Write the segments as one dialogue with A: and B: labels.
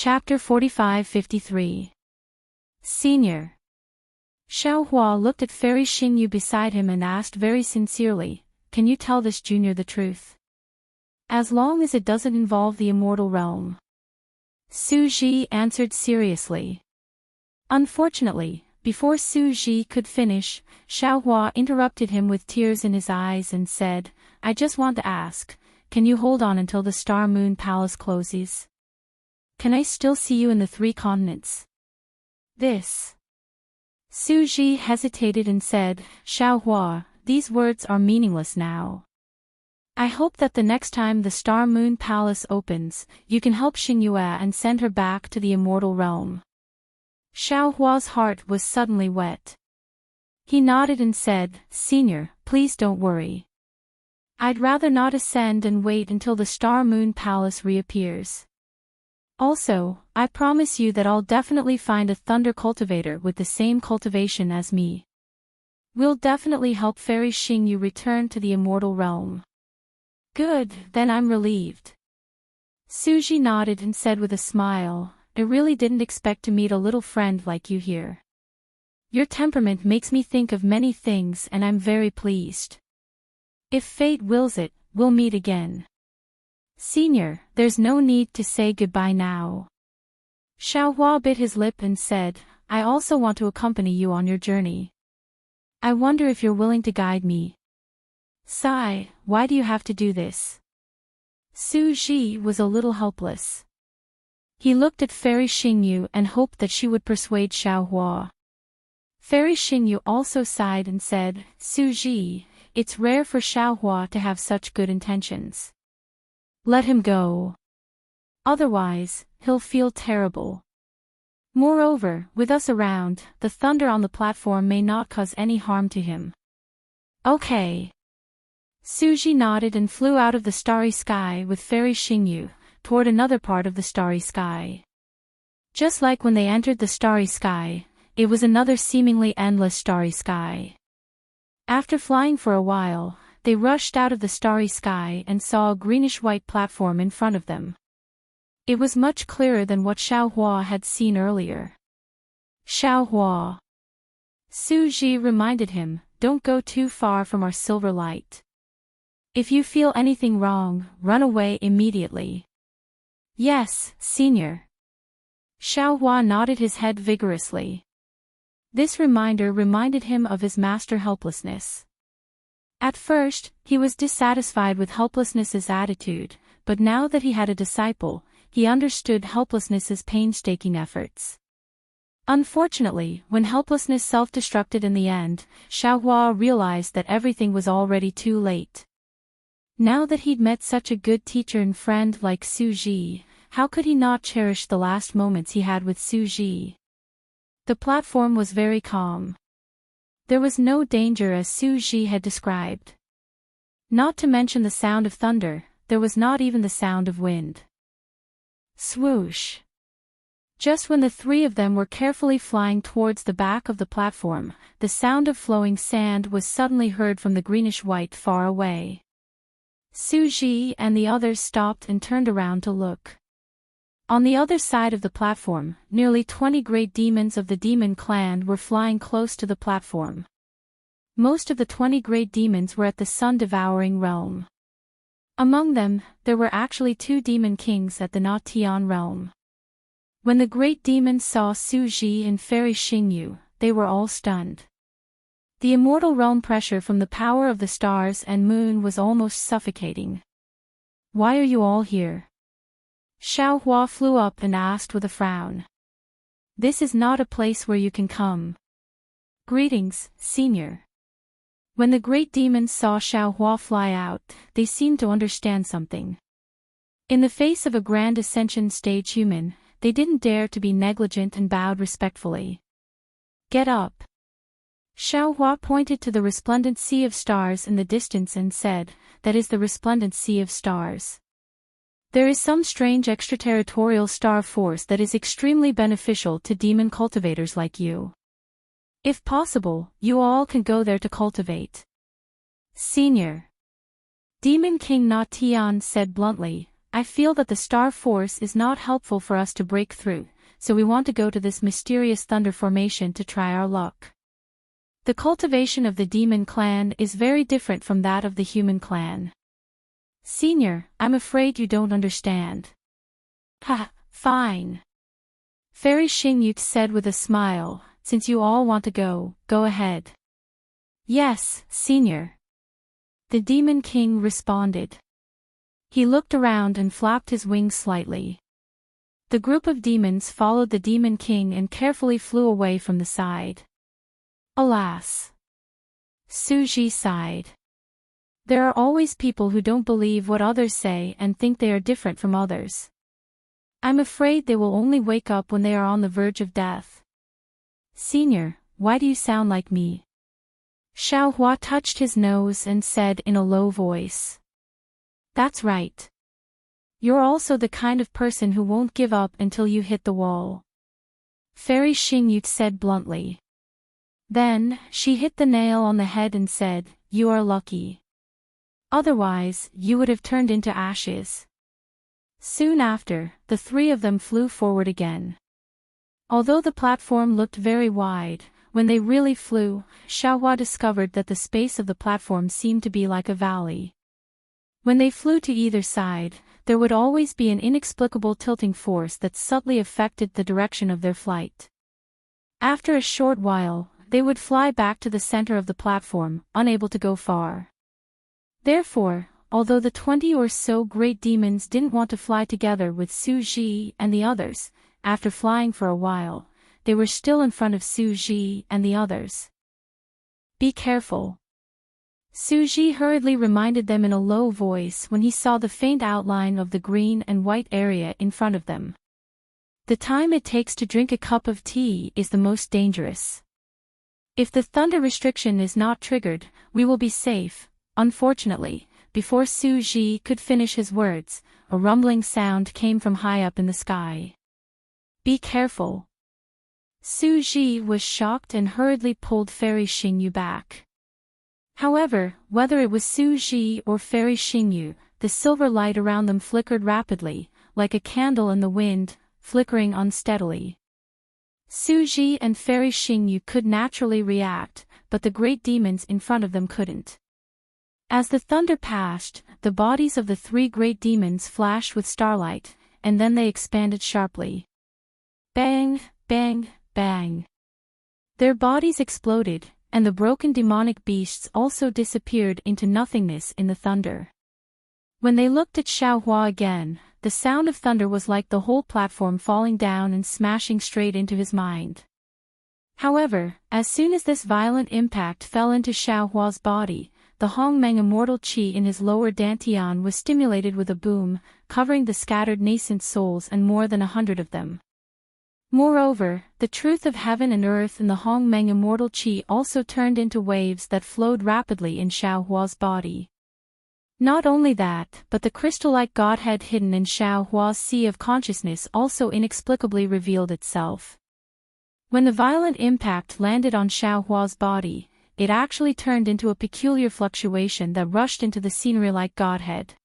A: Chapter 45-53. Senior. Xiaohua looked at Fairy Xingyu beside him and asked very sincerely, "Can you tell this junior the truth? As long as it doesn't involve the immortal realm." Su Ji answered seriously. Unfortunately, before Su Ji could finish, Xiaohua interrupted him with tears in his eyes and said, "I just want to ask, can you hold on until the Star Moon Palace closes? Can I still see you in the 3 continents?" This. Su Ji hesitated and said, "Xiaohua, these words are meaningless now. I hope that the next time the Star Moon Palace opens, you can help Xingyue and send her back to the immortal realm." Xiaohua's heart was suddenly wet. He nodded and said, "Senior, please don't worry. I'd rather not ascend and wait until the Star Moon Palace reappears. Also, I promise you that I'll definitely find a thunder cultivator with the same cultivation as me. We'll definitely help Fairy Xingyu return to the immortal realm." "Good, then I'm relieved." Su Ji nodded and said with a smile, "I really didn't expect to meet a little friend like you here. Your temperament makes me think of many things and I'm very pleased. If fate wills it, we'll meet again. Senior, there's no need to say goodbye now." Xiaohua bit his lip and said, "I also want to accompany you on your journey. I wonder if you're willing to guide me." "Sigh, why do you have to do this?" Su Ji was a little helpless. He looked at Fairy Xingyu and hoped that she would persuade Xiaohua. Fairy Xingyu also sighed and said, "Su Ji, it's rare for Xiaohua to have such good intentions. Let him go. Otherwise, he'll feel terrible. Moreover, with us around, the thunder on the platform may not cause any harm to him." "Okay." Su Ji nodded and flew out of the starry sky with Fairy Xingyu, toward another part of the starry sky. Just like when they entered the starry sky, it was another seemingly endless starry sky. After flying for a while, they rushed out of the starry sky and saw a greenish-white platform in front of them. It was much clearer than what Xiaohua had seen earlier. "Xiaohua," Su Ji reminded him, "don't go too far from our silver light. If you feel anything wrong, run away immediately." "Yes, senior." Xiaohua nodded his head vigorously. This reminder reminded him of his master helplessness. At first, he was dissatisfied with Helplessness's attitude, but now that he had a disciple, he understood Helplessness's painstaking efforts. Unfortunately, when Helplessness self-destructed in the end, Xiaohua realized that everything was already too late. Now that he'd met such a good teacher and friend like Su Ji, how could he not cherish the last moments he had with Su Ji? The platform was very calm. There was no danger as Su Ji had described. Not to mention the sound of thunder, there was not even the sound of wind. Swoosh! Just when the 3 of them were carefully flying towards the back of the platform, the sound of flowing sand was suddenly heard from the greenish-white far away. Su Ji and the others stopped and turned around to look. On the other side of the platform, nearly 20 great demons of the demon clan were flying close to the platform. Most of the 20 great demons were at the sun-devouring realm. Among them, there were actually 2 demon kings at the Not Tian realm. When the great demons saw Su Ji and Fairy Xingyu, they were all stunned. The immortal realm pressure from the power of the stars and moon was almost suffocating. "Why are you all here?" Xiaohua flew up and asked with a frown. "This is not a place where you can come." "Greetings, senior." When the great demons saw Xiaohua fly out, they seemed to understand something. In the face of a grand ascension stage human, they didn't dare to be negligent and bowed respectfully. "Get up." Xiaohua pointed to the resplendent sea of stars in the distance and said, "That is the resplendent sea of stars. There is some strange extraterritorial star force that is extremely beneficial to demon cultivators like you. If possible, you all can go there to cultivate." "Senior." Demon King Na Tian said bluntly, I feel that the star force is not helpful for us to break through, so we want to go to this mysterious thunder formation to try our luck. The cultivation of the demon clan is very different from that of the human clan. Senior, I'm afraid you don't understand. Ha, fine. Fairy Xingyu said with a smile, since you all want to go, go ahead. Yes, Senior. The Demon King responded. He looked around and flapped his wings slightly. The group of demons followed the Demon King and carefully flew away from the side. Alas! Suji sighed. There are always people who don't believe what others say and think they are different from others. I'm afraid they will only wake up when they are on the verge of death. Senior, why do you sound like me? Xiaohua touched his nose and said in a low voice. That's right. You're also the kind of person who won't give up until you hit the wall. Fairy Xingyu said bluntly. Then, she hit the nail on the head and said, you are lucky. Otherwise, you would have turned into ashes. Soon after, the three of them flew forward again. Although the platform looked very wide, when they really flew, Xiaohua discovered that the space of the platform seemed to be like a valley. When they flew to either side, there would always be an inexplicable tilting force that subtly affected the direction of their flight. After a short while, they would fly back to the center of the platform, unable to go far. Therefore, although the 20 or so great demons didn't want to fly together with Su Ji and the others, after flying for a while, they were still in front of Su Ji and the others. Be careful. Su Ji hurriedly reminded them in a low voice when he saw the faint outline of the green and white area in front of them. The time it takes to drink a cup of tea is the most dangerous. If the thunder restriction is not triggered, we will be safe. Unfortunately, before Su Ji could finish his words, a rumbling sound came from high up in the sky. Be careful. Su Ji was shocked and hurriedly pulled Fairy Xingyu back. However, whether it was Su Ji or Fairy Xingyu, the silver light around them flickered rapidly, like a candle in the wind, flickering unsteadily. Su Ji and Fairy Xingyu could naturally react, but the great demons in front of them couldn't. As the thunder passed, the bodies of the three great demons flashed with starlight, and then they expanded sharply. Bang, bang, bang. Their bodies exploded, and the broken demonic beasts also disappeared into nothingness in the thunder. When they looked at Xiaohua again, the sound of thunder was like the whole platform falling down and smashing straight into his mind. However, as soon as this violent impact fell into Xiaohua's body, the Hongmeng immortal qi in his lower dantian was stimulated with a boom, covering the scattered nascent souls and more than 100 of them. Moreover, the truth of heaven and earth in the Hongmeng immortal qi also turned into waves that flowed rapidly in Xiaohua's body. Not only that, but the crystal-like godhead hidden in Xiaohua's sea of consciousness also inexplicably revealed itself. When the violent impact landed on Xiaohua's body, it actually turned into a peculiar fluctuation that rushed into the scenery-like godhead.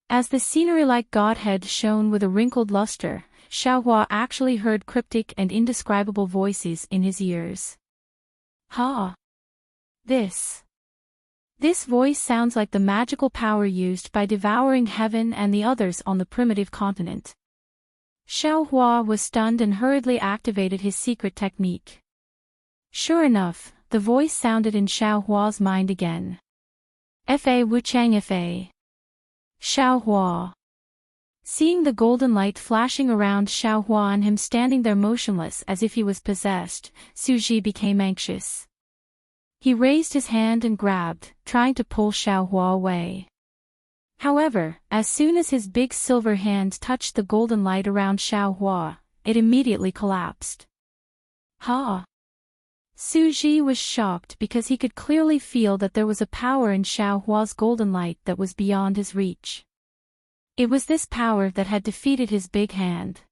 A: As the scenery-like godhead shone with a wrinkled luster, Xiaohua actually heard cryptic and indescribable voices in his ears. Ha! This voice sounds like the magical power used by devouring heaven and the others on the primitive continent. Xiaohua was stunned and hurriedly activated his secret technique. Sure enough, the voice sounded in Xiaohua's mind again. Fa Wuchang Fa. Xiaohua. Seeing the golden light flashing around Xiaohua and him standing there motionless as if he was possessed, Su Ji became anxious. He raised his hand and grabbed, trying to pull Xiaohua away. However, as soon as his big silver hand touched the golden light around Xiaohua, it immediately collapsed. Ha! Su Ji was shocked because he could clearly feel that there was a power in Xiaohua's golden light that was beyond his reach. It was this power that had defeated his big hand.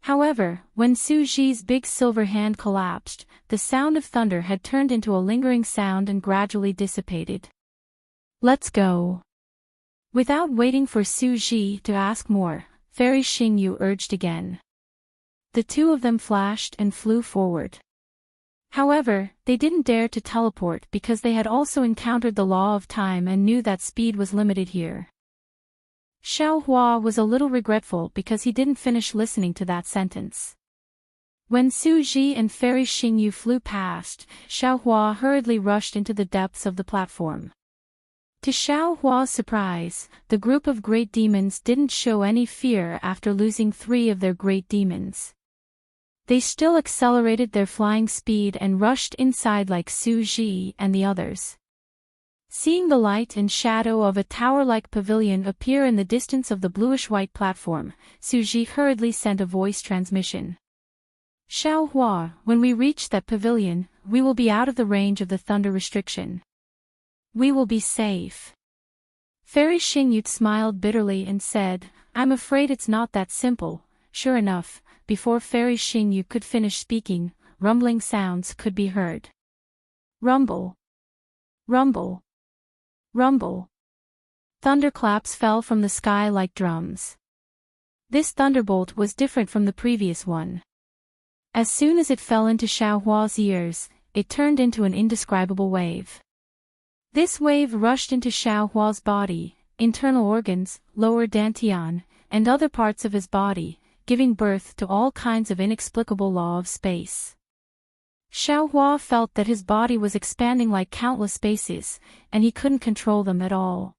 A: However, when Su Ji's big silver hand collapsed, the sound of thunder had turned into a lingering sound and gradually dissipated. Let's go. Without waiting for Su Ji to ask more, Fairy Xingyu urged again. The two of them flashed and flew forward. However, they didn't dare to teleport because they had also encountered the law of time and knew that speed was limited here. Xiao Hua was a little regretful because he didn't finish listening to that sentence. When Su Ji and Fairy Xingyu flew past, Xiao Hua hurriedly rushed into the depths of the platform. To Xiao Hua's surprise, the group of great demons didn't show any fear after losing 3 of their great demons. They still accelerated their flying speed and rushed inside like Su Ji and the others. Seeing the light and shadow of a tower-like pavilion appear in the distance of the bluish-white platform, Su Ji hurriedly sent a voice transmission. Xiao Hua, when we reach that pavilion, we will be out of the range of the thunder restriction. We will be safe. Fairy Xingyu smiled bitterly and said, I'm afraid it's not that simple. Sure enough, before Fairy Xingyu could finish speaking, rumbling sounds could be heard. Rumble. Rumble. Rumble. Thunderclaps fell from the sky like drums. This thunderbolt was different from the previous one. As soon as it fell into Xiao Hua's ears, it turned into an indescribable wave. This wave rushed into Xiao Hua's body, internal organs, lower dantian, and other parts of his body, giving birth to all kinds of inexplicable law of space. Xiao Hua felt that his body was expanding like countless spaces, and he couldn't control them at all.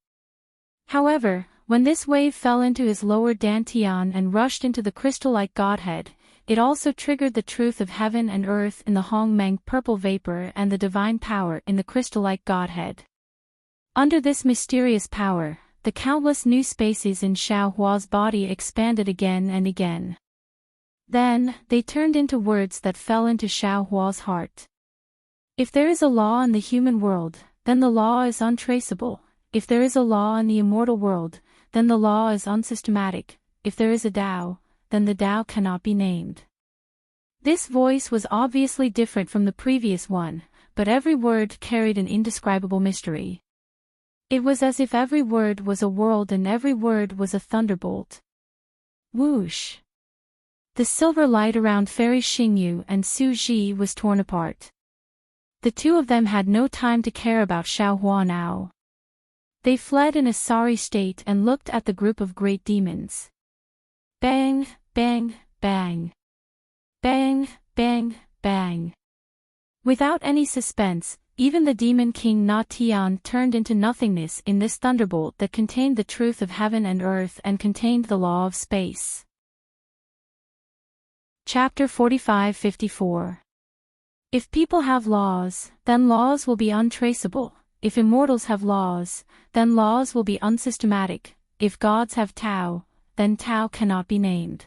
A: However, when this wave fell into his lower dantian and rushed into the crystal-like godhead, it also triggered the truth of heaven and earth in the Hongmeng purple vapor and the divine power in the crystal-like godhead. Under this mysterious power, the countless new spaces in Xiao Hua's body expanded again and again. Then, they turned into words that fell into Xiao Hua's heart. If there is a law in the human world, then the law is untraceable. If there is a law in the immortal world, then the law is unsystematic. If there is a Tao, then the Tao cannot be named. This voice was obviously different from the previous one, but every word carried an indescribable mystery. It was as if every word was a world and every word was a thunderbolt. Whoosh! The silver light around Fairy Xingyu and Su Ji was torn apart. The two of them had no time to care about Xiao Hua now. They fled in a sorry state and looked at the group of great demons. Bang, bang, bang. Bang, bang, bang. Without any suspense, even the demon king Na Tian turned into nothingness in this thunderbolt that contained the truth of heaven and earth and contained the law of space. Chapter 45-54. If people have laws, then laws will be untraceable. If immortals have laws, then laws will be unsystematic. If gods have Tao, then Tao cannot be named.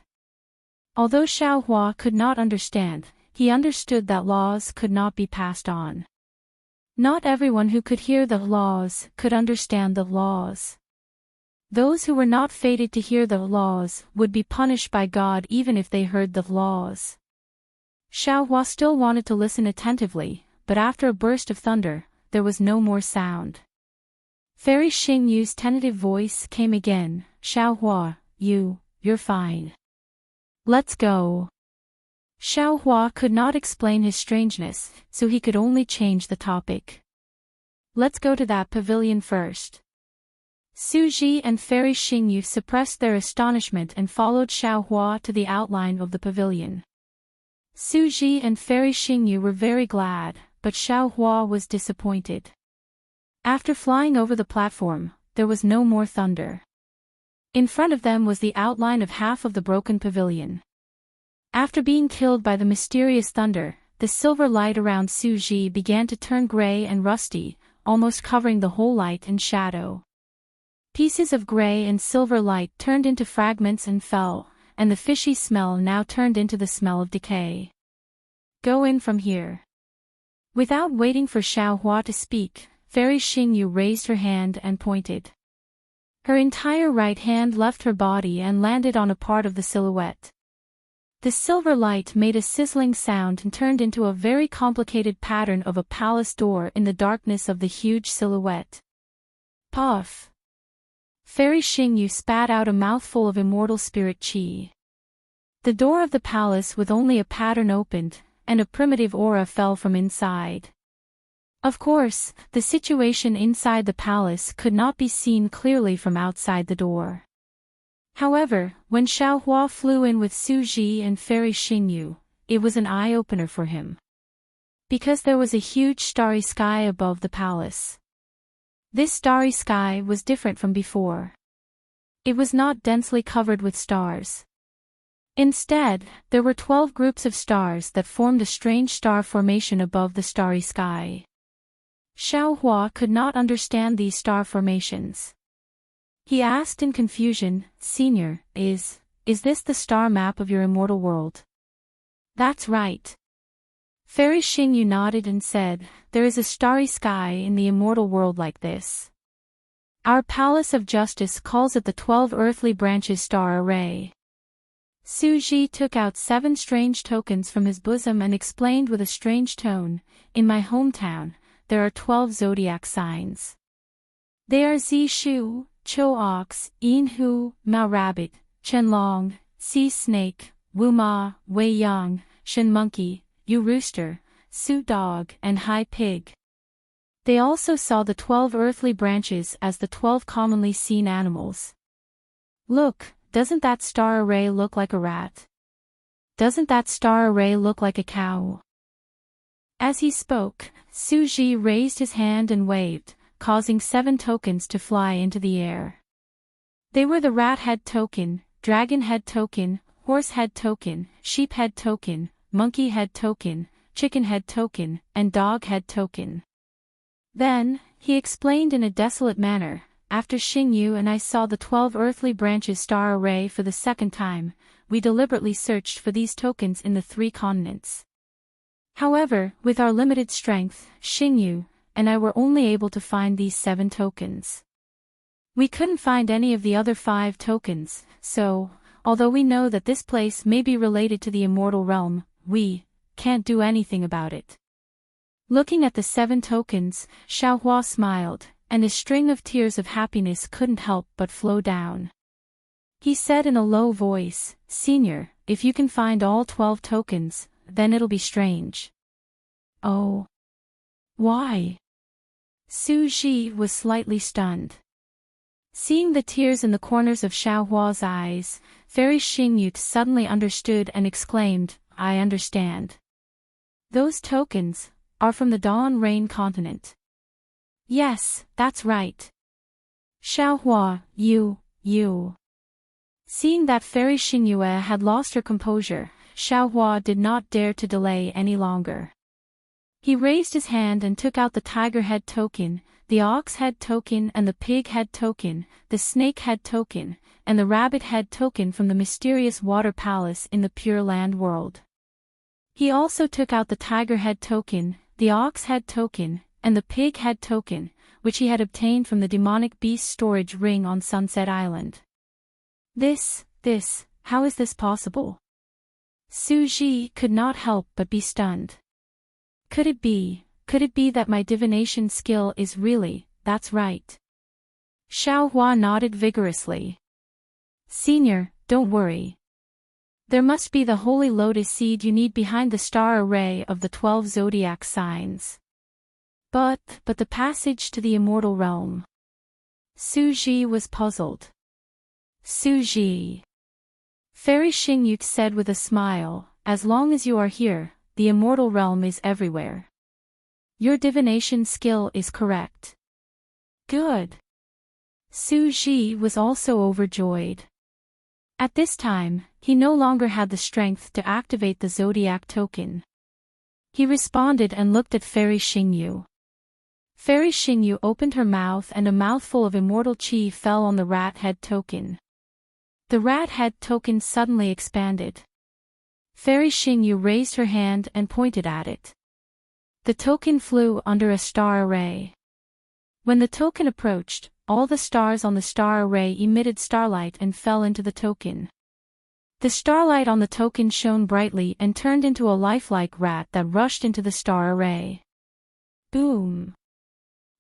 A: Although Xiao Hua could not understand, he understood that laws could not be passed on. Not everyone who could hear the laws could understand the laws. Those who were not fated to hear the laws would be punished by God even if they heard the laws. Xiao Hua still wanted to listen attentively, but after a burst of thunder, there was no more sound. Fairy Xingyu's tentative voice came again, Xiao Hua, you're fine. Let's go. Xiao Hua could not explain his strangeness, so he could only change the topic. Let's go to that pavilion first. Su Ji and Fairy Xingyu suppressed their astonishment and followed Xiao Hua to the outline of the pavilion. Su Ji and Fairy Xingyu were very glad, but Xiao Hua was disappointed. After flying over the platform, there was no more thunder. In front of them was the outline of half of the broken pavilion. After being killed by the mysterious thunder, the silver light around Su Ji began to turn gray and rusty, almost covering the whole light and shadow. Pieces of gray and silver light turned into fragments and fell, and the fishy smell now turned into the smell of decay. Go in from here. Without waiting for Xiao Hua to speak, Fairy Xingyu raised her hand and pointed. Her entire right hand left her body and landed on a part of the silhouette. The silver light made a sizzling sound and turned into a very complicated pattern of a palace door in the darkness of the huge silhouette. Puff! Fairy Xingyu spat out a mouthful of immortal spirit qi. The door of the palace with only a pattern opened, and a primitive aura fell from inside. Of course, the situation inside the palace could not be seen clearly from outside the door. However, when Xiaohua flew in with Su Ji and Fairy Xingyu, it was an eye-opener for him. Because there was a huge starry sky above the palace. This starry sky was different from before. It was not densely covered with stars. Instead, there were 12 groups of stars that formed a strange star formation above the starry sky. Xiaohua could not understand these star formations. He asked in confusion, "Senior, is this the star map of your immortal world?" "That's right." Fairy Xingyu nodded and said, "There is a starry sky in the immortal world like this. Our Palace of Justice calls it the 12 earthly branches star array." Su Ji took out 7 strange tokens from his bosom and explained with a strange tone, "In my hometown, there are 12 zodiac signs. They are Zi Shu, Chou Ox, Yin Hu, Mao Rabbit, Chen Long, Sea Snake, Wu Ma, Wei Yang, Shen Monkey, Yu Rooster, Su Dog, and Hai Pig." They also saw the 12 earthly branches as the 12 commonly seen animals. "Look, doesn't that star array look like a rat? Doesn't that star array look like a cow?" As he spoke, Su Ji raised his hand and waved, causing 7 tokens to fly into the air. They were the rat head token, dragon head token, horse head token, sheep head token, monkey head token, chicken head token, and dog head token. Then, he explained in a desolate manner, "After Xingyu and I saw the 12 earthly branches star array for the second time, we deliberately searched for these tokens in the 3 continents. However, with our limited strength, Xingyu and I were only able to find these 7 tokens. We couldn't find any of the other 5 tokens, so, although we know that this place may be related to the immortal realm, we can't do anything about it." Looking at the 7 tokens, Xiaohua smiled, and a string of tears of happiness couldn't help but flow down. He said in a low voice, "Senior, if you can find all 12 tokens, then it'll be strange." "Oh. Why?" Su Ji was slightly stunned. Seeing the tears in the corners of Xiaohua's eyes, Fairy Xingyu suddenly understood and exclaimed, "I understand. Those tokens are from the Dawn Rain continent." "Yes, that's right. Xiaohua, you. Seeing that Fairy Xingyu had lost her composure, Xiaohua did not dare to delay any longer. He raised his hand and took out the tiger head token, the ox head token and the pig head token, the snake head token, and the rabbit head token from the mysterious water palace in the Pure Land world. He also took out the tiger head token, the ox head token, and the pig head token, which he had obtained from the demonic beast storage ring on Sunset Island. How is this possible?" Su Ji could not help but be stunned. Could it be that my divination skill is really, that's right?" Xiaohua nodded vigorously. "Senior, don't worry. There must be the holy lotus seed you need behind the star array of the 12 zodiac signs. But the passage to the immortal realm." Su Ji was puzzled. "Su Ji," Fairy Xingyu said with a smile, "as long as you are here, the immortal realm is everywhere. Your divination skill is correct." "Good." Su Ji was also overjoyed. At this time, he no longer had the strength to activate the zodiac token. He responded and looked at Fairy Xingyu. Fairy Xingyu opened her mouth and a mouthful of immortal qi fell on the rat head token. The rat head token suddenly expanded. Fairy Xingyu raised her hand and pointed at it. The token flew under a star array. When the token approached, all the stars on the star array emitted starlight and fell into the token. The starlight on the token shone brightly and turned into a lifelike rat that rushed into the star array. Boom!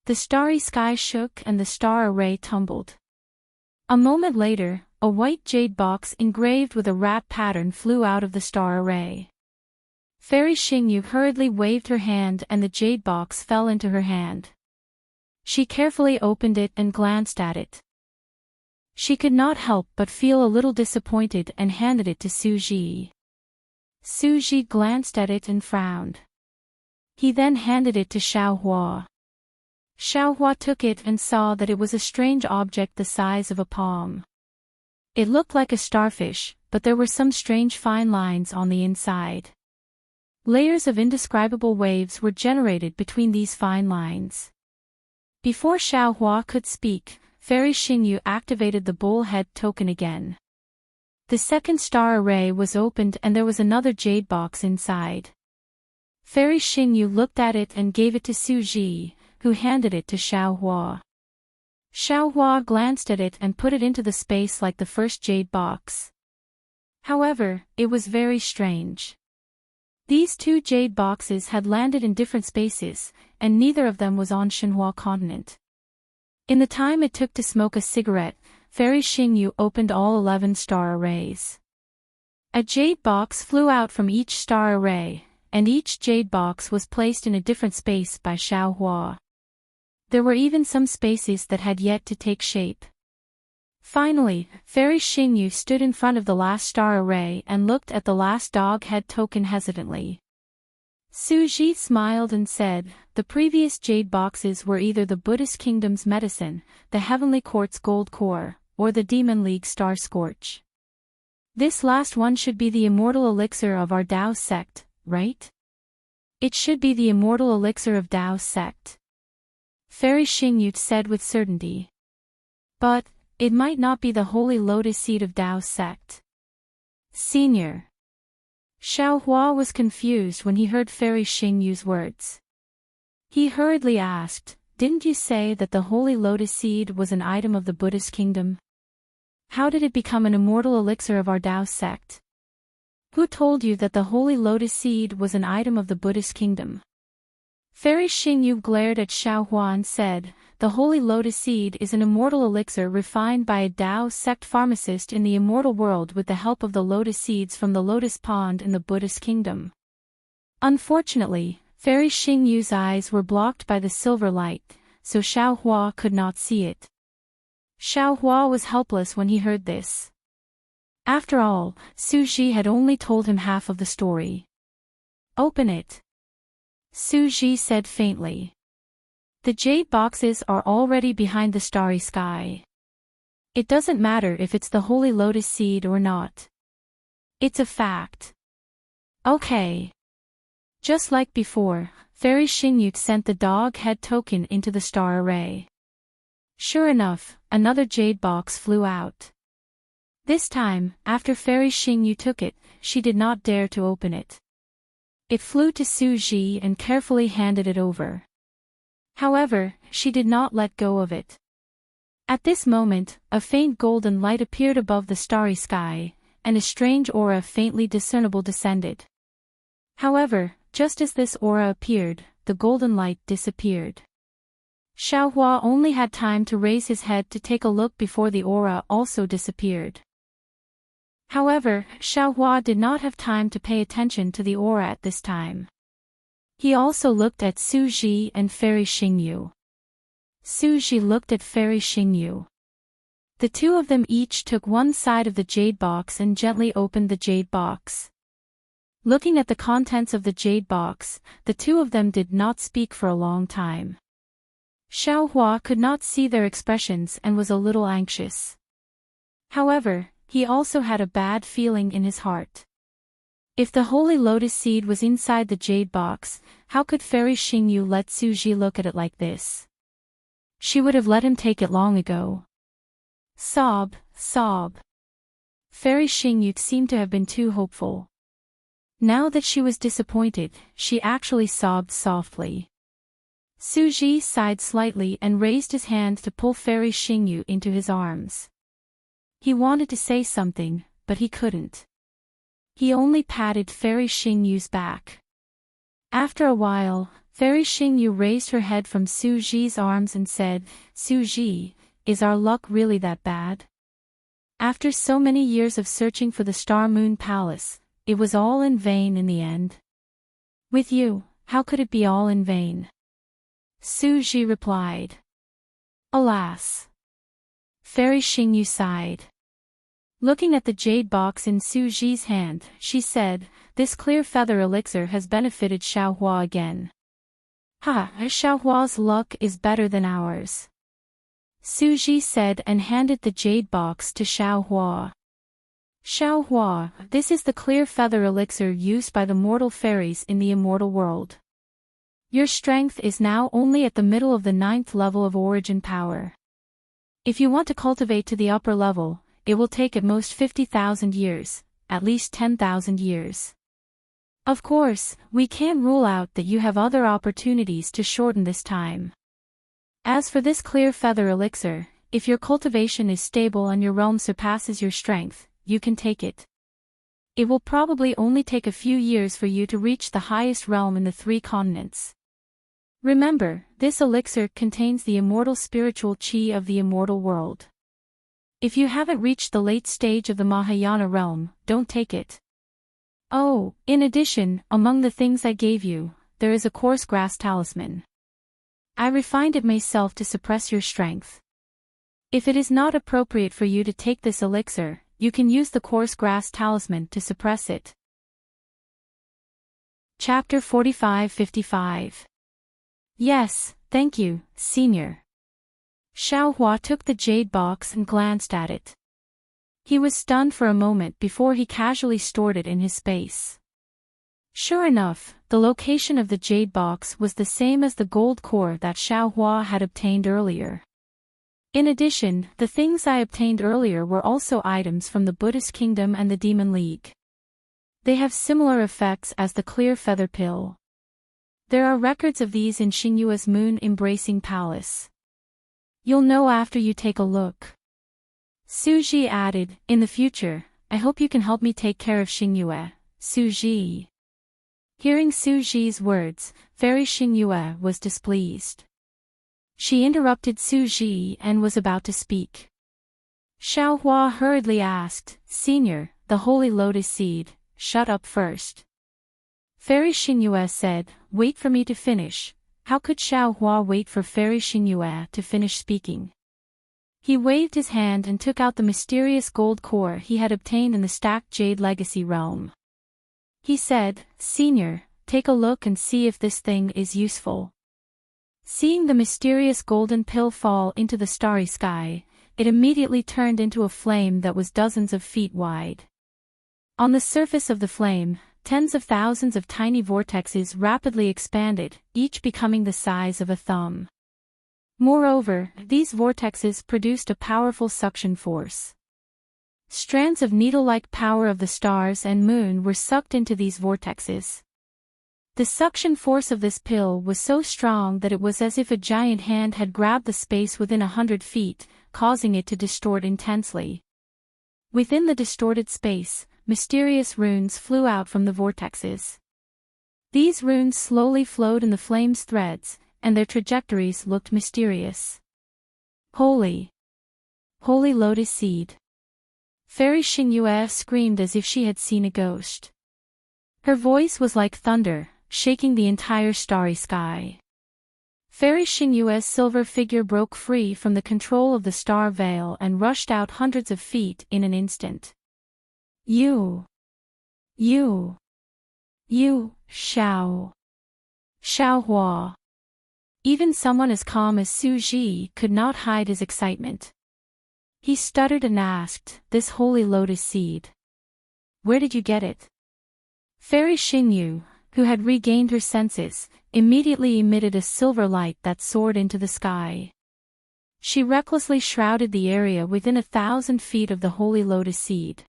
A: The starry sky shook and the star array tumbled. A moment later, a white jade box engraved with a rat pattern flew out of the star array. Fairy Xingyu hurriedly waved her hand and the jade box fell into her hand. She carefully opened it and glanced at it. She could not help but feel a little disappointed and handed it to Su Ji. Su Ji glanced at it and frowned. He then handed it to Xiaohua. Xiaohua took it and saw that it was a strange object the size of a palm. It looked like a starfish, but there were some strange fine lines on the inside. Layers of indescribable waves were generated between these fine lines. Before Xiaohua could speak, Fairy Xingyu activated the bullhead token again. The second star array was opened and there was another jade box inside. Fairy Xingyu looked at it and gave it to Su Ji, who handed it to Xiaohua. Xiaohua glanced at it and put it into the space like the first jade box. However, it was very strange. These two jade boxes had landed in different spaces, and neither of them was on Shenhua continent. In the time it took to smoke a cigarette, Fairy Xingyu opened all 11 star arrays. A jade box flew out from each star array, and each jade box was placed in a different space by Xiaohua. There were even some spaces that had yet to take shape. Finally, Fairy Xingyu stood in front of the last star array and looked at the last dog head token hesitantly. Su Ji smiled and said, the previous jade boxes were either the Buddhist Kingdom's medicine, the Heavenly Court's gold core, or the Demon League Star Scorch. This last one should be the immortal elixir of our Dao sect, right? It should be the immortal elixir of Dao's sect. Fairy Xingyu said with certainty. But it might not be the holy lotus seed of Dao's sect. Senior. Xiaohua was confused when he heard Fairy Xingyu's words. He hurriedly asked, didn't you say that the holy lotus seed was an item of the Buddhist kingdom? How did it become an immortal elixir of our Dao sect? Who told you that the holy lotus seed was an item of the Buddhist kingdom? Fairy Xingyu glared at Xiaohua and said, the holy lotus seed is an immortal elixir refined by a Dao sect pharmacist in the immortal world with the help of the lotus seeds from the lotus pond in the Buddhist kingdom. Unfortunately, Fairy Xingyu's eyes were blocked by the silver light, so Xiaohua could not see it. Xiaohua was helpless when he heard this. After all, Su Ji had only told him half of the story. Open it. Su Ji said faintly. The jade boxes are already behind the starry sky. It doesn't matter if it's the holy lotus seed or not. It's a fact. Okay. Just like before, Fairy Xingyu sent the dog head token into the star array. Sure enough, another jade box flew out. This time, after Fairy Xingyu took it, she did not dare to open it. It flew to Su Ji and carefully handed it over. However, she did not let go of it. At this moment, a faint golden light appeared above the starry sky, and a strange aura faintly discernible descended. However, just as this aura appeared, the golden light disappeared. Xiaohua only had time to raise his head to take a look before the aura also disappeared. However, Xiaohua did not have time to pay attention to the aura at this time. He also looked at Su Ji and Fairy Xingyu. Su Ji looked at Fairy Xingyu. The two of them each took one side of the jade box and gently opened the jade box. Looking at the contents of the jade box, the two of them did not speak for a long time. Xiaohua could not see their expressions and was a little anxious. However, he also had a bad feeling in his heart. If the holy lotus seed was inside the jade box, how could Fairy Xingyu let Su Ji look at it like this? She would have let him take it long ago. Sob, sob. Fairy Xingyu seemed to have been too hopeful. Now that she was disappointed, she actually sobbed softly. Su Ji sighed slightly and raised his hand to pull Fairy Xingyu into his arms. He wanted to say something, but he couldn't. He only patted Fairy Xingyu's back. After a while, Fairy Xingyu raised her head from Su Ji's arms and said, Su Ji, is our luck really that bad? After so many years of searching for the Star Moon Palace, it was all in vain in the end. With you, how could it be all in vain? Su Ji replied. Alas! Fairy Xingyu sighed. Looking at the jade box in Su Ji's hand, she said, this clear feather elixir has benefited Xiaohua again. Ha! Xiaohua's luck is better than ours. Su Ji said and handed the jade box to Xiaohua. Xiaohua, this is the clear feather elixir used by the mortal fairies in the immortal world. Your strength is now only at the middle of the 9th level of origin power. If you want to cultivate to the upper level, it will take at most 50,000 years, at least 10,000 years. Of course, we can't rule out that you have other opportunities to shorten this time. As for this clear feather elixir, if your cultivation is stable and your realm surpasses your strength, you can take it. It will probably only take a few years for you to reach the highest realm in the 3 continents. Remember, this elixir contains the immortal spiritual chi of the immortal world. If you haven't reached the late stage of the Mahayana realm, don't take it. Oh, in addition, among the things I gave you, there is a coarse grass talisman. I refined it myself to suppress your strength. If it is not appropriate for you to take this elixir, you can use the coarse grass talisman to suppress it. Chapter 45-55. Yes, thank you, Senior. Xiaohua took the jade box and glanced at it. He was stunned for a moment before he casually stored it in his space. Sure enough, the location of the jade box was the same as the gold core that Xiaohua had obtained earlier. In addition, the things I obtained earlier were also items from the Buddhist Kingdom and the Demon League. They have similar effects as the clear feather pill. There are records of these in Xingyue's moon-embracing palace. You'll know after you take a look. Su Ji added, in the future, I hope you can help me take care of Xingyue, Su Ji. Hearing Su Ji's words, Fairy Xingyue was displeased. She interrupted Su Ji and was about to speak. Xiaohua hurriedly asked, Senior, the holy lotus seed, shut up first. Fairy Xingyue said, wait for me to finish. How could Xiaohua wait for Fairy Xingyue to finish speaking? He waved his hand and took out the mysterious gold core he had obtained in the stacked jade legacy realm. He said, Senior, take a look and see if this thing is useful. Seeing the mysterious golden pill fall into the starry sky, it immediately turned into a flame that was dozens of feet wide. On the surface of the flame, tens of thousands of tiny vortexes rapidly expanded, each becoming the size of a thumb. Moreover, these vortexes produced a powerful suction force. Strands of needle-like power of the stars and moon were sucked into these vortexes. The suction force of this pill was so strong that it was as if a giant hand had grabbed the space within 100 feet, causing it to distort intensely. Within the distorted space, mysterious runes flew out from the vortexes. These runes slowly flowed in the flame's threads, and their trajectories looked mysterious. Holy lotus seed. Fairy Xingyue screamed as if she had seen a ghost. Her voice was like thunder, shaking the entire starry sky. Fairy Xingyue's silver figure broke free from the control of the star veil and rushed out hundreds of feet in an instant. You, Xiaohua. Even someone as calm as Su Ji could not hide his excitement. He stuttered and asked, this holy lotus seed. Where did you get it? Fairy Xingyu, who had regained her senses, immediately emitted a silver light that soared into the sky. She recklessly shrouded the area within 1,000 feet of the holy lotus seed.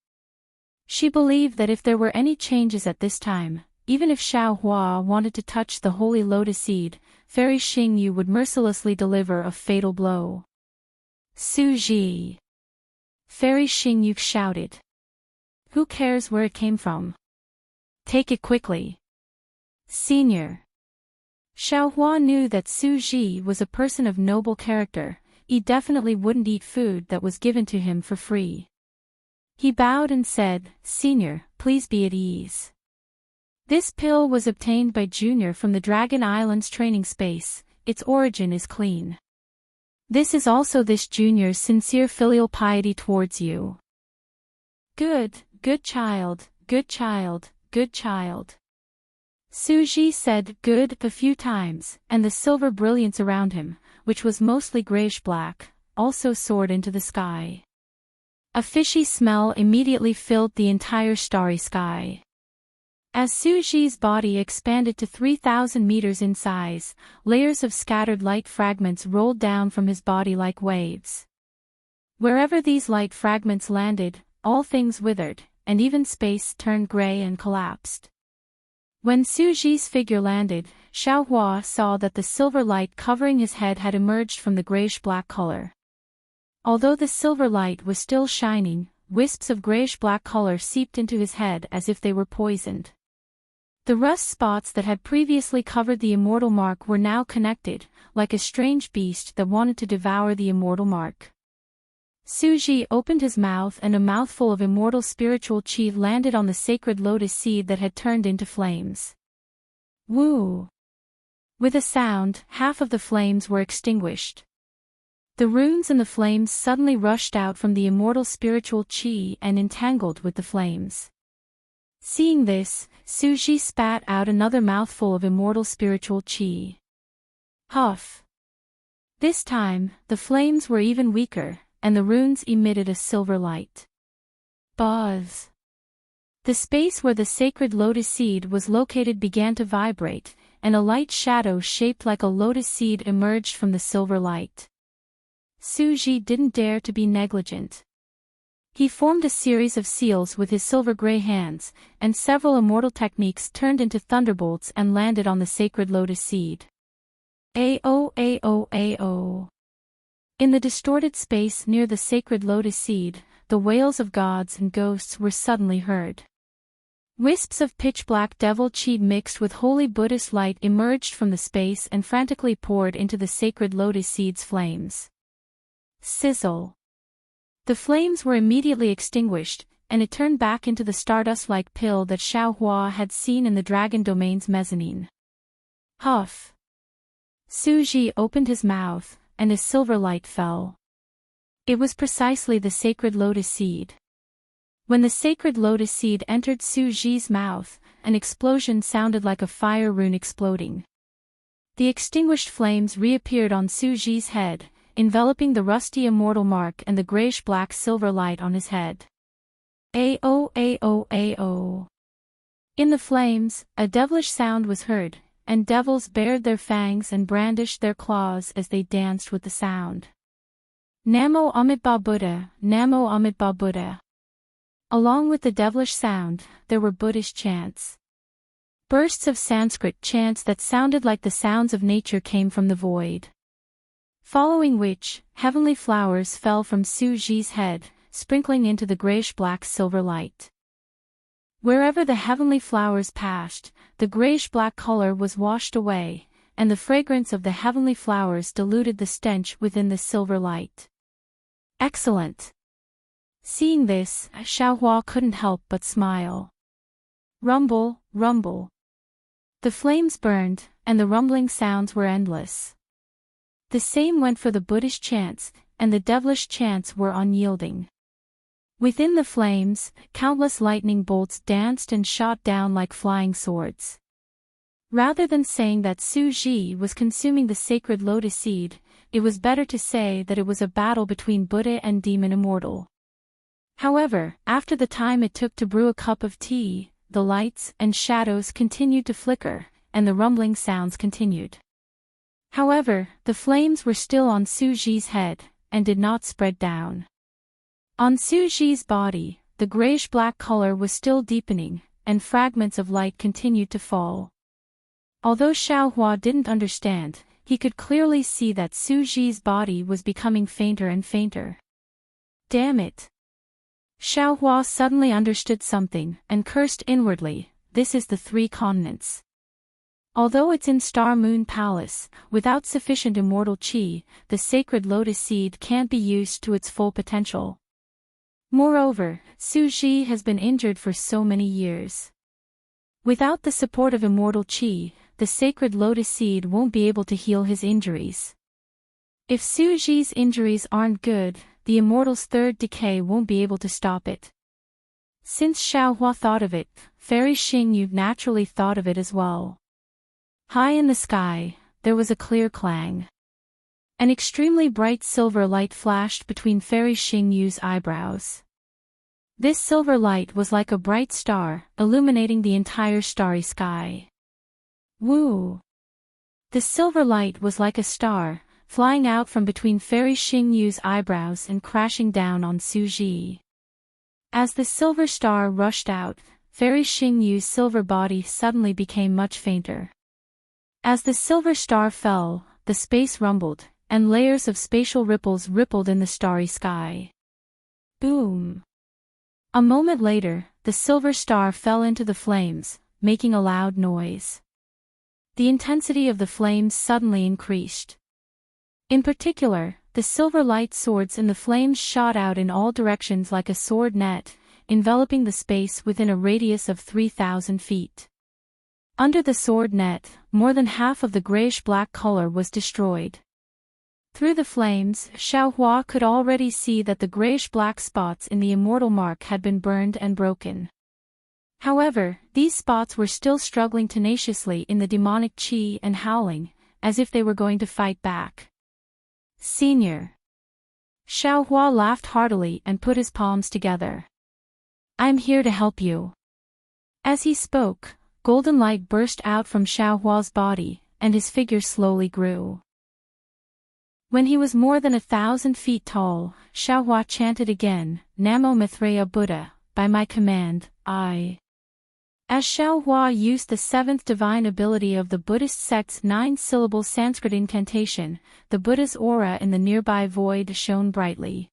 A: She believed that if there were any changes at this time, even if Xiaohua wanted to touch the holy lotus seed, Fairy Xingyu would mercilessly deliver a fatal blow. Su Ji. Fairy Xingyu shouted. Who cares where it came from? Take it quickly. Senior. Xiaohua knew that Su Ji was a person of noble character. He definitely wouldn't eat food that was given to him for free. He bowed and said, "Senior, please be at ease. This pill was obtained by Junior from the Dragon Island's training space. Its origin is clean. This is also this Junior's sincere filial piety towards you." "Good, good child, good child, good child." Suji said "good" a few times, and the silver brilliance around him, which was mostly grayish-black, also soared into the sky. A fishy smell immediately filled the entire starry sky. As Suji's body expanded to 3,000 meters in size, layers of scattered light fragments rolled down from his body like waves. Wherever these light fragments landed, all things withered, and even space turned gray and collapsed. When Suji's figure landed, Xiaohua saw that the silver light covering his head had emerged from the grayish-black color. Although the silver light was still shining, wisps of grayish-black color seeped into his head as if they were poisoned. The rust spots that had previously covered the immortal mark were now connected, like a strange beast that wanted to devour the immortal mark. Suji opened his mouth and a mouthful of immortal spiritual chi landed on the sacred lotus seed that had turned into flames. Woo! With a sound, half of the flames were extinguished. The runes and the flames suddenly rushed out from the immortal spiritual chi and entangled with the flames. Seeing this, Suji spat out another mouthful of immortal spiritual chi. Huff! This time, the flames were even weaker, and the runes emitted a silver light. Buzz! The space where the sacred lotus seed was located began to vibrate, and a light shadow shaped like a lotus seed emerged from the silver light. Suji didn't dare to be negligent. He formed a series of seals with his silver-gray hands, and several immortal techniques turned into thunderbolts and landed on the sacred lotus seed. Ao ao ao. In the distorted space near the sacred lotus seed, the wails of gods and ghosts were suddenly heard. Wisps of pitch-black devil chi mixed with holy Buddhist light emerged from the space and frantically poured into the sacred lotus seed's flames. Sizzle! The flames were immediately extinguished, and it turned back into the stardust-like pill that Xiaohua had seen in the Dragon Domain's mezzanine. Huff! Suji opened his mouth, and a silver light fell. It was precisely the sacred lotus seed. When the sacred lotus seed entered Suji's mouth, an explosion sounded like a fire rune exploding. The extinguished flames reappeared on Suji's head, enveloping the rusty immortal mark and the grayish-black silver light on his head. Ao ao ao. In the flames, a devilish sound was heard, and devils bared their fangs and brandished their claws as they danced with the sound. Namo Amitabha Buddha, Namo Amitabha Buddha. Along with the devilish sound, there were Buddhist chants. Bursts of Sanskrit chants that sounded like the sounds of nature came from the void. Following which, heavenly flowers fell from Suji's head, sprinkling into the grayish-black silver light. Wherever the heavenly flowers passed, the grayish-black color was washed away, and the fragrance of the heavenly flowers diluted the stench within the silver light. Excellent! Seeing this, Xiaohua couldn't help but smile. Rumble, rumble. The flames burned, and the rumbling sounds were endless. The same went for the Buddhist chants, and the devilish chants were unyielding. Within the flames, countless lightning bolts danced and shot down like flying swords. Rather than saying that Suji was consuming the sacred lotus seed, it was better to say that it was a battle between Buddha and demon immortal. However, after the time it took to brew a cup of tea, the lights and shadows continued to flicker, and the rumbling sounds continued. However, the flames were still on Suji's head, and did not spread down. On Suji's body, the grayish-black color was still deepening, and fragments of light continued to fall. Although Xiaohua didn't understand, he could clearly see that Suji's body was becoming fainter and fainter. Damn it! Xiaohua suddenly understood something, and cursed inwardly, this is the three continents. Although it's in Star Moon Palace, without sufficient immortal chi, the sacred lotus seed can't be used to its full potential. Moreover, Su Ji has been injured for so many years. Without the support of immortal qi, the sacred lotus seed won't be able to heal his injuries. If Su Ji's injuries aren't good, the immortal's third decay won't be able to stop it. Since Xiaohua thought of it, Fairy Xingyu naturally thought of it as well. High in the sky, there was a clear clang. An extremely bright silver light flashed between Fairy Xingyu's eyebrows. This silver light was like a bright star, illuminating the entire starry sky. Woo! The silver light was like a star, flying out from between Fairy Xingyu's eyebrows and crashing down on Su Ji. As the silver star rushed out, Fairy Xingyu's silver body suddenly became much fainter. As the silver star fell, the space rumbled, and layers of spatial ripples rippled in the starry sky. Boom! A moment later, the silver star fell into the flames, making a loud noise. The intensity of the flames suddenly increased. In particular, the silver light swords in the flames shot out in all directions like a sword net, enveloping the space within a radius of 3,000 feet. Under the sword net, more than half of the grayish-black color was destroyed. Through the flames, Xiaohua could already see that the grayish-black spots in the immortal mark had been burned and broken. However, these spots were still struggling tenaciously in the demonic qi and howling, as if they were going to fight back. Senior. Xiaohua laughed heartily and put his palms together. I'm here to help you. As he spoke, golden light burst out from Xiaohua's body, and his figure slowly grew. When he was more than 1,000 feet tall, Xiaohua chanted again, Namo Maitreya Buddha, by my command, I. As Xiaohua used the seventh divine ability of the Buddhist sect's 9-syllable Sanskrit incantation, the Buddha's aura in the nearby void shone brightly.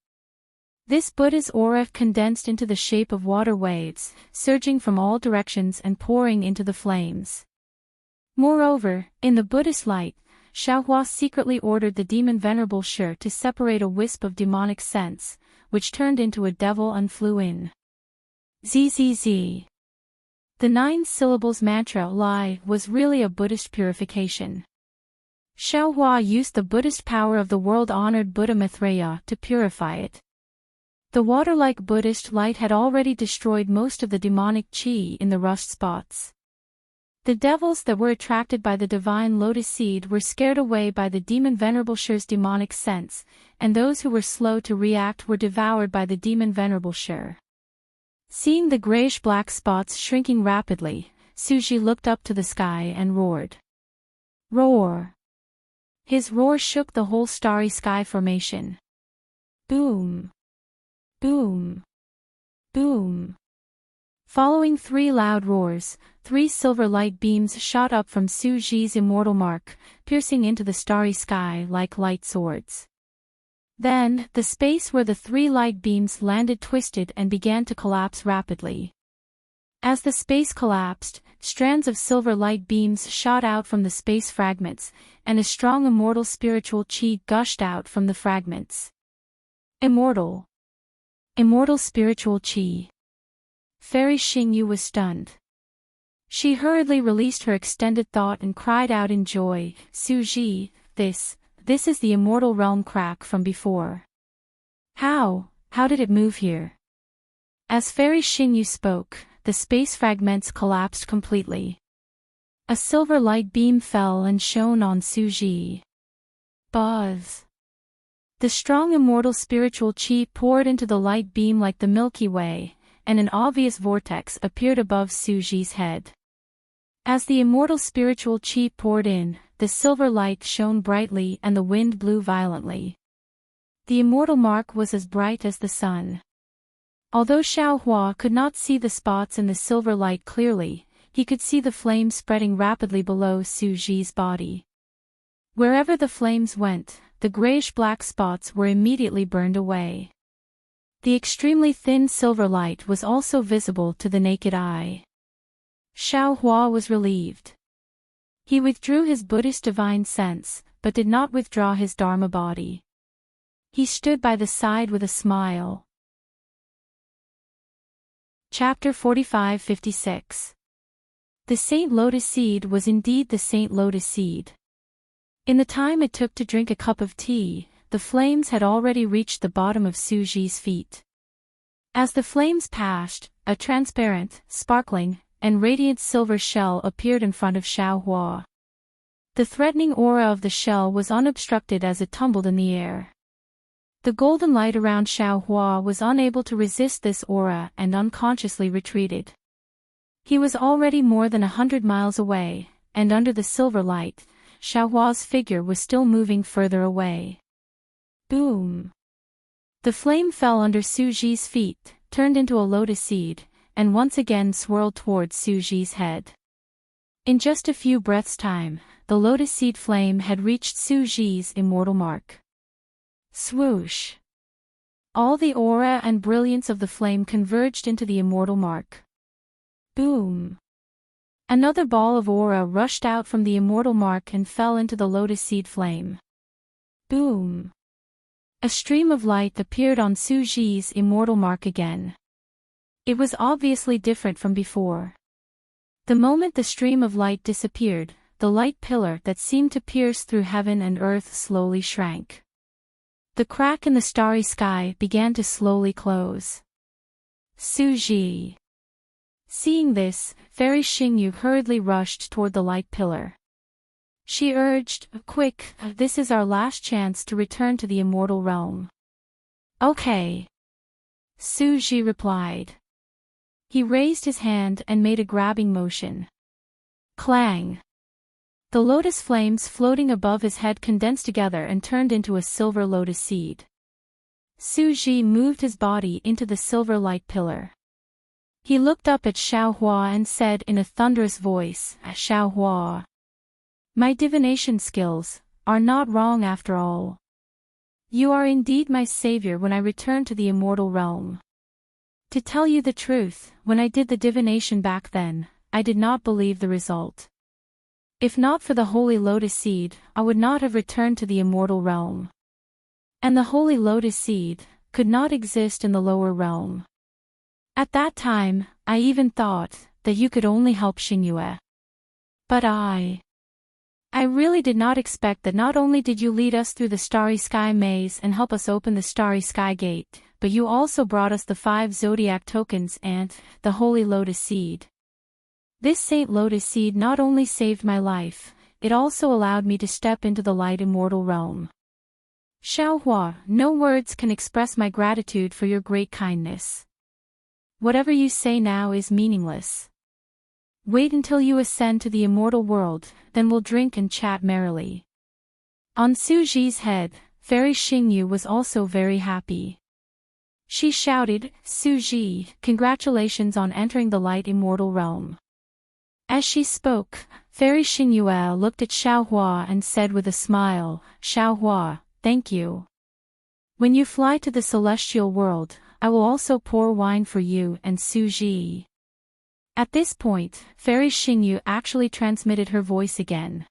A: This Buddha's aura condensed into the shape of water waves, surging from all directions and pouring into the flames. Moreover, in the Buddhist light, Xiaohua secretly ordered the demon Venerable Shi to separate a wisp of demonic scents, which turned into a devil and flew in. ZZZ. The 9 syllables mantra Lai was really a Buddhist purification. Xiaohua used the Buddhist power of the world-honored Buddha Maitreya to purify it. The water-like Buddhist light had already destroyed most of the demonic qi in the rust spots. The devils that were attracted by the divine lotus seed were scared away by the demon Venerable Shi's demonic sense, and those who were slow to react were devoured by the demon Venerable Shi. Seeing the grayish-black spots shrinking rapidly, Su Ji looked up to the sky and roared. Roar! His roar shook the whole starry sky formation. Boom! Boom! Boom! Following 3 loud roars, 3 silver light beams shot up from Su Ji's immortal mark, piercing into the starry sky like light swords. Then, the space where the 3 light beams landed twisted and began to collapse rapidly. As the space collapsed, strands of silver light beams shot out from the space fragments, and a strong immortal spiritual qi gushed out from the fragments. Immortal. Immortal spiritual qi. Fairy Xingyu was stunned. She hurriedly released her extended thought and cried out in joy, Su Ji, this is the immortal realm crack from before. How did it move here? As Fairy Xingyu spoke, the space fragments collapsed completely. A silver light beam fell and shone on Su Ji. Buzz. The strong immortal spiritual qi poured into the light beam like the Milky Way, and an obvious vortex appeared above Su Ji's head. As the immortal spiritual qi poured in, the silver light shone brightly and the wind blew violently. The immortal mark was as bright as the sun. Although Xiaohua could not see the spots in the silver light clearly, he could see the flames spreading rapidly below Su Ji's body. Wherever the flames went, the grayish-black spots were immediately burned away. The extremely thin silver light was also visible to the naked eye. Xiaohua was relieved. He withdrew his Buddhist divine sense, but did not withdraw his Dharma body. He stood by the side with a smile. Chapter 45-56. The Saint Lotus Seed was indeed the Saint Lotus Seed. In the time it took to drink a cup of tea, the flames had already reached the bottom of Suji's feet. As the flames passed, a transparent, sparkling, and radiant silver shell appeared in front of Xiaohua. The threatening aura of the shell was unobstructed as it tumbled in the air. The golden light around Xiaohua was unable to resist this aura and unconsciously retreated. He was already more than 100 miles away, and under the silver light, Xiaohua's figure was still moving further away. Boom! The flame fell under Suji's feet, turned into a lotus seed, and once again swirled towards Suji's head. In just a few breaths' time, the lotus seed flame had reached Suji's immortal mark. Swoosh! All the aura and brilliance of the flame converged into the immortal mark. Boom! Another ball of aura rushed out from the immortal mark and fell into the lotus seed flame. Boom! A stream of light appeared on Suji's immortal mark again. It was obviously different from before. The moment the stream of light disappeared, the light pillar that seemed to pierce through heaven and earth slowly shrank. The crack in the starry sky began to slowly close. Suji! Seeing this, Fairy Xingyu hurriedly rushed toward the light pillar. She urged, "Quick, this is our last chance to return to the immortal realm." "Okay," Suji replied. He raised his hand and made a grabbing motion. Clang! The lotus flames floating above his head condensed together and turned into a silver lotus seed. Suji moved his body into the silver light pillar. He looked up at Xiaohua and said in a thunderous voice, "Xiaohua, my divination skills are not wrong after all. You are indeed my savior when I return to the immortal realm. To tell you the truth, when I did the divination back then, I did not believe the result. If not for the holy lotus seed, I would not have returned to the immortal realm. And the holy lotus seed could not exist in the lower realm. At that time, I even thought that you could only help Xingyue. But I really did not expect that not only did you lead us through the starry sky maze and help us open the starry sky gate, but you also brought us the 5 zodiac tokens and the holy lotus seed. This Saint Lotus Seed not only saved my life, it also allowed me to step into the light immortal realm. Xiaohua, no words can express my gratitude for your great kindness. Whatever you say now is meaningless. Wait until you ascend to the immortal world, then we'll drink and chat merrily." On Suji's head, Fairy Xingyu was also very happy. She shouted, "Suji, congratulations on entering the light immortal realm." As she spoke, Fairy Xingyue looked at Xiaohua and said with a smile, "Xiaohua, thank you. When you fly to the celestial world, I will also pour wine for you and Suji." At this point, Fairy Xingyu actually transmitted her voice again.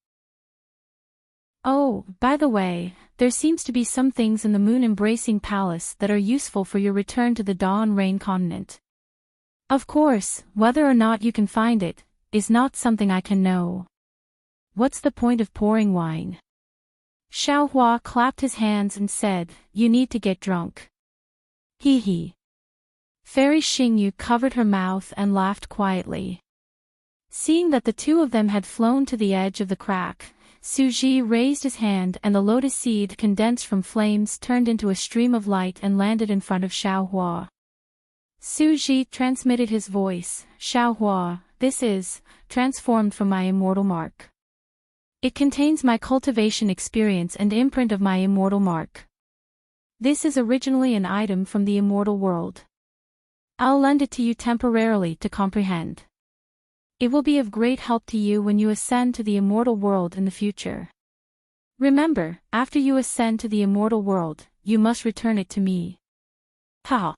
A: "Oh, by the way, there seems to be some things in the moon-embracing palace that are useful for your return to the Dawn Rain continent. Of course, whether or not you can find it, is not something I can know. What's the point of pouring wine?" Xiaohua clapped his hands and said, "You need to get drunk." Hee hee. Fairy Xingyu covered her mouth and laughed quietly. Seeing that the two of them had flown to the edge of the crack, Suji raised his hand and the lotus seed condensed from flames turned into a stream of light and landed in front of Xiaohua. Suji transmitted his voice, "Xiaohua, this is transformed from my immortal mark. It contains my cultivation experience and imprint of my immortal mark. This is originally an item from the immortal world. I'll lend it to you temporarily to comprehend. It will be of great help to you when you ascend to the immortal world in the future. Remember, after you ascend to the immortal world, you must return it to me." Ha!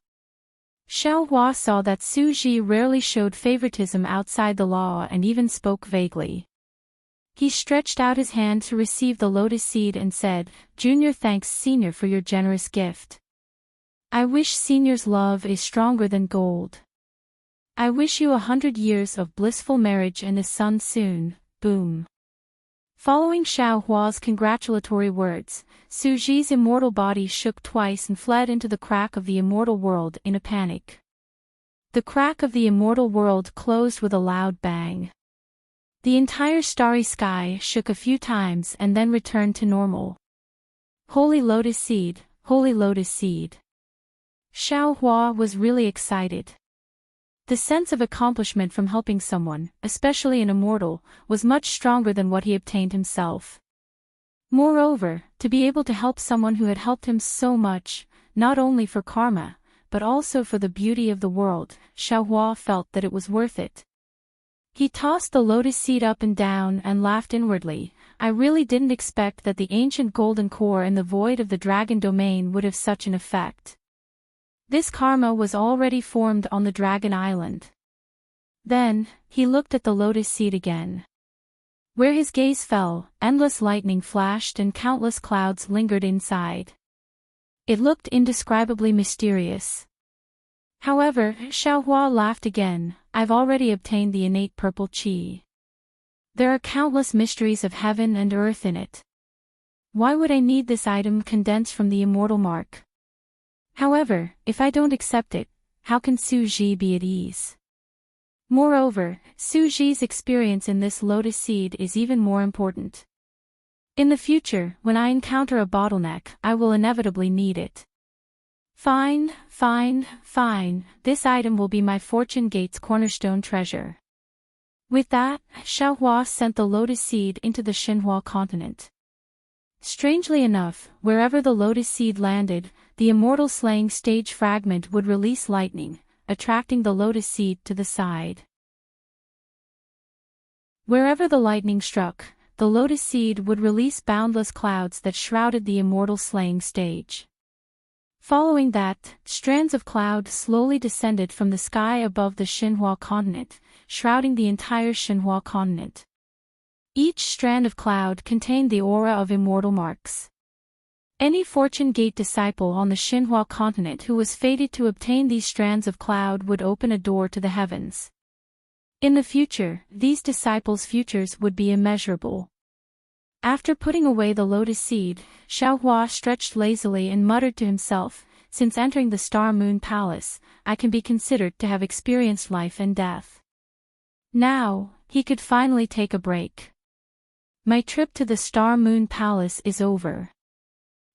A: Xiaohua saw that Suji rarely showed favoritism outside the law and even spoke vaguely. He stretched out his hand to receive the lotus seed and said, "Junior, thanks Senior for your generous gift. I wish Senior's love is stronger than gold." I wish you 100 years of blissful marriage and a son soon, boom. Following Xiaohua's congratulatory words, Su Ji's immortal body shook twice and fled into the crack of the immortal world in a panic. The crack of the immortal world closed with a loud bang. The entire starry sky shook a few times and then returned to normal. Holy Lotus Seed, Holy Lotus Seed. Xiaohua was really excited. The sense of accomplishment from helping someone, especially an immortal, was much stronger than what he obtained himself. Moreover, to be able to help someone who had helped him so much, not only for karma, but also for the beauty of the world, Xiaohua felt that it was worth it. He tossed the lotus seed up and down and laughed inwardly. I really didn't expect that the ancient golden core in the void of the dragon domain would have such an effect. This karma was already formed on the Dragon Island. Then, he looked at the lotus seed again. Where his gaze fell, endless lightning flashed and countless clouds lingered inside. It looked indescribably mysterious. However, Xiaohua laughed again. I've already obtained the innate purple qi. There are countless mysteries of heaven and earth in it. Why would I need this item condensed from the immortal mark? However, if I don't accept it, how can Su Ji be at ease? Moreover, Su Ji's experience in this lotus seed is even more important. In the future, when I encounter a bottleneck, I will inevitably need it. Fine. This item will be my fortune gate's cornerstone treasure. With that, Xiaohua sent the lotus seed into the Xinhua continent. Strangely enough, wherever the lotus seed landed, the immortal slaying stage fragment would release lightning, attracting the lotus seed to the side. Wherever the lightning struck, the lotus seed would release boundless clouds that shrouded the immortal slaying stage. Following that, strands of cloud slowly descended from the sky above the Xinhua continent, shrouding the entire Xinhua continent. Each strand of cloud contained the aura of immortal marks. Any Fortune Gate disciple on the Xinhua continent who was fated to obtain these strands of cloud would open a door to the heavens. In the future, these disciples' futures would be immeasurable. After putting away the lotus seed, Xiaohua stretched lazily and muttered to himself, since entering the Star Moon Palace, I can be considered to have experienced life and death. Now, he could finally take a break. My trip to the Star Moon Palace is over.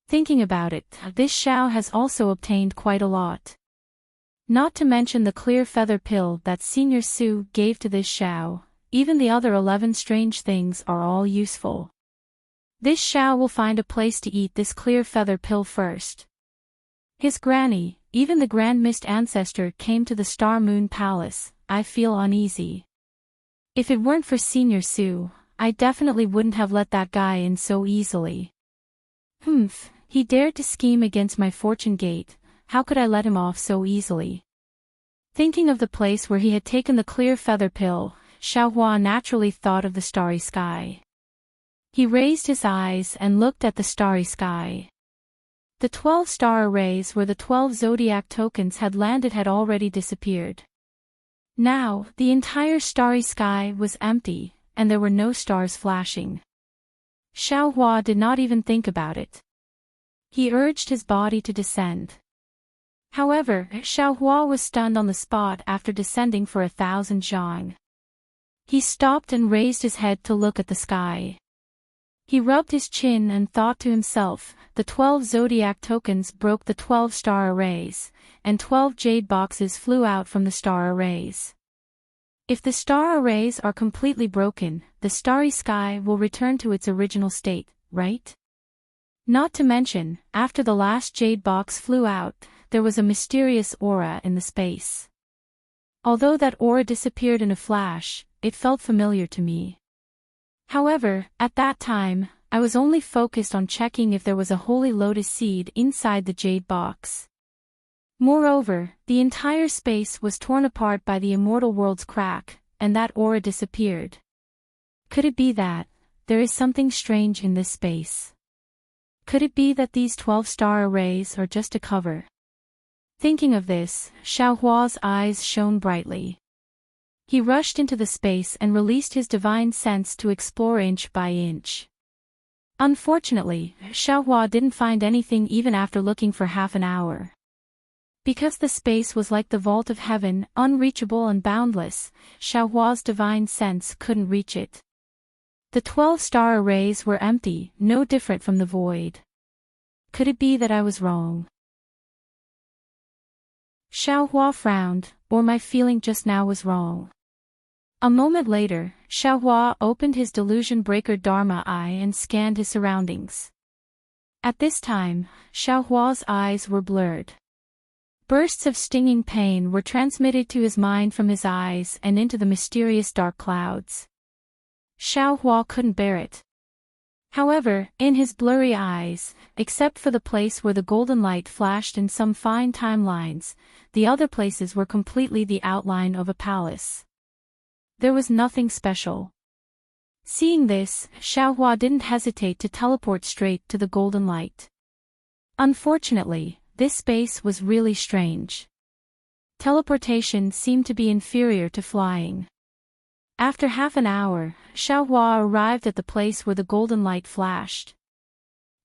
A: Thinking about it, this Xiao has also obtained quite a lot. Not to mention the clear feather pill that Senior Su gave to this Xiao, even the other 11 strange things are all useful. This Xiao will find a place to eat this clear feather pill first. His granny, even the Grand Mist ancestor came to the Star Moon Palace. I feel uneasy. If it weren't for Senior Su, I definitely wouldn't have let that guy in so easily. He dared to scheme against my fortune gate, how could I let him off so easily? Thinking of the place where he had taken the clear feather pill, Xiaohua naturally thought of the starry sky. He raised his eyes and looked at the starry sky. The 12 star arrays where the 12 zodiac tokens had landed had already disappeared. Now, the entire starry sky was empty, and there were no stars flashing. Xiaohua did not even think about it. He urged his body to descend. However, Xiaohua was stunned on the spot after descending for 1,000 zhang. He stopped and raised his head to look at the sky. He rubbed his chin and thought to himself, the 12 zodiac tokens broke the 12 star arrays, and 12 jade boxes flew out from the star arrays. If the star arrays are completely broken, the starry sky will return to its original state, right? Not to mention, after the last jade box flew out, there was a mysterious aura in the space. Although that aura disappeared in a flash, it felt familiar to me. However, at that time, I was only focused on checking if there was a holy lotus seed inside the jade box. Moreover, the entire space was torn apart by the immortal world's crack, and that aura disappeared. Could it be that there is something strange in this space? Could it be that these 12 star arrays are just a cover? Thinking of this, Xiaohua's eyes shone brightly. He rushed into the space and released his divine sense to explore inch by inch. Unfortunately, Xiaohua didn't find anything even after looking for half an hour. Because the space was like the vault of heaven, unreachable and boundless, Xiaohua's divine sense couldn't reach it. The 12 star arrays were empty, no different from the void. Could it be that I was wrong? Xiaohua frowned, or my feeling just now was wrong. A moment later, Xiaohua opened his delusion breaker Dharma eye and scanned his surroundings. At this time, Xiaohua's eyes were blurred. Bursts of stinging pain were transmitted to his mind from his eyes and into the mysterious dark clouds. Xiaohua couldn't bear it. However, in his blurry eyes, except for the place where the golden light flashed in some fine timelines, the other places were completely the outline of a palace. There was nothing special. Seeing this, Xiaohua didn't hesitate to teleport straight to the golden light. Unfortunately, this space was really strange. Teleportation seemed to be inferior to flying. After half an hour, Xiaohua arrived at the place where the golden light flashed.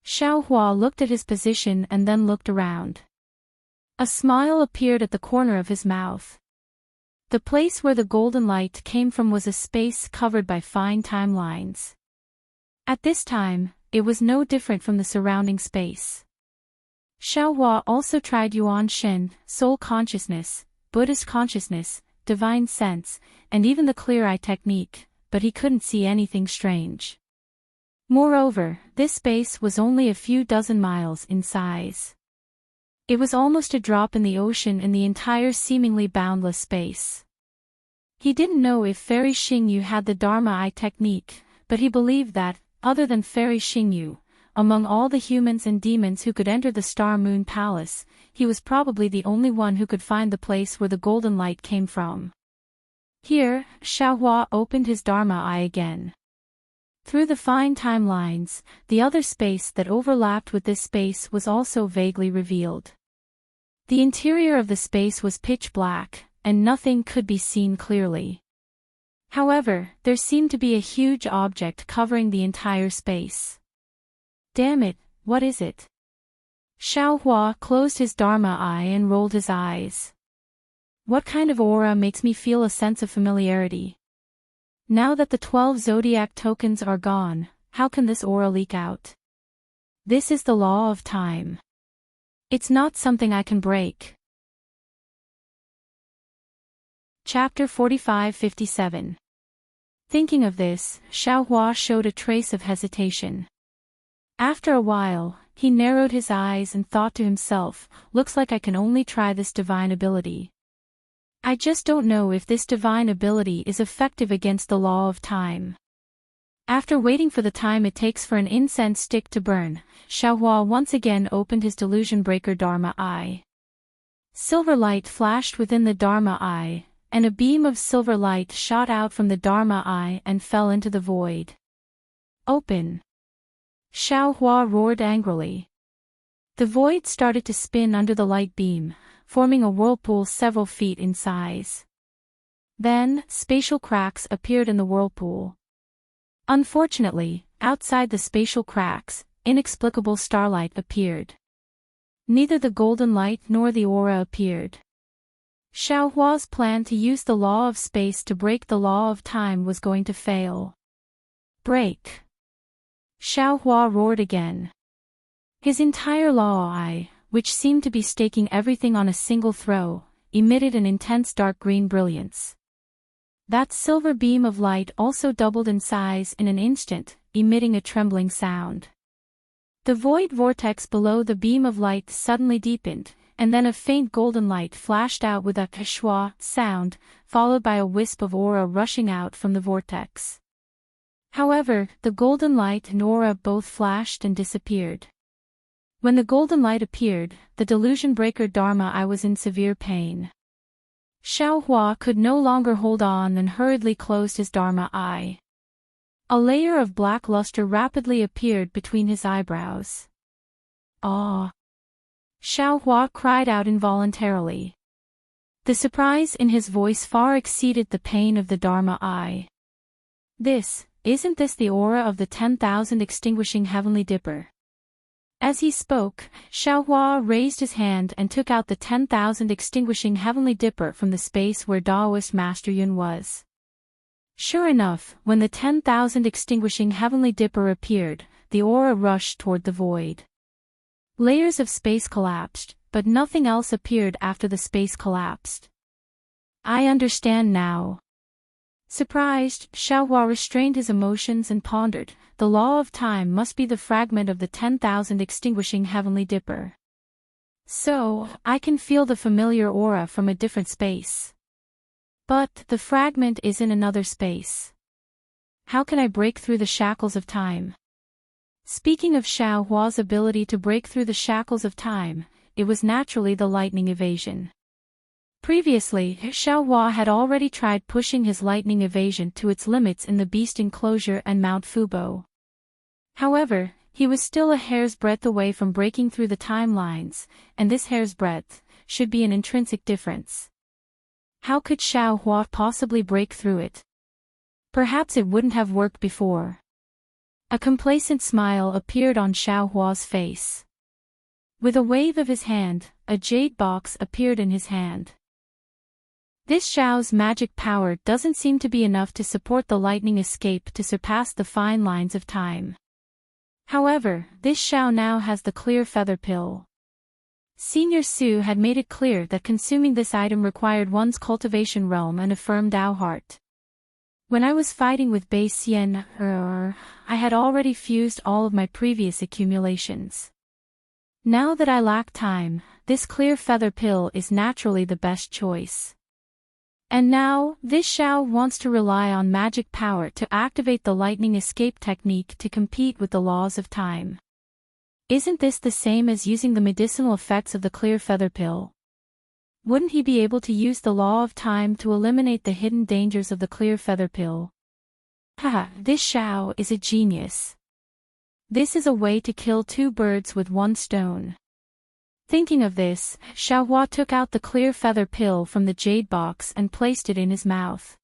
A: Xiaohua looked at his position and then looked around. A smile appeared at the corner of his mouth. The place where the golden light came from was a space covered by fine timelines. At this time, it was no different from the surrounding space. Xiaohua also tried Yuan Shen, soul consciousness, Buddhist consciousness, divine sense, and even the clear eye technique, but he couldn't see anything strange. Moreover, this space was only a few dozen miles in size. It was almost a drop in the ocean in the entire seemingly boundless space. He didn't know if Fairy Xingyu had the Dharma eye technique, but he believed that, other than Fairy Xingyu, among all the humans and demons who could enter the Star Moon Palace, he was probably the only one who could find the place where the golden light came from. Here, Xiaohua opened his Dharma eye again. Through the fine timelines, the other space that overlapped with this space was also vaguely revealed. The interior of the space was pitch black, and nothing could be seen clearly. However, there seemed to be a huge object covering the entire space. Damn it, what is it? Xiaohua closed his Dharma eye and rolled his eyes. What kind of aura makes me feel a sense of familiarity? Now that the 12 zodiac tokens are gone, how can this aura leak out? This is the law of time. It's not something I can break. Chapter 45-57. Thinking of this, Xiaohua showed a trace of hesitation. After a while, he narrowed his eyes and thought to himself, looks like I can only try this divine ability. I just don't know if this divine ability is effective against the law of time. After waiting for the time it takes for an incense stick to burn, Xiaohua once again opened his delusion breaker Dharma eye. Silver light flashed within the Dharma eye, and a beam of silver light shot out from the Dharma eye and fell into the void. Open! Xiaohua roared angrily. The void started to spin under the light beam, forming a whirlpool several feet in size. Then, spatial cracks appeared in the whirlpool. Unfortunately, outside the spatial cracks, inexplicable starlight appeared. Neither the golden light nor the aura appeared. Xiaohua's plan to use the law of space to break the law of time was going to fail. Break! Xiaohua roared again. His entire law eye, which seemed to be staking everything on a single throw, emitted an intense dark green brilliance. That silver beam of light also doubled in size in an instant, emitting a trembling sound. The void vortex below the beam of light suddenly deepened, and then a faint golden light flashed out with a kshwa sound, followed by a wisp of aura rushing out from the vortex. However, the golden light and aura both flashed and disappeared. When the golden light appeared, the delusion breaker Dharma eye was in severe pain. Xiaohua could no longer hold on and hurriedly closed his Dharma eye. A layer of black luster rapidly appeared between his eyebrows. Ah! Xiaohua cried out involuntarily. The surprise in his voice far exceeded the pain of the Dharma eye. Isn't this the aura of the 10,000 extinguishing heavenly dipper? As he spoke, Xiaohua raised his hand and took out the 10,000 extinguishing heavenly dipper from the space where Taoist Master Yun was. Sure enough, when the 10,000 extinguishing heavenly dipper appeared, the aura rushed toward the void. Layers of space collapsed, but nothing else appeared after the space collapsed. I understand now. Surprised, Xiaohua restrained his emotions and pondered, the law of time must be the fragment of the 10,000 extinguishing heavenly dipper. So, I can feel the familiar aura from a different space. But, the fragment is in another space. How can I break through the shackles of time? Speaking of Xiaohua's ability to break through the shackles of time, it was naturally the lightning evasion. Previously, Xiaohua had already tried pushing his lightning evasion to its limits in the Beast Enclosure and Mount Fubo. However, he was still a hair's breadth away from breaking through the timelines, and this hair's breadth should be an intrinsic difference. How could Xiaohua possibly break through it? Perhaps it wouldn't have worked before. A complacent smile appeared on Xiaohua's face. With a wave of his hand, a jade box appeared in his hand. This Xiao's magic power doesn't seem to be enough to support the lightning escape to surpass the fine lines of time. However, this Xiao now has the clear feather pill. Senior Su had made it clear that consuming this item required one's cultivation realm and a firm Dao heart. When I was fighting with Bei Xian, I had already fused all of my previous accumulations. Now that I lack time, this clear feather pill is naturally the best choice. And now, this Xiao wants to rely on magic power to activate the lightning escape technique to compete with the laws of time. Isn't this the same as using the medicinal effects of the clear feather pill? Wouldn't he be able to use the law of time to eliminate the hidden dangers of the clear feather pill? Haha, this Xiao is a genius. This is a way to kill two birds with one stone. Thinking of this, Xiaohua took out the clear feather pill from the jade box and placed it in his mouth.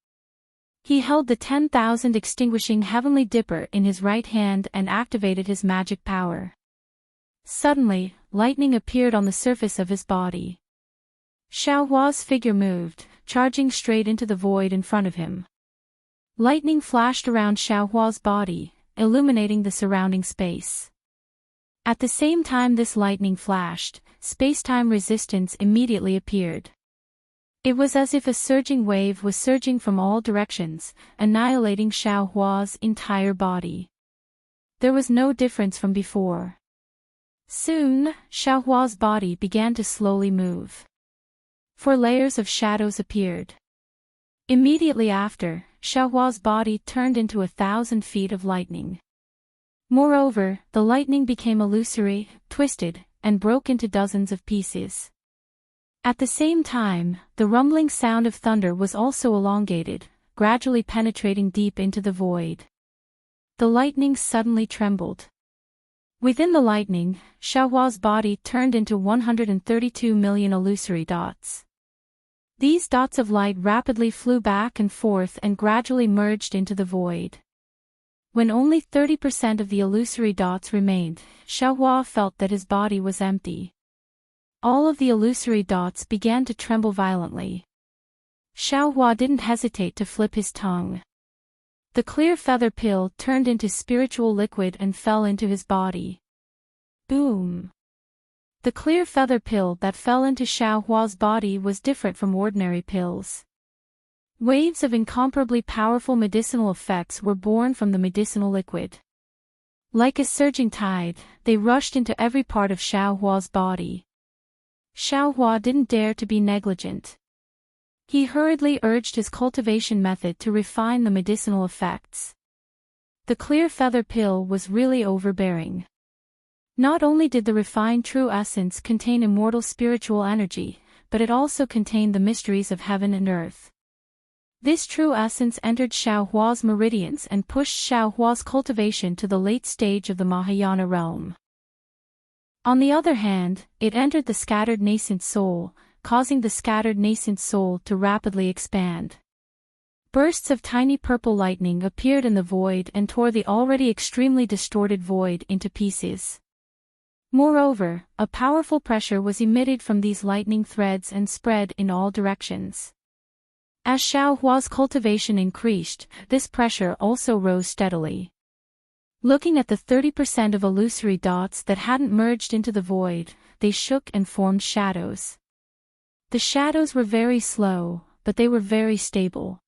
A: He held the 10,000 extinguishing heavenly dipper in his right hand and activated his magic power. Suddenly, lightning appeared on the surface of his body. Xiaohua's figure moved, charging straight into the void in front of him. Lightning flashed around Xiaohua's body, illuminating the surrounding space. At the same time this lightning flashed, space-time resistance immediately appeared. It was as if a surging wave was surging from all directions, annihilating Xiaohua's entire body. There was no difference from before. Soon, Xiaohua's body began to slowly move. 4 layers of shadows appeared. Immediately after, Xiaohua's body turned into 1,000 feet of lightning. Moreover, the lightning became illusory, twisted, and broke into dozens of pieces. At the same time, the rumbling sound of thunder was also elongated, gradually penetrating deep into the void. The lightning suddenly trembled. Within the lightning, Xiaohua's body turned into 132 million illusory dots. These dots of light rapidly flew back and forth and gradually merged into the void. When only 30% of the illusory dots remained, Xiaohua felt that his body was empty. All of the illusory dots began to tremble violently. Xiaohua didn't hesitate to flip his tongue. The clear feather pill turned into spiritual liquid and fell into his body. Boom! The clear feather pill that fell into Xiaohua's body was different from ordinary pills. Waves of incomparably powerful medicinal effects were born from the medicinal liquid. Like a surging tide, they rushed into every part of Xiaohua's body. Xiaohua didn't dare to be negligent. He hurriedly urged his cultivation method to refine the medicinal effects. The clear feather pill was really overbearing. Not only did the refined true essence contain immortal spiritual energy, but it also contained the mysteries of heaven and earth. This true essence entered Xiaohua's meridians and pushed Xiaohua's cultivation to the late stage of the Mahayana realm. On the other hand, it entered the scattered nascent soul, causing the scattered nascent soul to rapidly expand. Bursts of tiny purple lightning appeared in the void and tore the already extremely distorted void into pieces. Moreover, a powerful pressure was emitted from these lightning threads and spread in all directions. As Xiaohua's cultivation increased, this pressure also rose steadily. Looking at the 30% of illusory dots that hadn't merged into the void, they shook and formed shadows. The shadows were very slow, but they were very stable.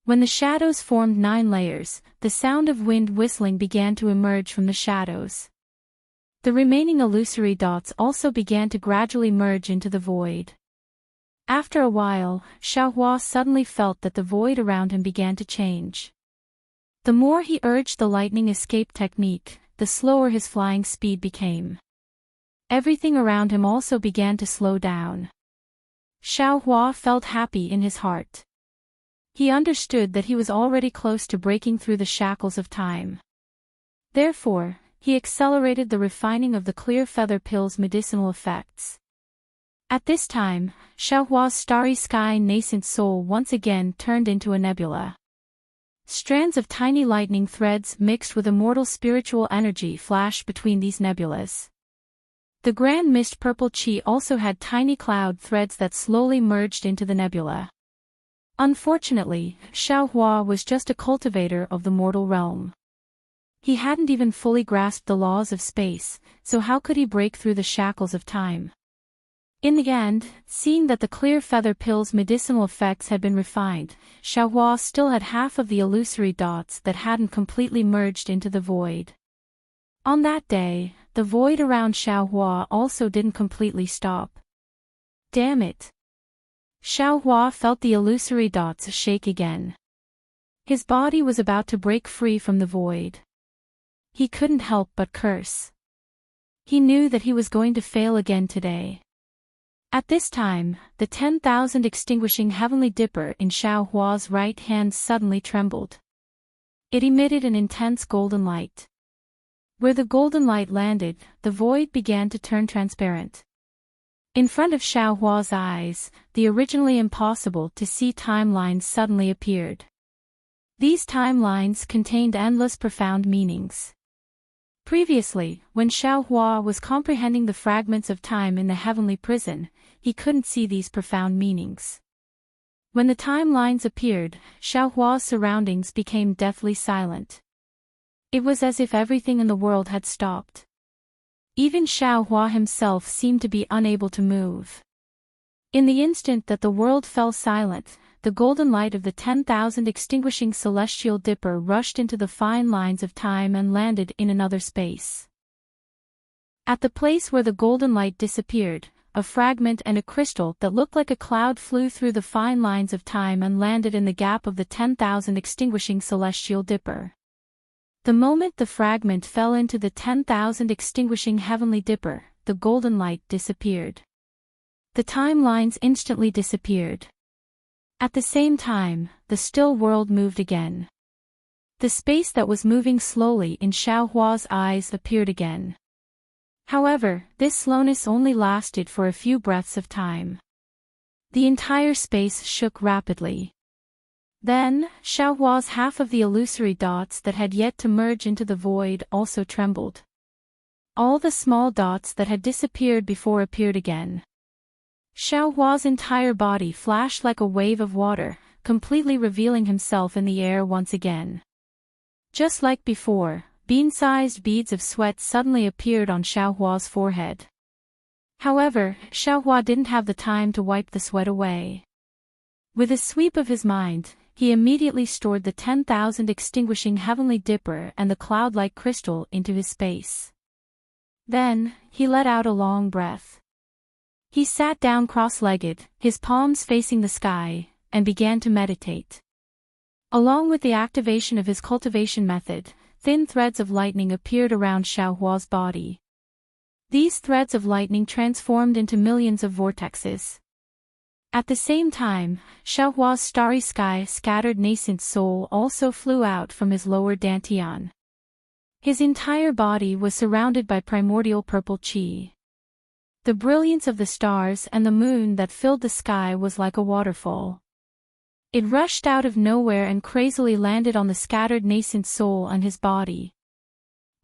A: When the shadows formed 9 layers, the sound of wind whistling began to emerge from the shadows. The remaining illusory dots also began to gradually merge into the void. After a while, Xiaohua suddenly felt that the void around him began to change. The more he urged the lightning escape technique, the slower his flying speed became. Everything around him also began to slow down. Xiaohua felt happy in his heart. He understood that he was already close to breaking through the shackles of time. Therefore, he accelerated the refining of the clear feather pill's medicinal effects. At this time, Xiaohua's starry sky nascent soul once again turned into a nebula. Strands of tiny lightning threads mixed with immortal spiritual energy flashed between these nebulas. The grand mist purple chi also had tiny cloud threads that slowly merged into the nebula. Unfortunately, Xiaohua was just a cultivator of the mortal realm. He hadn't even fully grasped the laws of space, so how could he break through the shackles of time? In the end, seeing that the clear feather pill's medicinal effects had been refined, Xiaohua still had half of the illusory dots that hadn't completely merged into the void. On that day, the void around Xiaohua also didn't completely stop. Damn it! Xiaohua felt the illusory dots shake again. His body was about to break free from the void. He couldn't help but curse. He knew that he was going to fail again today. At this time, the 10,000 extinguishing heavenly dipper in Xiaohua's right hand suddenly trembled. It emitted an intense golden light. Where the golden light landed, the void began to turn transparent. In front of Xiaohua's eyes, the originally impossible to see timelines suddenly appeared. These timelines contained endless profound meanings. Previously, when Xiaohua was comprehending the fragments of time in the heavenly prison, he couldn't see these profound meanings. When the timelines appeared, Xiaohua's surroundings became deathly silent. It was as if everything in the world had stopped. Even Xiaohua himself seemed to be unable to move. In the instant that the world fell silent, the golden light of the 10,000 extinguishing celestial dipper rushed into the fine lines of time and landed in another space. At the place where the golden light disappeared, a fragment and a crystal that looked like a cloud flew through the fine lines of time and landed in the gap of the 10,000 extinguishing celestial dipper. The moment the fragment fell into the 10,000 extinguishing heavenly dipper, the golden light disappeared. The timelines instantly disappeared. At the same time, the still world moved again. The space that was moving slowly in Xiaohua's eyes appeared again. However, this slowness only lasted for a few breaths of time. The entire space shook rapidly. Then, Xiaohua's half of the illusory dots that had yet to merge into the void also trembled. All the small dots that had disappeared before appeared again. Xiaohua's entire body flashed like a wave of water, completely revealing himself in the air once again. Just like before, bean-sized beads of sweat suddenly appeared on Xiaohua's forehead. However, Xiaohua didn't have the time to wipe the sweat away. With a sweep of his mind, he immediately stored the 10,000 extinguishing heavenly dipper and the cloud-like crystal into his space. Then, he let out a long breath. He sat down cross-legged, his palms facing the sky, and began to meditate. Along with the activation of his cultivation method, thin threads of lightning appeared around Xiaohua's body. These threads of lightning transformed into millions of vortexes. At the same time, Xiaohua's starry sky scattered nascent soul also flew out from his lower dantian. His entire body was surrounded by primordial purple qi. The brilliance of the stars and the moon that filled the sky was like a waterfall. It rushed out of nowhere and crazily landed on the scattered nascent soul and his body.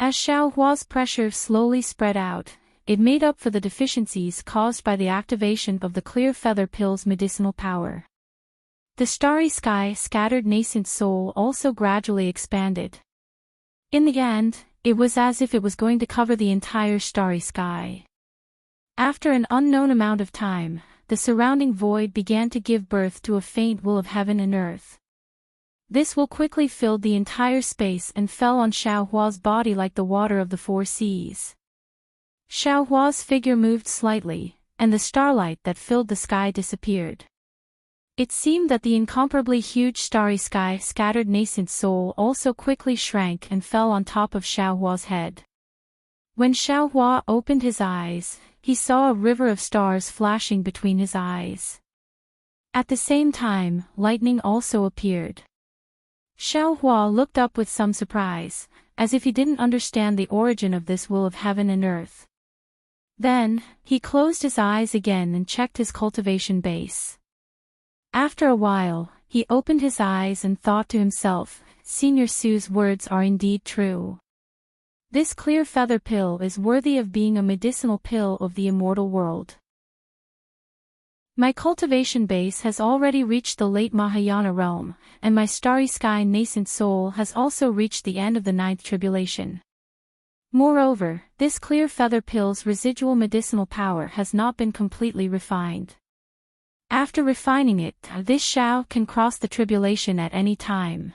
A: As Xiaohua's pressure slowly spread out, it made up for the deficiencies caused by the activation of the clear feather pill's medicinal power. The starry sky scattered nascent soul also gradually expanded. In the end, it was as if it was going to cover the entire starry sky. After an unknown amount of time, the surrounding void began to give birth to a faint will of heaven and earth. This will quickly filled the entire space and fell on Xiaohua's body like the water of the four seas. Xiaohua's figure moved slightly, and the starlight that filled the sky disappeared. It seemed that the incomparably huge starry sky scattered nascent soul also quickly shrank and fell on top of Xiaohua's head. When Xiaohua opened his eyes, he saw a river of stars flashing between his eyes. At the same time, lightning also appeared. Xiaohua looked up with some surprise, as if he didn't understand the origin of this will of heaven and earth. Then, he closed his eyes again and checked his cultivation base. After a while, he opened his eyes and thought to himself, Senior Su's words are indeed true. This clear feather pill is worthy of being a medicinal pill of the immortal world. My cultivation base has already reached the late Mahayana realm, and my starry sky nascent soul has also reached the end of the ninth tribulation. Moreover, this clear feather pill's residual medicinal power has not been completely refined. After refining it, this Shao can cross the tribulation at any time.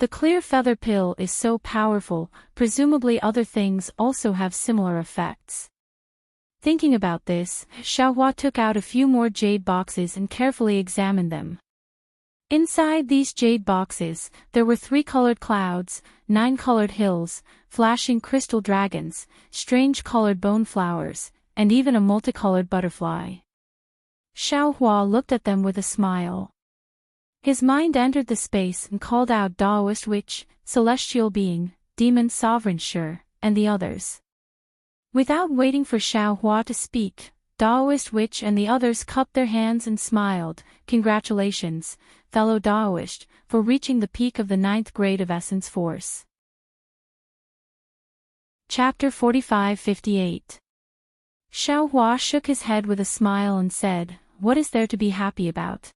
A: The clear feather pill is so powerful, presumably other things also have similar effects. Thinking about this, Xiaohua took out a few more jade boxes and carefully examined them. Inside these jade boxes, there were 3 colored clouds, 9 colored hills, flashing crystal dragons, strange colored bone flowers, and even a multicolored butterfly. Xiaohua looked at them with a smile. His mind entered the space and called out Daoist Witch, Celestial Being, Demon Sovereign Sure, and the others. Without waiting for Xiaohua to speak, Daoist Witch and the others cupped their hands and smiled. Congratulations, fellow Daoist, for reaching the peak of the 9th grade of Essence Force. Chapter 45-58. Xiaohua shook his head with a smile and said, What is there to be happy about?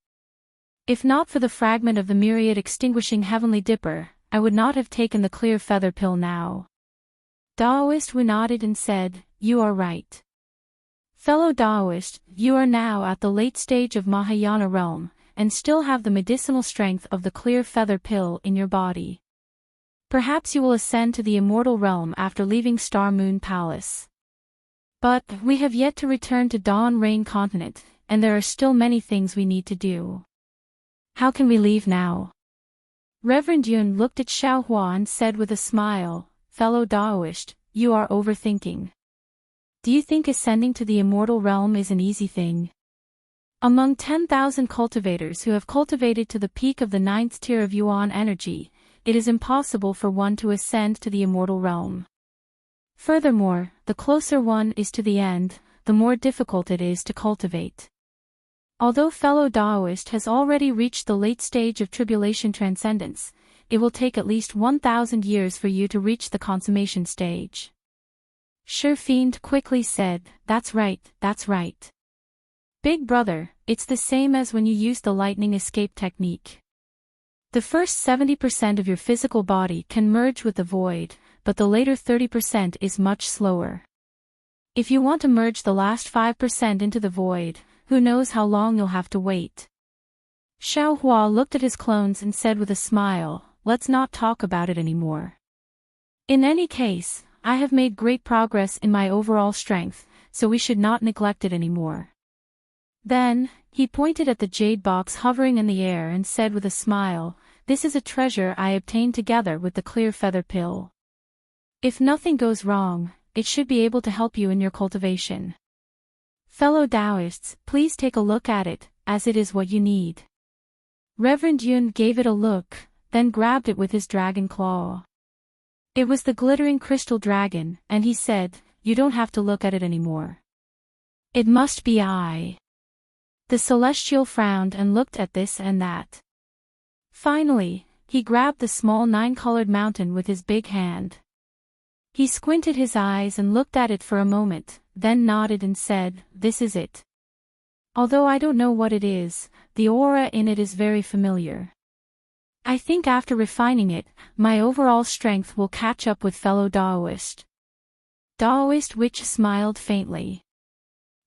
A: If not for the fragment of the myriad extinguishing heavenly dipper, I would not have taken the clear feather pill now. Daoist Wu nodded and said, You are right. Fellow Daoist, you are now at the late stage of Mahayana realm, and still have the medicinal strength of the clear feather pill in your body. Perhaps you will ascend to the immortal realm after leaving Star Moon Palace. But, we have yet to return to Dawn Rain Continent, and there are still many things we need to do. How can we leave now? Reverend Yun looked at Xiaohua and said with a smile, Fellow Daoist, you are overthinking. Do you think ascending to the immortal realm is an easy thing? Among 10,000 cultivators who have cultivated to the peak of the 9th tier of Yuan energy, it is impossible for one to ascend to the immortal realm. Furthermore, the closer one is to the end, the more difficult it is to cultivate. Although fellow Daoist has already reached the late stage of tribulation transcendence, it will take at least 1,000 years for you to reach the consummation stage. Sure Fiend quickly said, That's right, that's right. Big brother, it's the same as when you use the lightning escape technique. The first 70% of your physical body can merge with the void, but the later 30% is much slower. If you want to merge the last 5% into the void, who knows how long you'll have to wait. Xiaohua looked at his clones and said with a smile, Let's not talk about it anymore. In any case, I have made great progress in my overall strength, so we should not neglect it anymore. Then, he pointed at the jade box hovering in the air and said with a smile, This is a treasure I obtained together with the clear feather pill. If nothing goes wrong, it should be able to help you in your cultivation. Fellow Taoists, please take a look at it, as it is what you need. Reverend Yun gave it a look, then grabbed it with his dragon claw. It was the glittering crystal dragon, and he said, You don't have to look at it anymore. It must be I. The celestial frowned and looked at this and that. Finally, he grabbed the small 9-colored mountain with his big hand. He squinted his eyes and looked at it for a moment, then nodded and said, "This is it. Although I don't know what it is, the aura in it is very familiar. I think after refining it, my overall strength will catch up with fellow Daoist." Daoist Witch smiled faintly.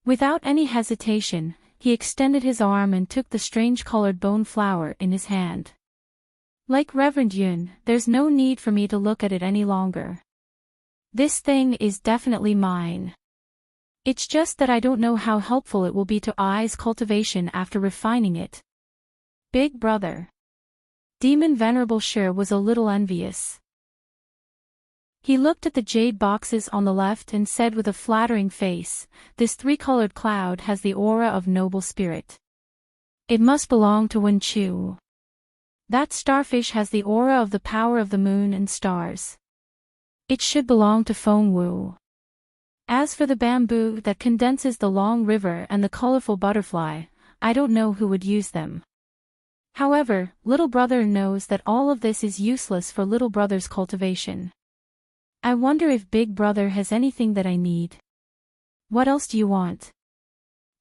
A: Without any hesitation, he extended his arm and took the strange-colored bone flower in his hand. "Like Reverend Yun, there's no need for me to look at it any longer. This thing is definitely mine. It's just that I don't know how helpful it will be to I's cultivation after refining it." Big brother. Demon Venerable Sure was a little envious. He looked at the jade boxes on the left and said with a flattering face, "This 3-colored cloud has the aura of noble spirit. It must belong to Wen Chu. That starfish has the aura of the power of the moon and stars. It should belong to Feng Wu. As for the bamboo that condenses the long river and the colorful butterfly, I don't know who would use them. However, little brother knows that all of this is useless for little brother's cultivation. I wonder if big brother has anything that I need. What else do you want?"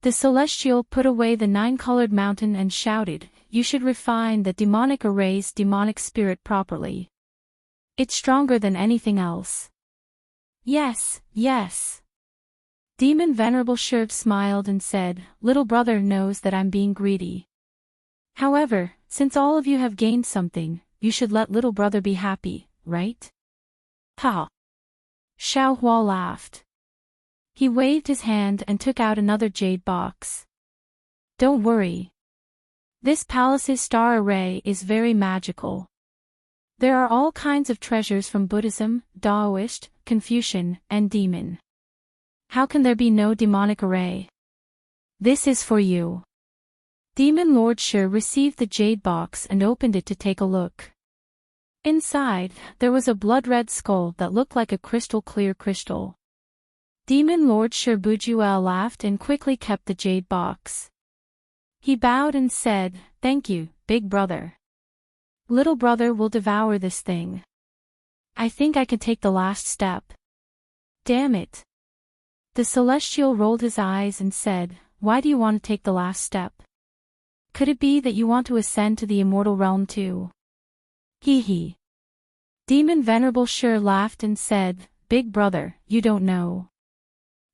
A: The celestial put away the 9-colored mountain and shouted, "You should refine the demonic array's demonic spirit properly. It's stronger than anything else." "Yes, yes." Demon Venerable Shirt smiled and said, "Little brother knows that I'm being greedy. However, since all of you have gained something, you should let little brother be happy, right?" "Ha!" Xiao Hua laughed. He waved his hand and took out another jade box. "Don't worry. This palace's star array is very magical. There are all kinds of treasures from Buddhism, Taoist, Confucian, and demon. How can there be no demonic array? This is for you." Demon Lord Shi received the jade box and opened it to take a look. Inside, there was a blood-red skull that looked like a crystal-clear crystal. Demon Lord Shi Bujuel laughed and quickly kept the jade box. He bowed and said, "Thank you, big brother. Little brother will devour this thing. I think I can take the last step." "Damn it." The celestial rolled his eyes and said, "Why do you want to take the last step? Could it be that you want to ascend to the immortal realm too?" "Hee hee." Demon Venerable Shi laughed and said, "Big brother, you don't know.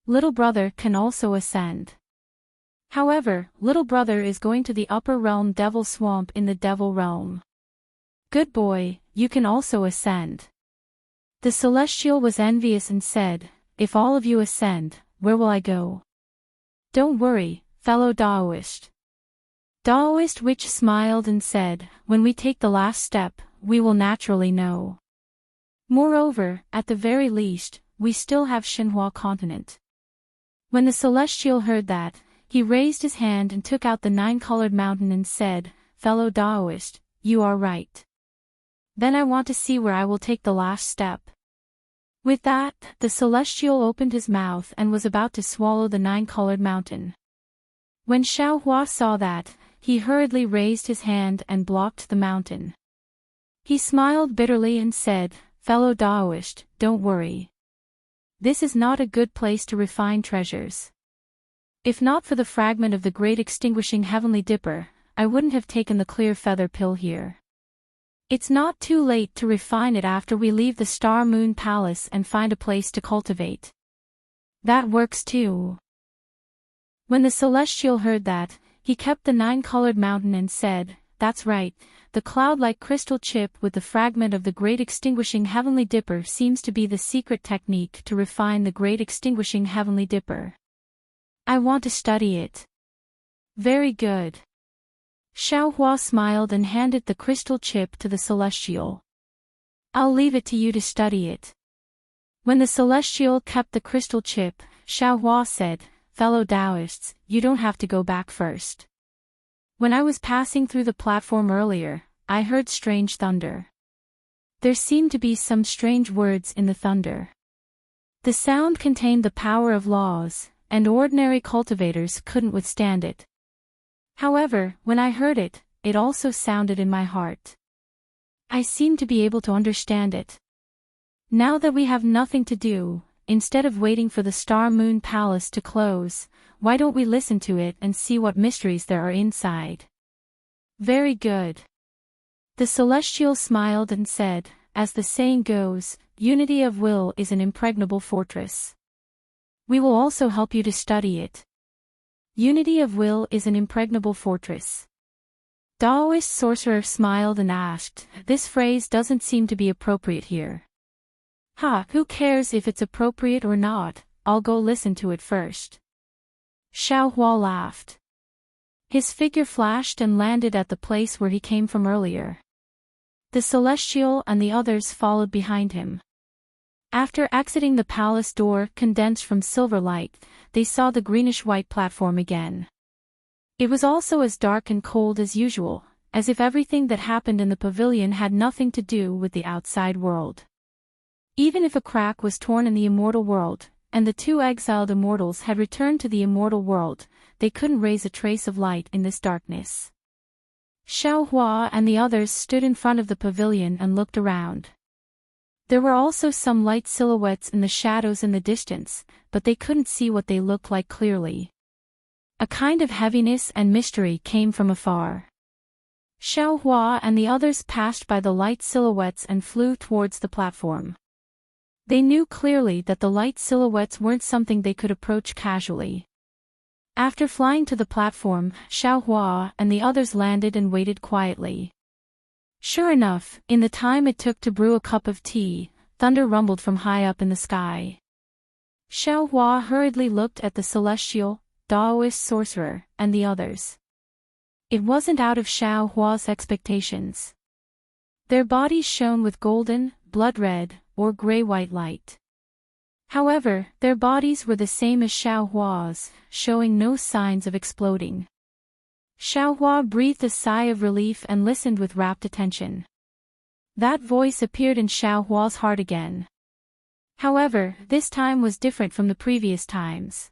A: Little brother can also ascend. However, little brother is going to the upper realm Devil Swamp in the Devil Realm. Good boy, you can also ascend." The celestial was envious and said, "If all of you ascend, where will I go?" "Don't worry, fellow Taoist." Taoist Witch smiled and said, "When we take the last step, we will naturally know. Moreover, at the very least, we still have Xinhua continent." When the celestial heard that, he raised his hand and took out the 9-colored mountain and said, "Fellow Taoist, you are right. Then I want to see where I will take the last step." With that, the celestial opened his mouth and was about to swallow the 9-colored mountain. When Xiao Hua saw that, he hurriedly raised his hand and blocked the mountain. He smiled bitterly and said, "Fellow Taoist, don't worry. This is not a good place to refine treasures. If not for the fragment of the great extinguishing heavenly dipper, I wouldn't have taken the clear feather pill here. It's not too late to refine it after we leave the Star Moon Palace and find a place to cultivate. That works too." When the celestial heard that, he kept the 9-colored mountain and said, "That's right, the cloud-like crystal chip with the fragment of the great extinguishing heavenly dipper seems to be the secret technique to refine the great extinguishing heavenly dipper. I want to study it." "Very good." Xiao Hua smiled and handed the crystal chip to the celestial. "I'll leave it to you to study it." When the celestial kept the crystal chip, Xiao Hua said, "Fellow Taoists, you don't have to go back first. When I was passing through the platform earlier, I heard strange thunder. There seemed to be some strange words in the thunder. The sound contained the power of laws, and ordinary cultivators couldn't withstand it. However, when I heard it, it also sounded in my heart. I seemed to be able to understand it. Now that we have nothing to do, instead of waiting for the Star Moon Palace to close, why don't we listen to it and see what mysteries there are inside? Very good. The Celestial smiled and said, as the saying goes, unity of will is an impregnable fortress. We will also help you to study it. Unity of will is an impregnable fortress. Taoist sorcerer smiled and asked, this phrase doesn't seem to be appropriate here. Who cares if it's appropriate or not, I'll go listen to it first. Xiaohua laughed. His figure flashed and landed at the place where he came from earlier. The Celestial and the others followed behind him. After exiting the palace door condensed from silver light, they saw the greenish-white platform again. It was also as dark and cold as usual, as if everything that happened in the pavilion had nothing to do with the outside world. Even if a crack was torn in the immortal world, and the two exiled immortals had returned to the immortal world, they couldn't raise a trace of light in this darkness. Xiaohua and the others stood in front of the pavilion and looked around. There were also some light silhouettes in the shadows in the distance, but they couldn't see what they looked like clearly. A kind of heaviness and mystery came from afar. Xiaohua and the others passed by the light silhouettes and flew towards the platform. They knew clearly that the light silhouettes weren't something they could approach casually. After flying to the platform, Xiaohua and the others landed and waited quietly. Sure enough, in the time it took to brew a cup of tea, thunder rumbled from high up in the sky. Xiaohua hurriedly looked at the Celestial, Taoist sorcerer, and the others. It wasn't out of Xiaohua's expectations. Their bodies shone with golden, blood-red, or gray-white light. However, their bodies were the same as Xiaohua's, showing no signs of exploding. Xiaohua breathed a sigh of relief and listened with rapt attention. That voice appeared in Xiaohua's heart again. However, this time was different from the previous times.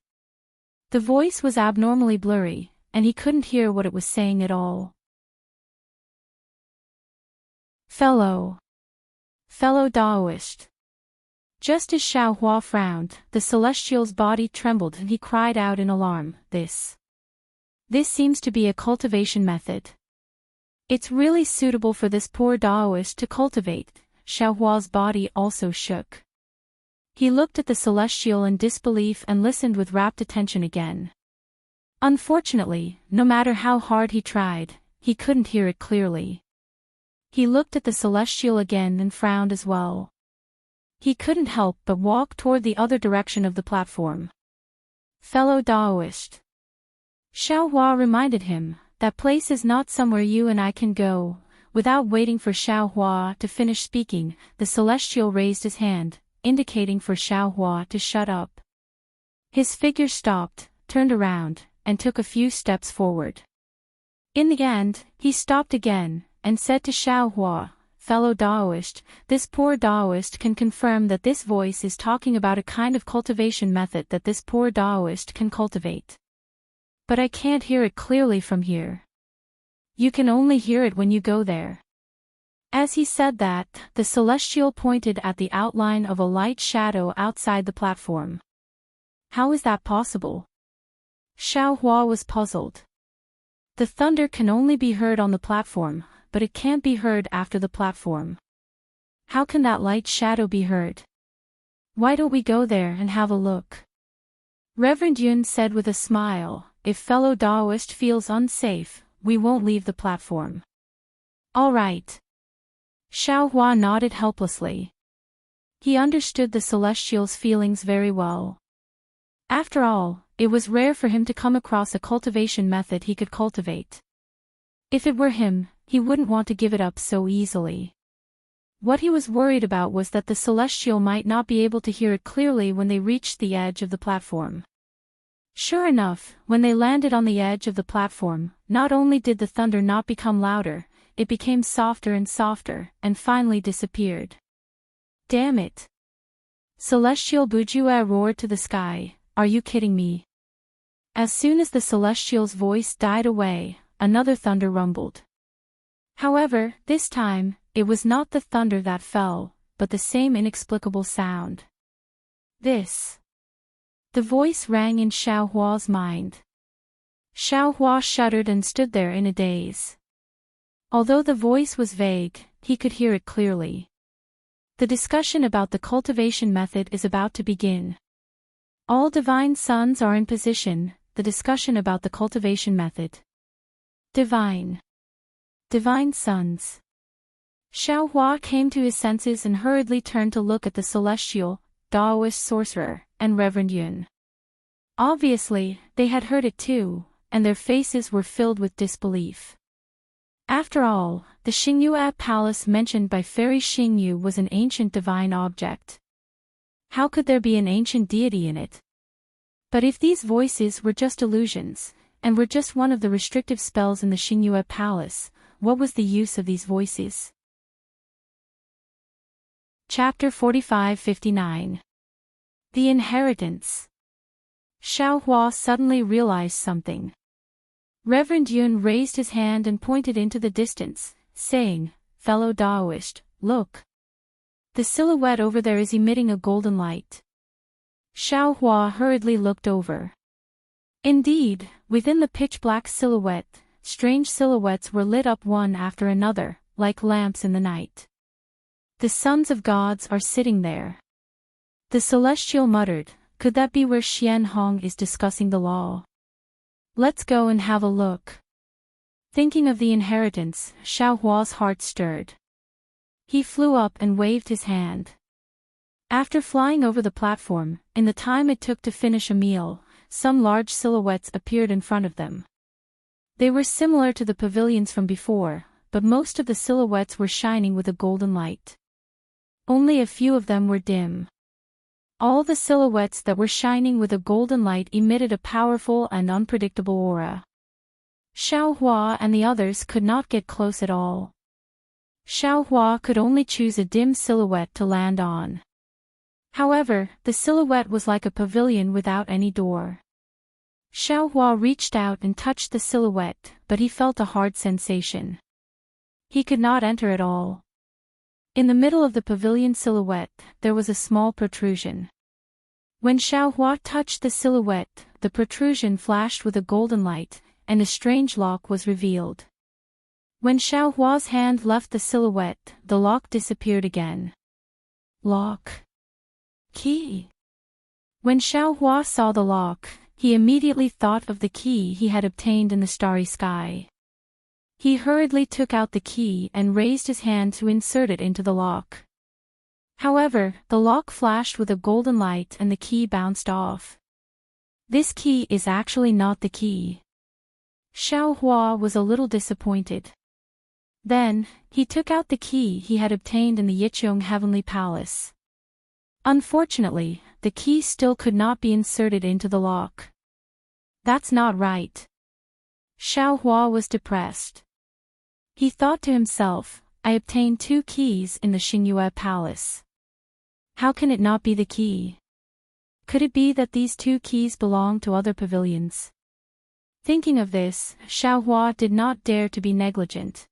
A: The voice was abnormally blurry, and he couldn't hear what it was saying at all. Fellow Taoist. Just as Xiaohua frowned, the Celestial's body trembled and he cried out in alarm, This seems to be a cultivation method. It's really suitable for this poor Taoist to cultivate. Xiaohua's body also shook. He looked at the Celestial in disbelief and listened with rapt attention again. Unfortunately, no matter how hard he tried, he couldn't hear it clearly. He looked at the Celestial again and frowned as well. He couldn't help but walk toward the other direction of the platform. Fellow Taoist. Xiaohua reminded him, that place is not somewhere you and I can go. Without waiting for Xiaohua to finish speaking, the Celestial raised his hand, indicating for Xiaohua to shut up. His figure stopped, turned around, and took a few steps forward. In the end, he stopped again, and said to Xiaohua, Fellow Taoist, this poor Taoist can confirm that this voice is talking about a kind of cultivation method that this poor Taoist can cultivate. But I can't hear it clearly from here. You can only hear it when you go there. As he said that, the Celestial pointed at the outline of a light shadow outside the platform. How is that possible? Xiaohua was puzzled. The thunder can only be heard on the platform, but it can't be heard after the platform. How can that light shadow be heard? Why don't we go there and have a look? Reverend Yun said with a smile, If fellow Taoist feels unsafe, we won't leave the platform. All right. Xiaohua nodded helplessly. He understood the Celestial's feelings very well. After all, it was rare for him to come across a cultivation method he could cultivate. If it were him, he wouldn't want to give it up so easily. What he was worried about was that the Celestial might not be able to hear it clearly when they reached the edge of the platform. Sure enough, when they landed on the edge of the platform, not only did the thunder not become louder, it became softer and finally disappeared. Damn it! Celestial Bujue roared to the sky, Are you kidding me? As soon as the celestial's voice died away, another thunder rumbled. However, this time, it was not the thunder that fell, but the same inexplicable sound. This. The voice rang in Xiaohua's mind. Xiaohua shuddered and stood there in a daze. Although the voice was vague, he could hear it clearly. The discussion about the cultivation method is about to begin. All divine sons are in position, the discussion about the cultivation method. Divine sons. Xiaohua came to his senses and hurriedly turned to look at the celestial, Taoist sorcerer, and Reverend Yun. Obviously, they had heard it too, and their faces were filled with disbelief. After all, the Xingyue palace mentioned by Fairy Xingyu was an ancient divine object. How could there be an ancient deity in it? But if these voices were just illusions, and were just one of the restrictive spells in the Xingyue palace, what was the use of these voices? Chapter 45-59. The Inheritance. Xiaohua suddenly realized something. Reverend Yun raised his hand and pointed into the distance, saying, "Fellow Taoist, look. The silhouette over there is emitting a golden light." Xiaohua hurriedly looked over. Indeed, within the pitch-black silhouette, strange silhouettes were lit up one after another, like lamps in the night. The sons of gods are sitting there. The celestial muttered, "Could that be where Xian Hong is discussing the law? Let's go and have a look." Thinking of the inheritance, Xiaohua's heart stirred. He flew up and waved his hand. After flying over the platform, in the time it took to finish a meal, some large silhouettes appeared in front of them. They were similar to the pavilions from before, but most of the silhouettes were shining with a golden light. Only a few of them were dim. All the silhouettes that were shining with a golden light emitted a powerful and unpredictable aura. Xiaohua and the others could not get close at all. Xiaohua could only choose a dim silhouette to land on. However, the silhouette was like a pavilion without any door. Xiaohua reached out and touched the silhouette, but he felt a hard sensation. He could not enter at all. In the middle of the pavilion silhouette, there was a small protrusion. When Xiaohua touched the silhouette, the protrusion flashed with a golden light, and a strange lock was revealed. When Xiaohua's hand left the silhouette, the lock disappeared again. Lock. Key. When Xiaohua saw the lock, he immediately thought of the key he had obtained in the starry sky. He hurriedly took out the key and raised his hand to insert it into the lock. However, the lock flashed with a golden light and the key bounced off. This key is actually not the key. Xiaohua was a little disappointed. Then, he took out the key he had obtained in the Yiqiong Heavenly Palace. Unfortunately, the key still could not be inserted into the lock. That's not right. Xiaohua was depressed. He thought to himself, I obtained 2 keys in the Xingyue Palace. How can it not be the key? Could it be that these 2 keys belong to other pavilions? Thinking of this, Xiaohua did not dare to be negligent.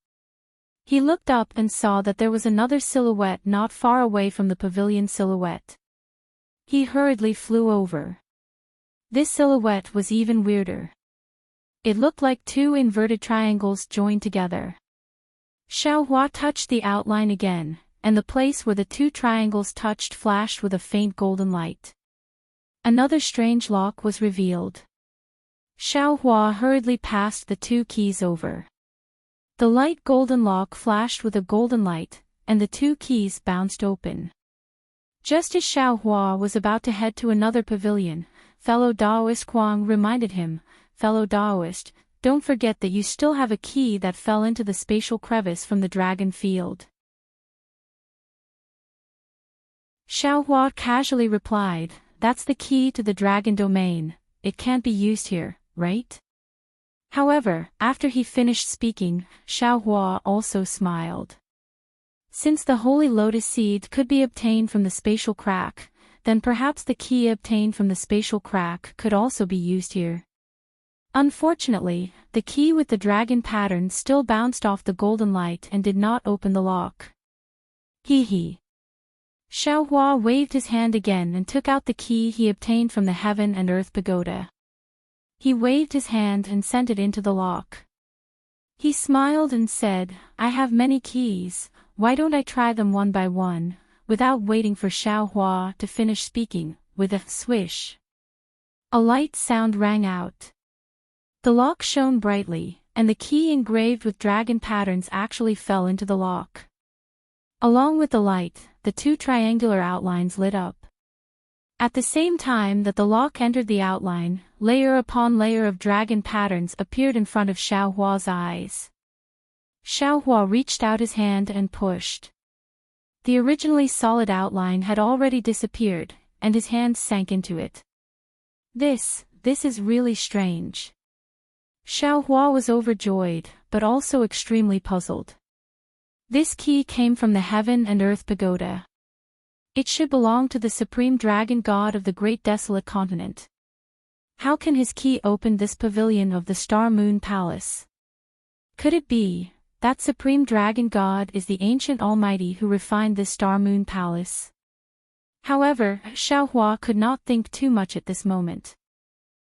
A: He looked up and saw that there was another silhouette not far away from the pavilion silhouette. He hurriedly flew over. This silhouette was even weirder. It looked like 2 inverted triangles joined together. Xiaohua touched the outline again, and the place where the 2 triangles touched flashed with a faint golden light. Another strange lock was revealed. Xiaohua hurriedly passed the 2 keys over. The light golden lock flashed with a golden light, and the 2 keys bounced open. Just as Xiaohua was about to head to another pavilion, fellow Taoist Kuang reminded him, "Fellow Taoist, don't forget that you still have a key that fell into the spatial crevice from the dragon field." Xiaohua casually replied, "That's the key to the dragon domain, it can't be used here, right?" However, after he finished speaking, Xiaohua also smiled. Since the holy lotus seed could be obtained from the spatial crack, then perhaps the key obtained from the spatial crack could also be used here. Unfortunately, the key with the dragon pattern still bounced off the golden light and did not open the lock. Hee hee. Xiaohua waved his hand again and took out the key he obtained from the Heaven and Earth Pagoda. He waved his hand and sent it into the lock. He smiled and said, "I have many keys, why don't I try them one by one?" Without waiting for Xiaohua to finish speaking, with a swish, a light sound rang out. The lock shone brightly, and the key engraved with dragon patterns actually fell into the lock. Along with the light, the two triangular outlines lit up. At the same time that the lock entered the outline, layer upon layer of dragon patterns appeared in front of Xiaohua's eyes. Xiaohua reached out his hand and pushed. The originally solid outline had already disappeared, and his hand sank into it. This is really strange. Xiaohua was overjoyed, but also extremely puzzled. This key came from the Heaven and Earth Pagoda. It should belong to the supreme dragon god of the great desolate continent. How can his key open this pavilion of the Star Moon Palace? Could it be that supreme dragon god is the ancient almighty who refined this Star Moon Palace? However, Xiaohua could not think too much at this moment.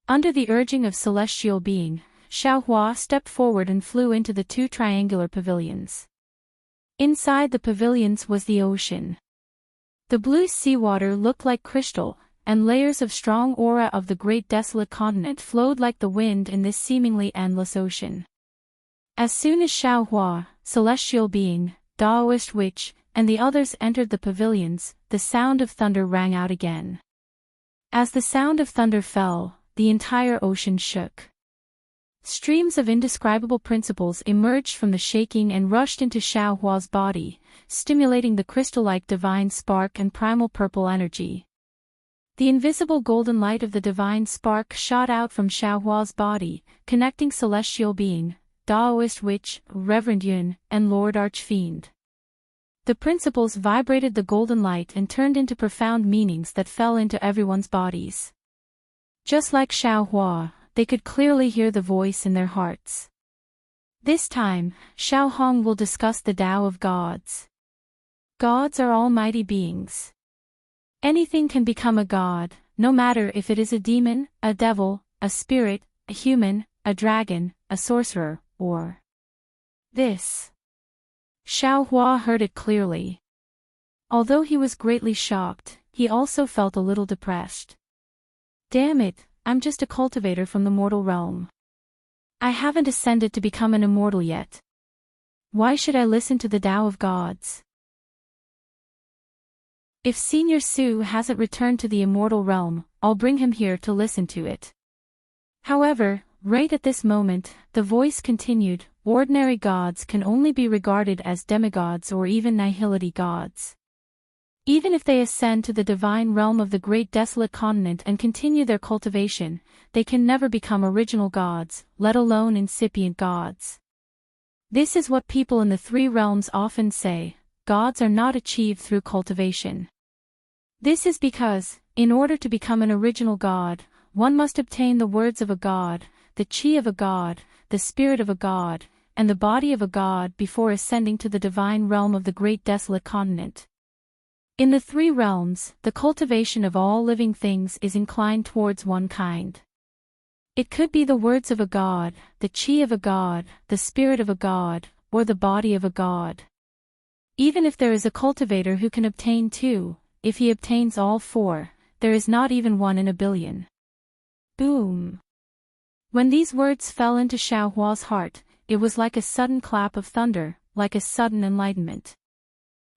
A: Under the urging of celestial being, Xiaohua stepped forward and flew into the two triangular pavilions. Inside the pavilions was the ocean. The blue seawater looked like crystal, and layers of strong aura of the great desolate continent flowed like the wind in this seemingly endless ocean. As soon as Xiaohua, celestial being, Taoist witch, and the others entered the pavilions, the sound of thunder rang out again. As the sound of thunder fell, the entire ocean shook. Streams of indescribable principles emerged from the shaking and rushed into Xiaohua's body, stimulating the crystal-like divine spark and primal purple energy. The invisible golden light of the divine spark shot out from Xiaohua's body, connecting celestial being, Taoist witch, Reverend Yun, and Lord Archfiend. The principles vibrated the golden light and turned into profound meanings that fell into everyone's bodies. Just like Xiaohua, they could clearly hear the voice in their hearts. This time, Xiaohong will discuss the Tao of gods. Gods are almighty beings. Anything can become a god, no matter if it is a demon, a devil, a spirit, a human, a dragon, a sorcerer, or this. Xiaohua heard it clearly. Although he was greatly shocked, he also felt a little depressed. Damn it, I'm just a cultivator from the mortal realm. I haven't ascended to become an immortal yet. Why should I listen to the Tao of gods? If Senior Su hasn't returned to the immortal realm, I'll bring him here to listen to it. However, right at this moment, the voice continued, ordinary gods can only be regarded as demigods or even nihility gods. Even if they ascend to the divine realm of the great desolate continent and continue their cultivation, they can never become original gods, let alone incipient gods. This is what people in the three realms often say, gods are not achieved through cultivation. This is because, in order to become an original god, one must obtain the words of a god, the chi of a god, the spirit of a god, and the body of a god before ascending to the divine realm of the great desolate continent. In the three realms, the cultivation of all living things is inclined towards one kind. It could be the words of a god, the chi of a god, the spirit of a god, or the body of a god. Even if there is a cultivator who can obtain two, if he obtains all four, there is not even one in a billion. Boom! When these words fell into Xiaohua's heart, it was like a sudden clap of thunder, like a sudden enlightenment.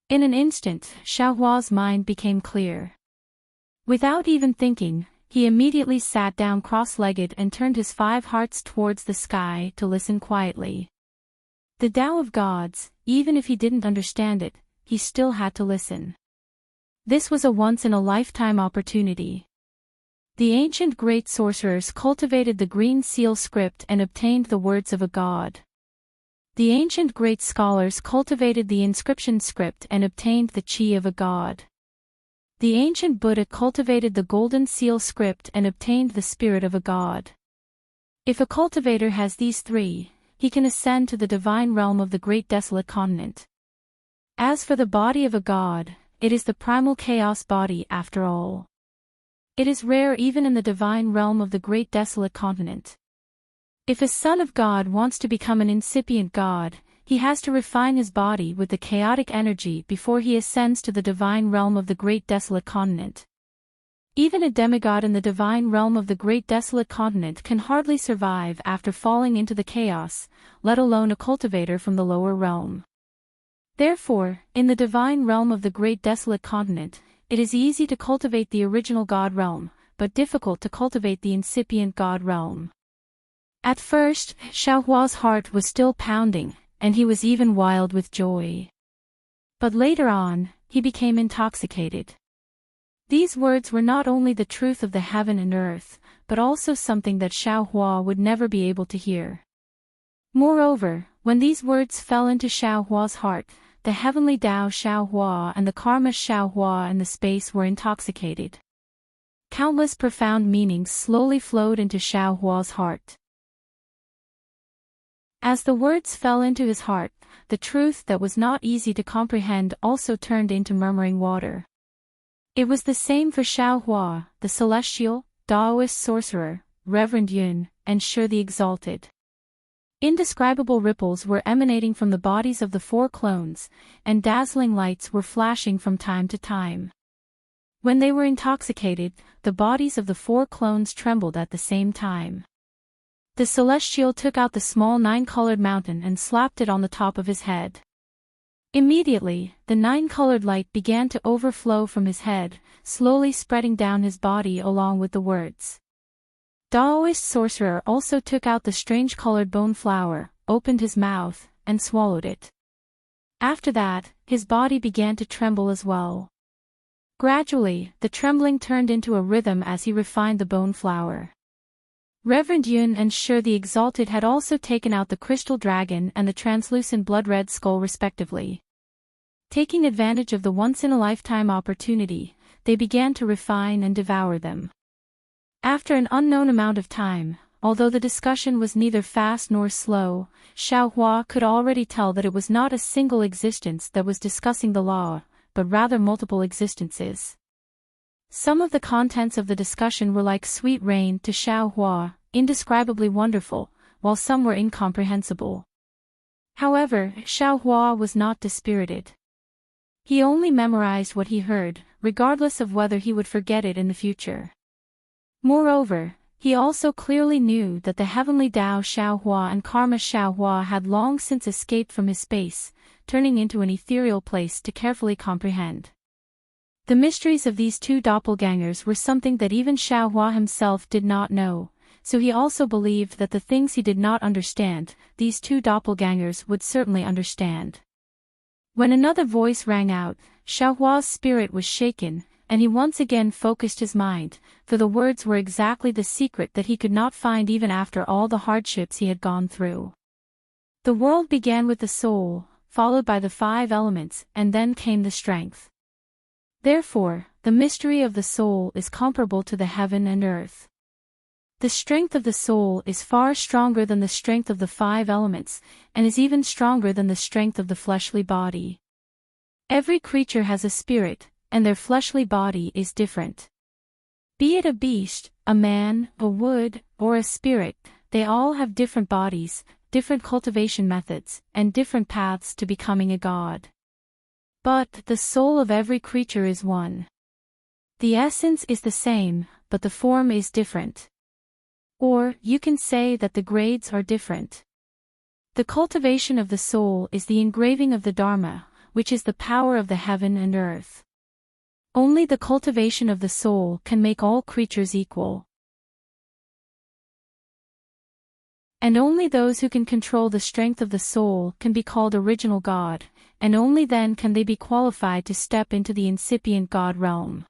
A: In an instant, Xiaohua's mind became clear. Without even thinking, he immediately sat down cross-legged and turned his 5 hearts towards the sky to listen quietly. The Tao of gods, even if he didn't understand it, he still had to listen. This was a once-in-a-lifetime opportunity. The ancient great sorcerers cultivated the green seal script and obtained the words of a god. The ancient great scholars cultivated the inscription script and obtained the chi of a god. The ancient Buddha cultivated the golden seal script and obtained the spirit of a god. If a cultivator has these three, he can ascend to the divine realm of the great desolate continent. As for the body of a god, it is the primal chaos body after all. It is rare even in the divine realm of the great desolate continent. If a son of God wants to become an incipient god, he has to refine his body with the chaotic energy before he ascends to the divine realm of the great desolate continent. Even a demigod in the divine realm of the great desolate continent can hardly survive after falling into the chaos, let alone a cultivator from the lower realm. Therefore, in the divine realm of the great desolate continent, it is easy to cultivate the original god realm, but difficult to cultivate the incipient god realm. At first, Xiaohua's heart was still pounding, and he was even wild with joy. But later on, he became intoxicated. These words were not only the truth of the heaven and earth, but also something that Xiaohua would never be able to hear. Moreover, when these words fell into Xiaohua's heart, the heavenly Tao Xiaohua and the karma Xiaohua and the space were intoxicated. Countless profound meanings slowly flowed into Xiaohua's heart. As the words fell into his heart, the truth that was not easy to comprehend also turned into murmuring water. It was the same for Xiaohua, the celestial, Taoist sorcerer, Reverend Yun, and Shi the Exalted. Indescribable ripples were emanating from the bodies of the four clones, and dazzling lights were flashing from time to time. When they were intoxicated, the bodies of the four clones trembled at the same time. The celestial took out the small nine-colored mountain and slapped it on the top of his head. Immediately, the nine-colored light began to overflow from his head, slowly spreading down his body along with the words. Taoist sorcerer also took out the strange-colored bone flower, opened his mouth, and swallowed it. After that, his body began to tremble as well. Gradually, the trembling turned into a rhythm as he refined the bone flower. Reverend Yun and Shi the Exalted had also taken out the crystal dragon and the translucent blood-red skull respectively. Taking advantage of the once-in-a-lifetime opportunity, they began to refine and devour them. After an unknown amount of time, although the discussion was neither fast nor slow, Xiaohua could already tell that it was not a single existence that was discussing the law, but rather multiple existences. Some of the contents of the discussion were like sweet rain to Xiaohua, indescribably wonderful, while some were incomprehensible. However, Xiaohua was not dispirited. He only memorized what he heard, regardless of whether he would forget it in the future. Moreover, he also clearly knew that the heavenly Tao Xiaohua and Karma Xiaohua had long since escaped from his space, turning into an ethereal place to carefully comprehend. The mysteries of these two doppelgangers were something that even Xiaohua himself did not know, so he also believed that the things he did not understand, these two doppelgangers would certainly understand. When another voice rang out, Xiaohua's spirit was shaken, and he once again focused his mind, for the words were exactly the secret that he could not find even after all the hardships he had gone through. The world began with the soul, followed by the 5 elements, and then came the strength. Therefore, the mystery of the soul is comparable to the heaven and earth. The strength of the soul is far stronger than the strength of the 5 elements, and is even stronger than the strength of the fleshly body. Every creature has a spirit, and their fleshly body is different. Be it a beast, a man, a wood, or a spirit, they all have different bodies, different cultivation methods, and different paths to becoming a god. But the soul of every creature is one. The essence is the same, but the form is different. Or, you can say that the grades are different. The cultivation of the soul is the engraving of the Dharma, which is the power of the heaven and earth. Only the cultivation of the soul can make all creatures equal. And only those who can control the strength of the soul can be called original God, and only then can they be qualified to step into the incipient God realm.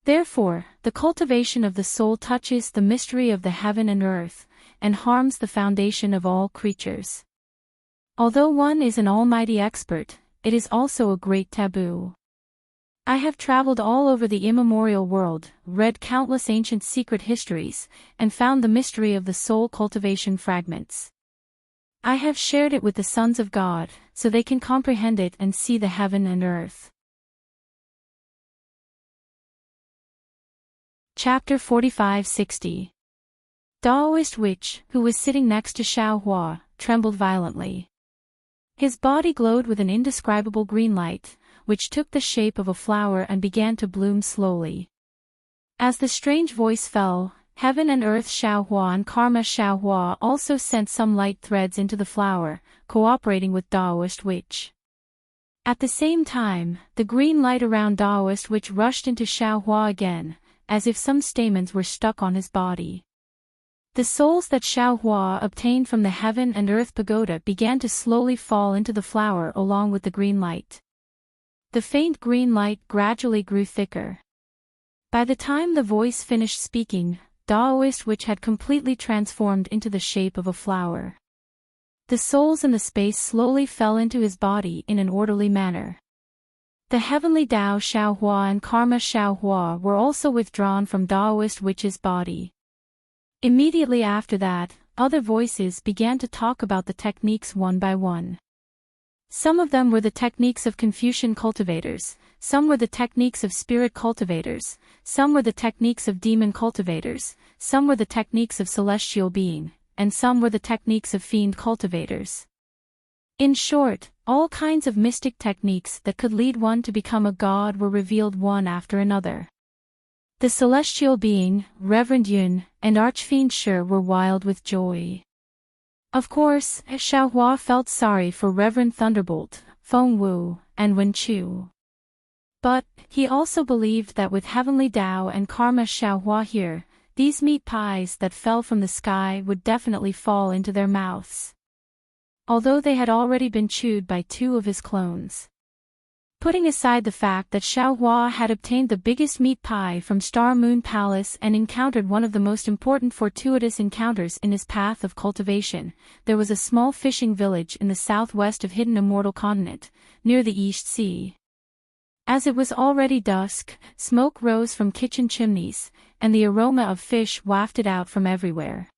A: Therefore, the cultivation of the soul touches the mystery of the heaven and earth, and harms the foundation of all creatures. Although one is an almighty expert, it is also a great taboo. I have traveled all over the immemorial world, read countless ancient secret histories, and found the mystery of the soul cultivation fragments. I have shared it with the sons of God, so they can comprehend it and see the heaven and earth. Chapter 45-60. Daoist witch, who was sitting next to Xiaohua, trembled violently. His body glowed with an indescribable green light, which took the shape of a flower and began to bloom slowly. As the strange voice fell, heaven and earth Xiaohua and karma Xiaohua also sent some light threads into the flower, cooperating with Daoist witch. At the same time, the green light around Daoist witch rushed into Xiaohua again, as if some stamens were stuck on his body. The souls that Xiaohua obtained from the heaven and earth pagoda began to slowly fall into the flower along with the green light. The faint green light gradually grew thicker. By the time the voice finished speaking, Daoist witch had completely transformed into the shape of a flower. The souls in the space slowly fell into his body in an orderly manner. The heavenly Dao Xiaohua and karma Xiaohua were also withdrawn from Daoist witch's body. Immediately after that, other voices began to talk about the techniques one by one. Some of them were the techniques of Confucian cultivators, some were the techniques of spirit cultivators, some were the techniques of demon cultivators, some were the techniques of celestial being, and some were the techniques of fiend cultivators. In short, all kinds of mystic techniques that could lead one to become a god were revealed one after another. The celestial being, Reverend Yun, and Archfiend Shi were wild with joy. Of course, Xiaohua felt sorry for Reverend Thunderbolt, Feng Wu, and Wen Chu. But, he also believed that with heavenly Dao and karma Xiaohua here, these meat pies that fell from the sky would definitely fall into their mouths. Although they had already been chewed by two of his clones. Putting aside the fact that Xiaohua had obtained the biggest meat pie from Star Moon Palace and encountered one of the most important fortuitous encounters in his path of cultivation, there was a small fishing village in the southwest of Hidden Immortal Continent, near the East Sea. As it was already dusk, smoke rose from kitchen chimneys, and the aroma of fish wafted out from everywhere.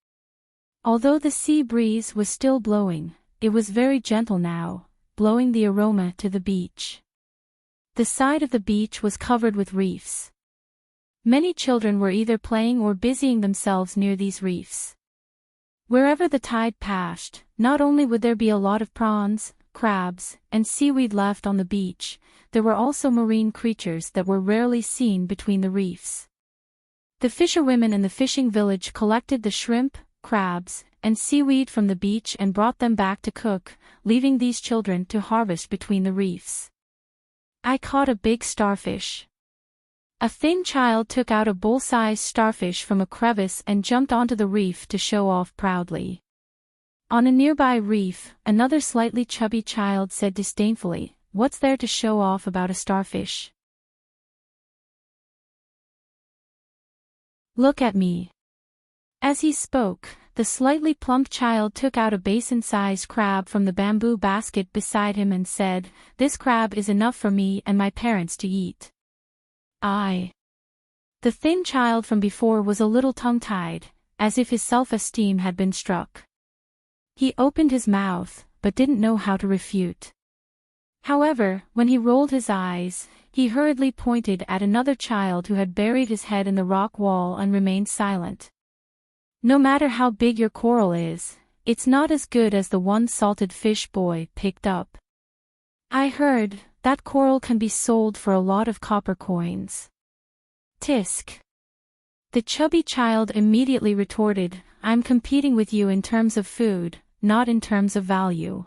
A: Although the sea breeze was still blowing, it was very gentle now, blowing the aroma to the beach. The side of the beach was covered with reefs. Many children were either playing or busying themselves near these reefs. Wherever the tide passed, not only would there be a lot of prawns, crabs, and seaweed left on the beach, there were also marine creatures that were rarely seen between the reefs. The fisherwomen in the fishing village collected the shrimp, crabs, and seaweed from the beach and brought them back to cook, leaving these children to harvest between the reefs. I caught a big starfish. A thin child took out a bull-sized starfish from a crevice and jumped onto the reef to show off proudly. On a nearby reef, another slightly chubby child said disdainfully, "What's there to show off about a starfish? Look at me." As he spoke, the slightly plump child took out a basin-sized crab from the bamboo basket beside him and said, "This crab is enough for me and my parents to eat." The thin child from before was a little tongue-tied, as if his self-esteem had been struck. He opened his mouth, but didn't know how to refute. However, when he rolled his eyes, he hurriedly pointed at another child who had buried his head in the rock wall and remained silent. "No matter how big your coral is, it's not as good as the one salted fish boy picked up. I heard that coral can be sold for a lot of copper coins." Tisk. The chubby child immediately retorted, "I'm competing with you in terms of food, not in terms of value.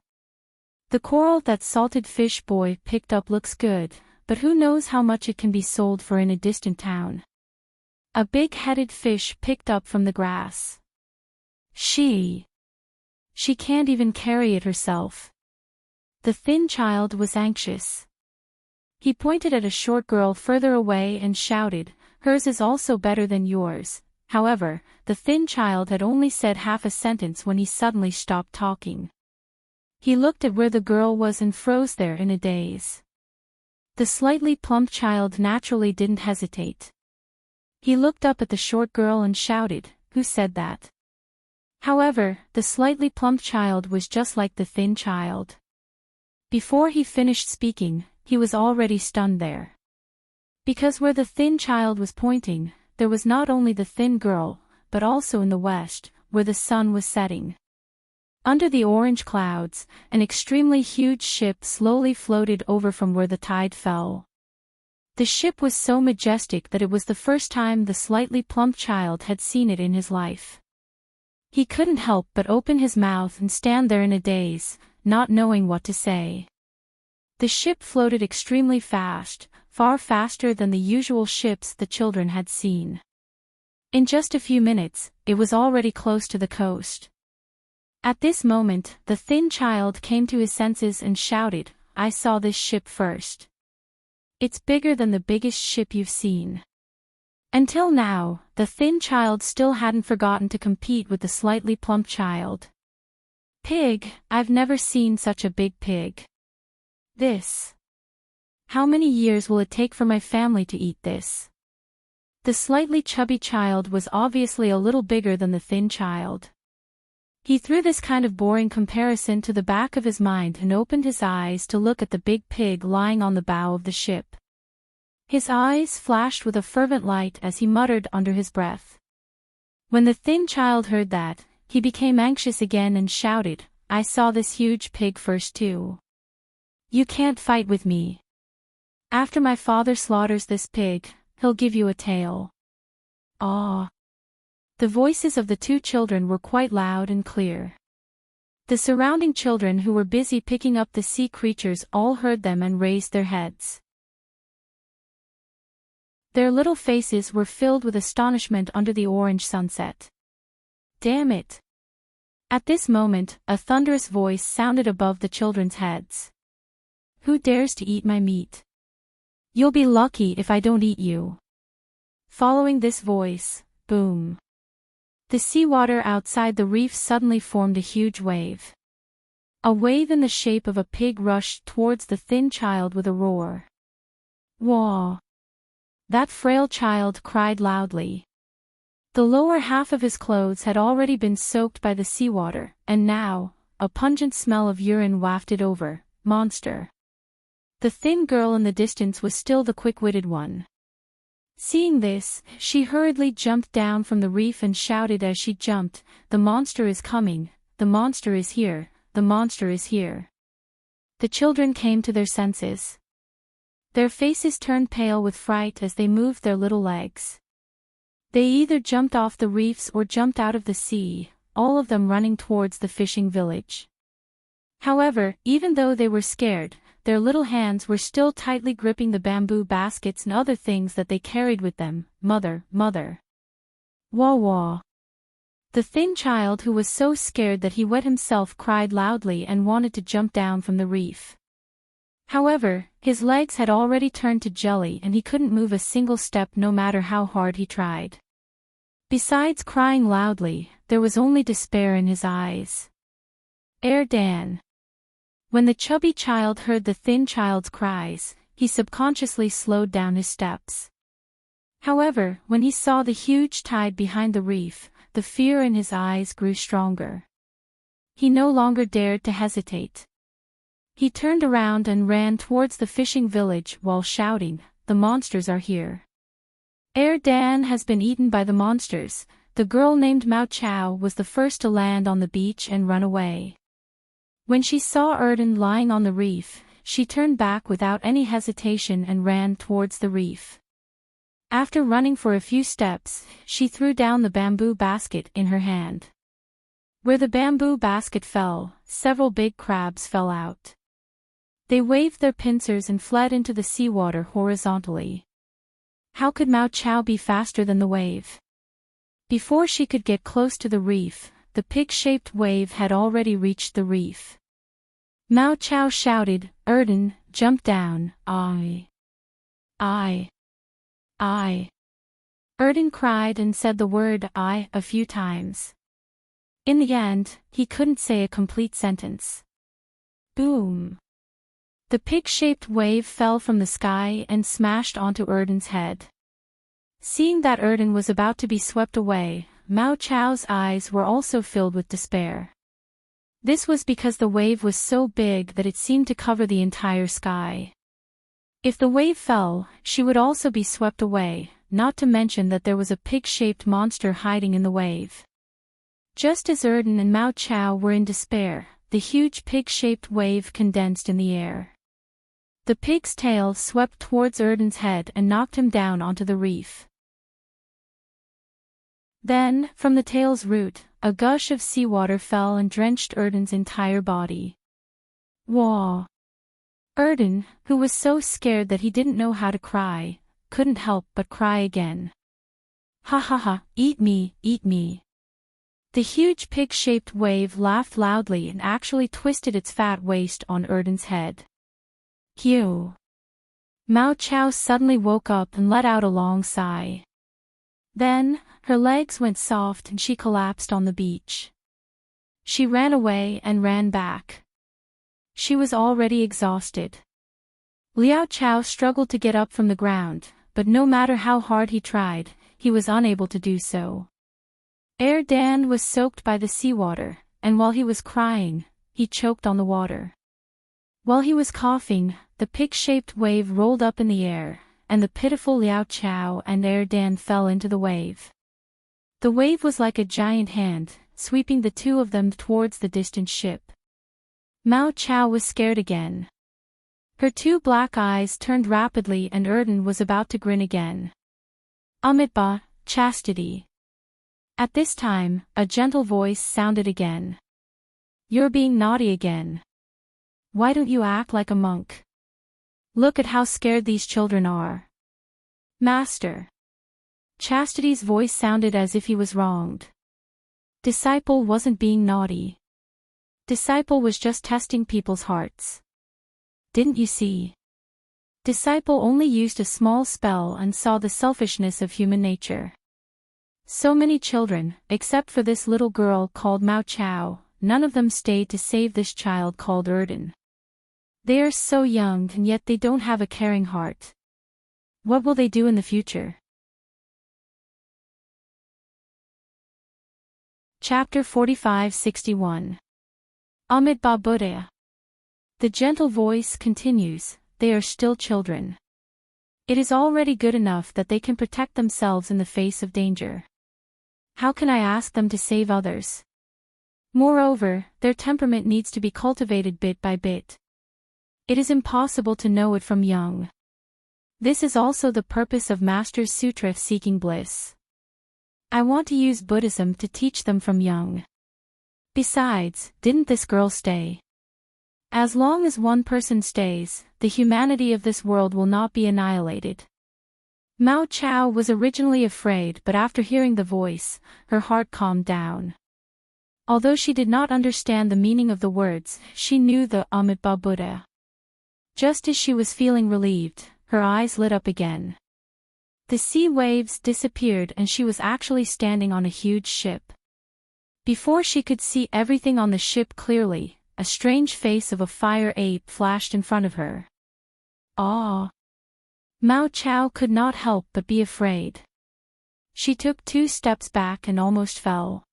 A: The coral that salted fish boy picked up looks good, but who knows how much it can be sold for in a distant town." A big-headed fish picked up from the grass. She can't even carry it herself." The thin child was anxious. He pointed at a short girl further away and shouted, "Hers is also better than yours." However, the thin child had only said half a sentence when he suddenly stopped talking. He looked at where the girl was and froze there in a daze. The slightly plump child naturally didn't hesitate. He looked up at the short girl and shouted, "Who said that?" However, the slightly plump child was just like the thin child. Before he finished speaking, he was already stunned there. Because where the thin child was pointing, there was not only the thin girl, but also in the west, where the sun was setting. Under the orange clouds, an extremely huge ship slowly floated over from where the tide fell. The ship was so majestic that it was the first time the slightly plump child had seen it in his life. He couldn't help but open his mouth and stand there in a daze, not knowing what to say. The ship floated extremely fast, far faster than the usual ships the children had seen. In just a few minutes, it was already close to the coast. At this moment, the thin child came to his senses and shouted, "I saw this ship first. It's bigger than the biggest ship you've seen." Until now, the thin child still hadn't forgotten to compete with the slightly plump child. "Pig, I've never seen such a big pig. This. How many years will it take for my family to eat this?" The slightly chubby child was obviously a little bigger than the thin child. He threw this kind of boring comparison to the back of his mind and opened his eyes to look at the big pig lying on the bow of the ship. His eyes flashed with a fervent light as he muttered under his breath. When the thin child heard that, he became anxious again and shouted, "I saw this huge pig first too. You can't fight with me. After my father slaughters this pig, he'll give you a tail." "Aw." The voices of the two children were quite loud and clear. The surrounding children who were busy picking up the sea creatures all heard them and raised their heads. Their little faces were filled with astonishment under the orange sunset. "Damn it!" At this moment, a thunderous voice sounded above the children's heads. "Who dares to eat my meat? You'll be lucky if I don't eat you." Following this voice, boom. The seawater outside the reef suddenly formed a huge wave. A wave in the shape of a pig rushed towards the thin child with a roar. "Wah!" That frail child cried loudly. The lower half of his clothes had already been soaked by the seawater, and now, a pungent smell of urine wafted over. Monster. The thin girl in the distance was still the quick-witted one. Seeing this, she hurriedly jumped down from the reef and shouted as she jumped, "The monster is coming, the monster is here, the monster is here." The children came to their senses. Their faces turned pale with fright as they moved their little legs. They either jumped off the reefs or jumped out of the sea, all of them running towards the fishing village. However, even though they were scared, their little hands were still tightly gripping the bamboo baskets and other things that they carried with them. "Mother, mother." "Wah wah." The thin child who was so scared that he wet himself cried loudly and wanted to jump down from the reef. However, his legs had already turned to jelly and he couldn't move a single step no matter how hard he tried. Besides crying loudly, there was only despair in his eyes. Dan. When the chubby child heard the thin child's cries, he subconsciously slowed down his steps. However, when he saw the huge tide behind the reef, the fear in his eyes grew stronger. He no longer dared to hesitate. He turned around and ran towards the fishing village while shouting, "The monsters are here. Dan has been eaten by the monsters." The girl named Mao Chow was the first to land on the beach and run away. When she saw Erden lying on the reef, she turned back without any hesitation and ran towards the reef. After running for a few steps, she threw down the bamboo basket in her hand. Where the bamboo basket fell, several big crabs fell out. They waved their pincers and fled into the seawater horizontally. How could Mao Chow be faster than the wave? Before she could get close to the reef, the pig-shaped wave had already reached the reef. Mao Chow shouted, "Erden, jump down." I. Erden cried and said the word "I" a few times. In the end, he couldn't say a complete sentence. Boom. The pig-shaped wave fell from the sky and smashed onto Erden's head. Seeing that Erden was about to be swept away, Mao Chao's eyes were also filled with despair. This was because the wave was so big that it seemed to cover the entire sky. If the wave fell, she would also be swept away, not to mention that there was a pig-shaped monster hiding in the wave. Just as Erden and Mao Chao were in despair, the huge pig-shaped wave condensed in the air. The pig's tail swept towards Erden's head and knocked him down onto the reef. Then, from the tail's root, a gush of seawater fell and drenched Erden's entire body. Wah! Erden, who was so scared that he didn't know how to cry, couldn't help but cry again. Ha ha ha, eat me, eat me. The huge pig-shaped wave laughed loudly and actually twisted its fat waist on Erden's head. Phew! Mao Chao suddenly woke up and let out a long sigh. Then, her legs went soft and she collapsed on the beach. She ran away and ran back. She was already exhausted. Liao Chao struggled to get up from the ground, but no matter how hard he tried, he was unable to do so. Dan was soaked by the seawater, and while he was crying, he choked on the water. While he was coughing, the pig-shaped wave rolled up in the air, and the pitiful Liao Chao and Dan fell into the wave. The wave was like a giant hand, sweeping the two of them towards the distant ship. Mao Chao was scared again. Her two black eyes turned rapidly and Erden was about to grin again. Amitabha, chastity. At this time, a gentle voice sounded again. You're being naughty again. Why don't you act like a monk? Look at how scared these children are. Master. Chastity's voice sounded as if he was wronged. Disciple wasn't being naughty. Disciple was just testing people's hearts. Didn't you see? Disciple only used a small spell and saw the selfishness of human nature. So many children, except for this little girl called Mao Chao, none of them stayed to save this child called Erden. They are so young and yet they don't have a caring heart. What will they do in the future? Chapter 45-61. Amitabha Buddha. The gentle voice continues, they are still children. It is already good enough that they can protect themselves in the face of danger. How can I ask them to save others? Moreover, their temperament needs to be cultivated bit by bit. It is impossible to know it from young. This is also the purpose of Master's Sutra Seeking Bliss. I want to use Buddhism to teach them from young. Besides, didn't this girl stay? As long as one person stays, the humanity of this world will not be annihilated. Mao Chao was originally afraid, but after hearing the voice, her heart calmed down. Although she did not understand the meaning of the words, she knew the Amitabha Buddha. Just as she was feeling relieved, her eyes lit up again. The sea waves disappeared and she was actually standing on a huge ship. Before she could see everything on the ship clearly, a strange face of a fire ape flashed in front of her. Ah! Mao Chao could not help but be afraid. She took 2 steps back and almost fell.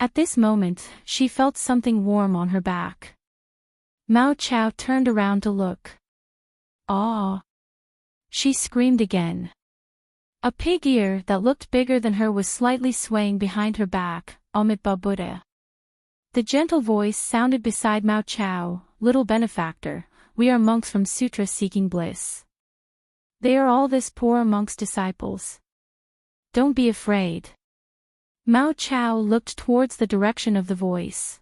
A: At this moment, she felt something warm on her back. Mao Chao turned around to look. Ah! She screamed again. A pig ear that looked bigger than her was slightly swaying behind her back. Amitabha Buddha. The gentle voice sounded beside Mao Chao, little benefactor, we are monks from Sutra Seeking Bliss. They are all this poor monk's disciples. Don't be afraid. Mao Chao looked towards the direction of the voice.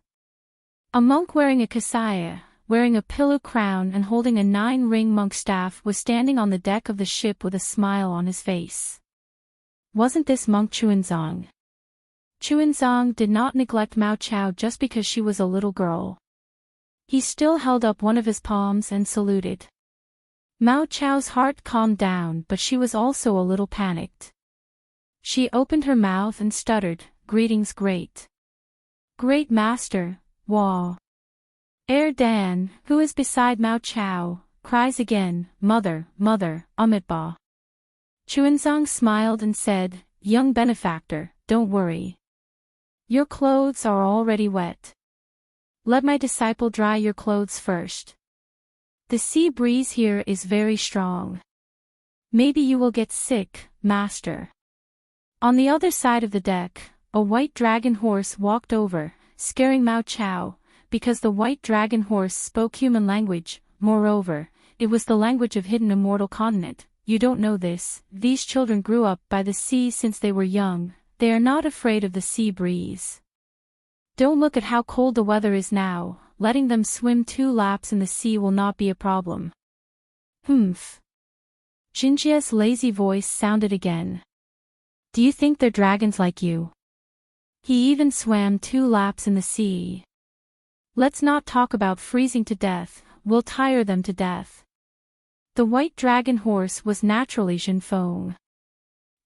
A: A monk wearing a kasaya, wearing a pillow crown and holding a 9-ring monk staff was standing on the deck of the ship with a smile on his face. Wasn't this monk Chuanzong? Chuanzong did not neglect Mao Chao just because she was a little girl. He still held up one of his palms and saluted. Mao Chao's heart calmed down, but she was also a little panicked. She opened her mouth and stuttered, greetings great. Great master, Wah. Dan, who is beside Mao Chao, cries again, Mother, Mother, Amitba. Chuanzong smiled and said, Young benefactor, don't worry. Your clothes are already wet. Let my disciple dry your clothes first. The sea breeze here is very strong. Maybe you will get sick, master. On the other side of the deck, a white dragon horse walked over, scaring Mao Chao, because the white dragon horse spoke human language. Moreover, it was the language of hidden immortal continent. You don't know this, these children grew up by the sea since they were young, they are not afraid of the sea breeze. Don't look at how cold the weather is now, letting them swim 2 laps in the sea will not be a problem. Humph. Jinjia's lazy voice sounded again. Do you think they're dragons like you? He even swam 2 laps in the sea. Let's not talk about freezing to death, we'll tire them to death. The white dragon horse was naturally Jinfeng.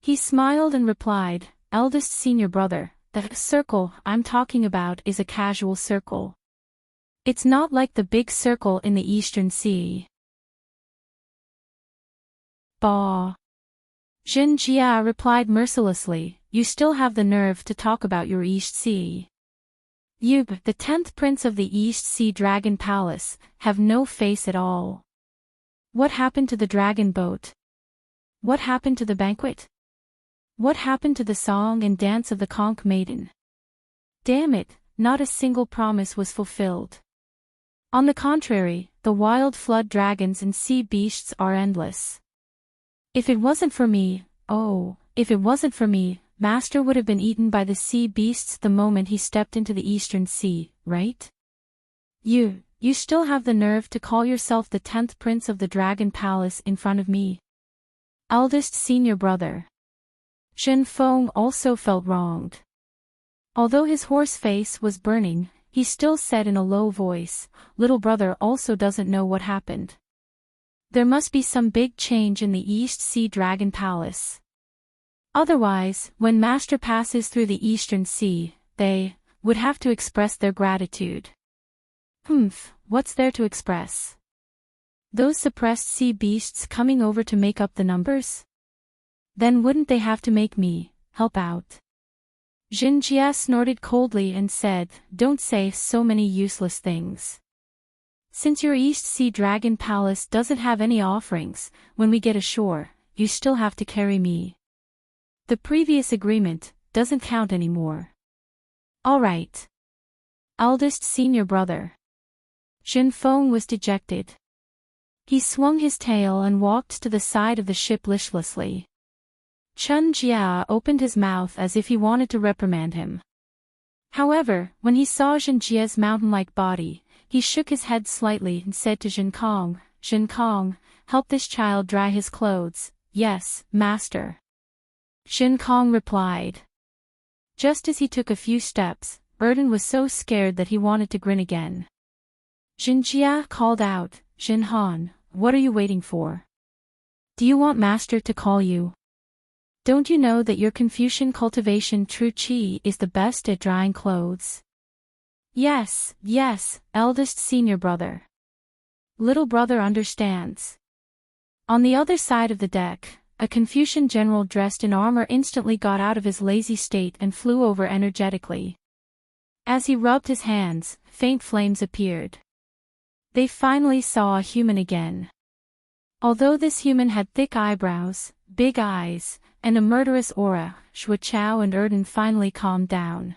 A: He smiled and replied, Eldest senior brother, the circle I'm talking about is a casual circle. It's not like the big circle in the Eastern Sea. Bah. Jin Jia replied mercilessly, You still have the nerve to talk about your East Sea. You, the 10th prince of the East Sea Dragon Palace, have no face at all. What happened to the dragon boat? What happened to the banquet? What happened to the song and dance of the conch maiden? Damn it, not a single promise was fulfilled. On the contrary, the wild flood dragons and sea beasts are endless. If it wasn't for me, Master would have been eaten by the sea beasts the moment he stepped into the Eastern Sea, right? You still have the nerve to call yourself the 10th prince of the Dragon Palace in front of me? Eldest senior brother. Shen Feng also felt wronged. Although his horse face was burning, he still said in a low voice, Little brother also doesn't know what happened. There must be some big change in the East Sea Dragon Palace. Otherwise, when Master passes through the Eastern Sea, they would have to express their gratitude. Humph, what's there to express? Those suppressed sea beasts coming over to make up the numbers? Then wouldn't they have to make me help out? Jin Jia snorted coldly and said, Don't say so many useless things. Since your East Sea Dragon Palace doesn't have any offerings, when we get ashore, you still have to carry me. The previous agreement doesn't count anymore. All right. Eldest senior brother. Jin Feng was dejected. He swung his tail and walked to the side of the ship listlessly. Chun Jia opened his mouth as if he wanted to reprimand him. However, when he saw Jin Jia's mountain-like body, he shook his head slightly and said to Jin Kong, help this child dry his clothes. Yes, master. Jin Kong replied. Just as he took a few steps, Erden was so scared that he wanted to grin again. Jin Jia called out, Jin Han, what are you waiting for? Do you want master to call you? Don't you know that your Confucian cultivation true chi is the best at drying clothes? Yes, eldest senior brother. Little brother understands. On the other side of the deck, a Confucian general dressed in armor instantly got out of his lazy state and flew over energetically. As he rubbed his hands, faint flames appeared. They finally saw a human again. Although this human had thick eyebrows, big eyes, and a murderous aura, Shui Chao and Erden finally calmed down.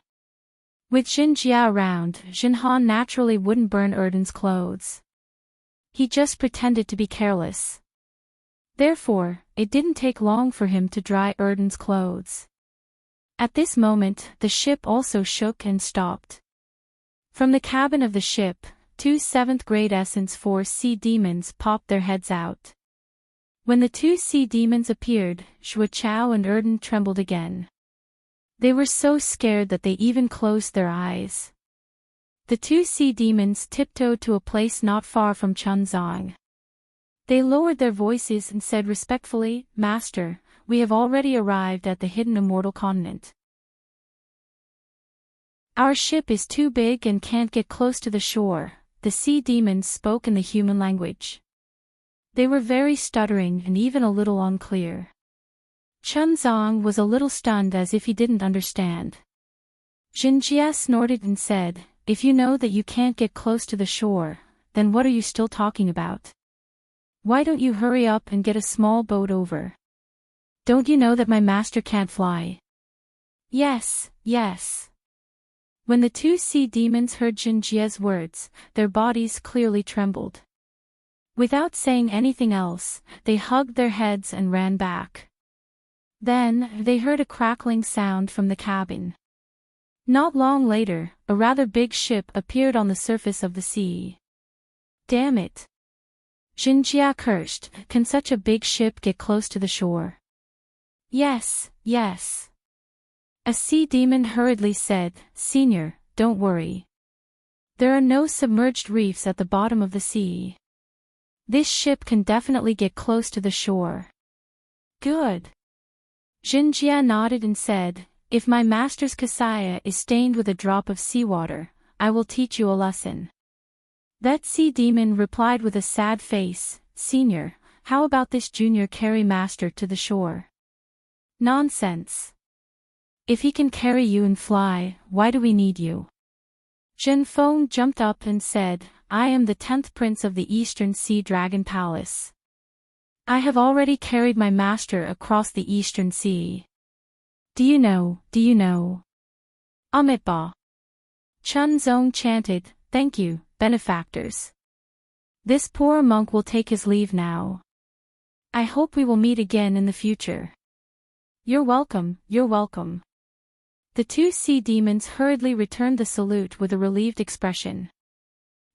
A: With Jin Jia around, Jin Han naturally wouldn't burn Erden's clothes. He just pretended to be careless. Therefore, it didn't take long for him to dry Erden's clothes. At this moment, the ship also shook and stopped. From the cabin of the ship, 2 7th-grade Essence 4 sea demons popped their heads out. When the 2 sea demons appeared, Shui Chao and Erden trembled again. They were so scared that they even closed their eyes. The 2 sea demons tiptoed to a place not far from Chunzong. They lowered their voices and said respectfully, Master, we have already arrived at the hidden immortal continent. Our ship is too big and can't get close to the shore. the sea demons spoke in the human language. They were very stuttering and even a little unclear. Chunzong was a little stunned as if he didn't understand. Jinjia snorted and said, "If you know that you can't get close to the shore, then what are you still talking about? Why don't you hurry up and get a small boat over? Don't you know that my master can't fly?" "Yes, yes." When the two sea demons heard Jinjia's words, their bodies clearly trembled. Without saying anything else, they hugged their heads and ran back. Then, they heard a crackling sound from the cabin. Not long later, a rather big ship appeared on the surface of the sea. "Damn it!" Jinjia cursed, "Can such a big ship get close to the shore?" "Yes, yes." A sea demon hurriedly said, "Senior, don't worry. There are no submerged reefs at the bottom of the sea. This ship can definitely get close to the shore." "Good." Jinjia nodded and said, "If my master's kasaya is stained with a drop of seawater, I will teach you a lesson." That sea demon replied with a sad face, "Senior, how about this junior carry master to the shore?" "Nonsense. If he can carry you and fly, why do we need you?" Jinfeng jumped up and said, "I am the 10th prince of the Eastern Sea Dragon Palace. I have already carried my master across the Eastern Sea. Do you know? Amitba." Chunzong chanted, "Thank you, benefactors. This poor monk will take his leave now. I hope we will meet again in the future." "You're welcome, you're welcome." The two sea demons hurriedly returned the salute with a relieved expression.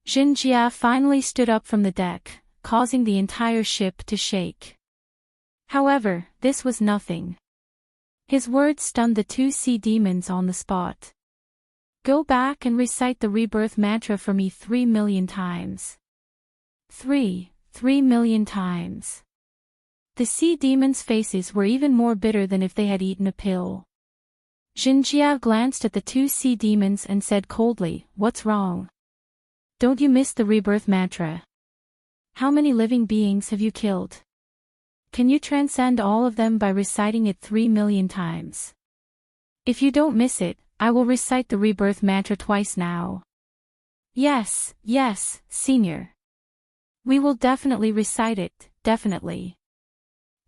A: Jinjia finally stood up from the deck, causing the entire ship to shake. However, this was nothing. His words stunned the two sea demons on the spot. "Go back and recite the rebirth mantra for me 3,000,000 times. 3,000,000 times." The sea demons' faces were even more bitter than if they had eaten a pill. Jinjia glanced at the two sea demons and said coldly, "What's wrong? Don't you miss the rebirth mantra? How many living beings have you killed? Can you transcend all of them by reciting it 3,000,000 times? If you don't miss it, I will recite the rebirth mantra twice now." "Yes, yes, senior. We will definitely recite it, definitely."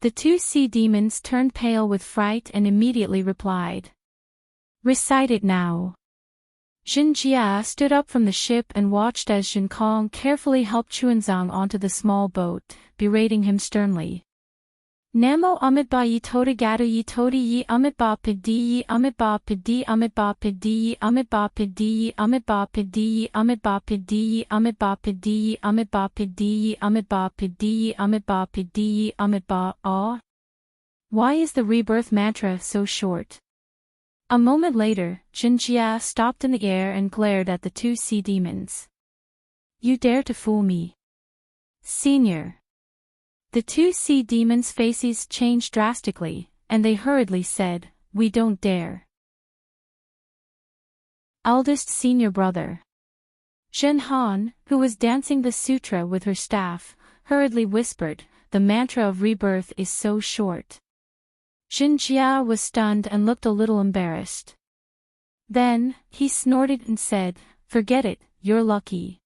A: The two sea demons turned pale with fright and immediately replied, "Recite it now." Jinjia stood up from the ship and watched as Jinkong carefully helped Chuanzang onto the small boat, berating him sternly. "Namo Amitba yi toda gado yi toda yi Amitba pidi yi Amitba pidi Amitba pidi yi Amitba pidi yi Amitba pidi yi Amitba pidi yi Amitba pidi yi Amitba pidi yi Amitba pidi yi Amitba pidi yi Amitba ah. Why is the rebirth mantra so short?" A moment later, Jinjia stopped in the air and glared at the two sea demons. "You dare to fool me, senior?" The two sea demons' faces changed drastically, and they hurriedly said, "We don't dare." Eldest senior brother. Zhenhan, who was dancing the sutra with her staff, hurriedly whispered, "The mantra of rebirth is so short." Jinjia was stunned and looked a little embarrassed. Then, he snorted and said, "Forget it, you're lucky.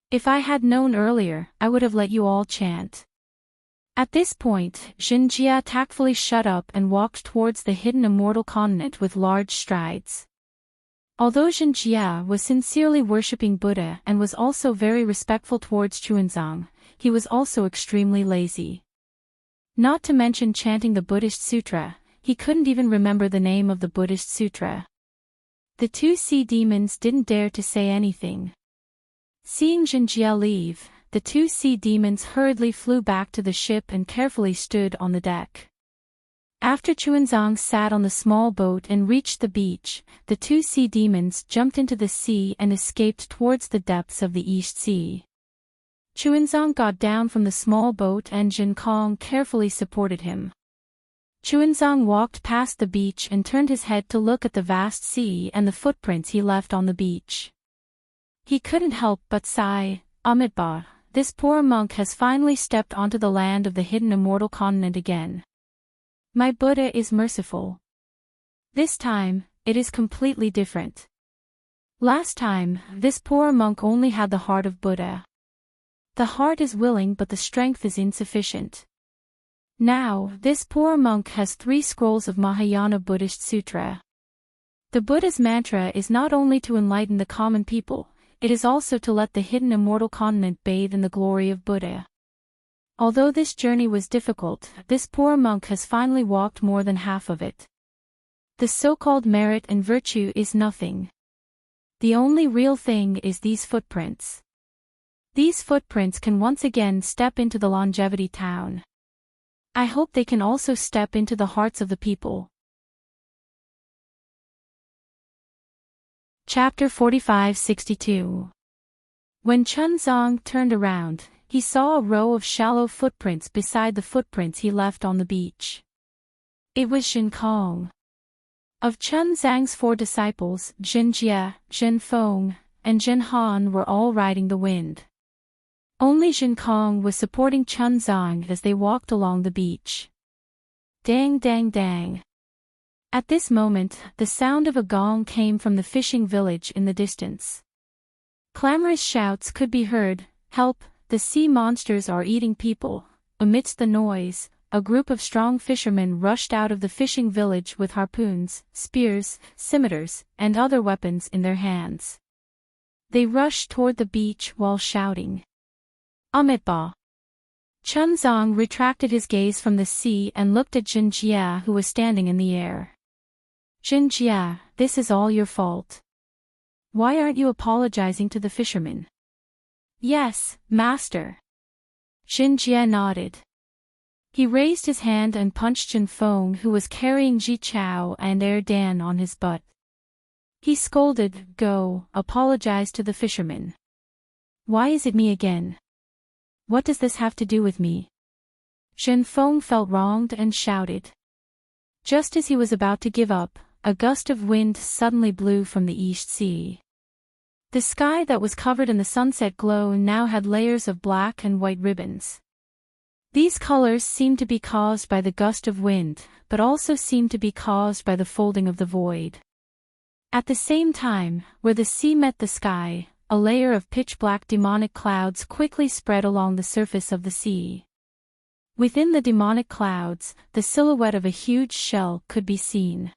A: If I had known earlier, I would have let you all chant." At this point, Jinjia tactfully shut up and walked towards the hidden immortal continent with large strides. Although Jinjia was sincerely worshipping Buddha and was also very respectful towards Chuanzang, he was also extremely lazy. Not to mention chanting the Buddhist sutra, he couldn't even remember the name of the Buddhist sutra. The two sea demons didn't dare to say anything. Seeing Jinjia leave, the two sea demons hurriedly flew back to the ship and carefully stood on the deck. After Chuanzang sat on the small boat and reached the beach, the two sea demons jumped into the sea and escaped towards the depths of the East Sea. Chuanzang got down from the small boat and Jinkong carefully supported him. Chuanzang walked past the beach and turned his head to look at the vast sea and the footprints he left on the beach. He couldn't help but sigh. Amitabha, this poor monk has finally stepped onto the land of the hidden immortal continent again. My Buddha is merciful. This time, it is completely different. Last time, this poor monk only had the heart of Buddha. The heart is willing but the strength is insufficient. Now, this poor monk has 3 scrolls of Mahayana Buddhist Sutra. The Buddha's mantra is not only to enlighten the common people, it is also to let the hidden immortal continent bathe in the glory of Buddha. Although this journey was difficult, this poor monk has finally walked more than half of it. The so-called merit and virtue is nothing. The only real thing is these footprints. These footprints can once again step into the longevity town. I hope they can also step into the hearts of the people. Chapter 45-62. When Chunzong turned around, he saw a row of shallow footprints beside the footprints he left on the beach. It was Jinkong. Of Chunzang's 4 disciples, Jinjie, Jinfeng, and Jinhan were all riding the wind. Only Jinkong was supporting Chunzong as they walked along the beach. Dang dang dang. At this moment, the sound of a gong came from the fishing village in the distance. Clamorous shouts could be heard, "Help, the sea monsters are eating people." Amidst the noise, a group of strong fishermen rushed out of the fishing village with harpoons, spears, scimitars, and other weapons in their hands. They rushed toward the beach while shouting, "Amitabha!" Chunzong retracted his gaze from the sea and looked at Jinjie, who was standing in the air. "Jinjie, this is all your fault. Why aren't you apologizing to the fishermen?" "Yes, master." Jinjie nodded. He raised his hand and punched Jinfeng, who was carrying Ji Chao and Dan on his butt. He scolded, "Go, apologize to the fishermen." "Why is it me again? What does this have to do with me?" Jinfeng felt wronged and shouted. Just as he was about to give up, a gust of wind suddenly blew from the east sea. The sky that was covered in the sunset glow now had layers of black and white ribbons. These colors seemed to be caused by the gust of wind, but also seemed to be caused by the folding of the void. At the same time, where the sea met the sky, a layer of pitch-black demonic clouds quickly spread along the surface of the sea. Within the demonic clouds, the silhouette of a huge shell could be seen.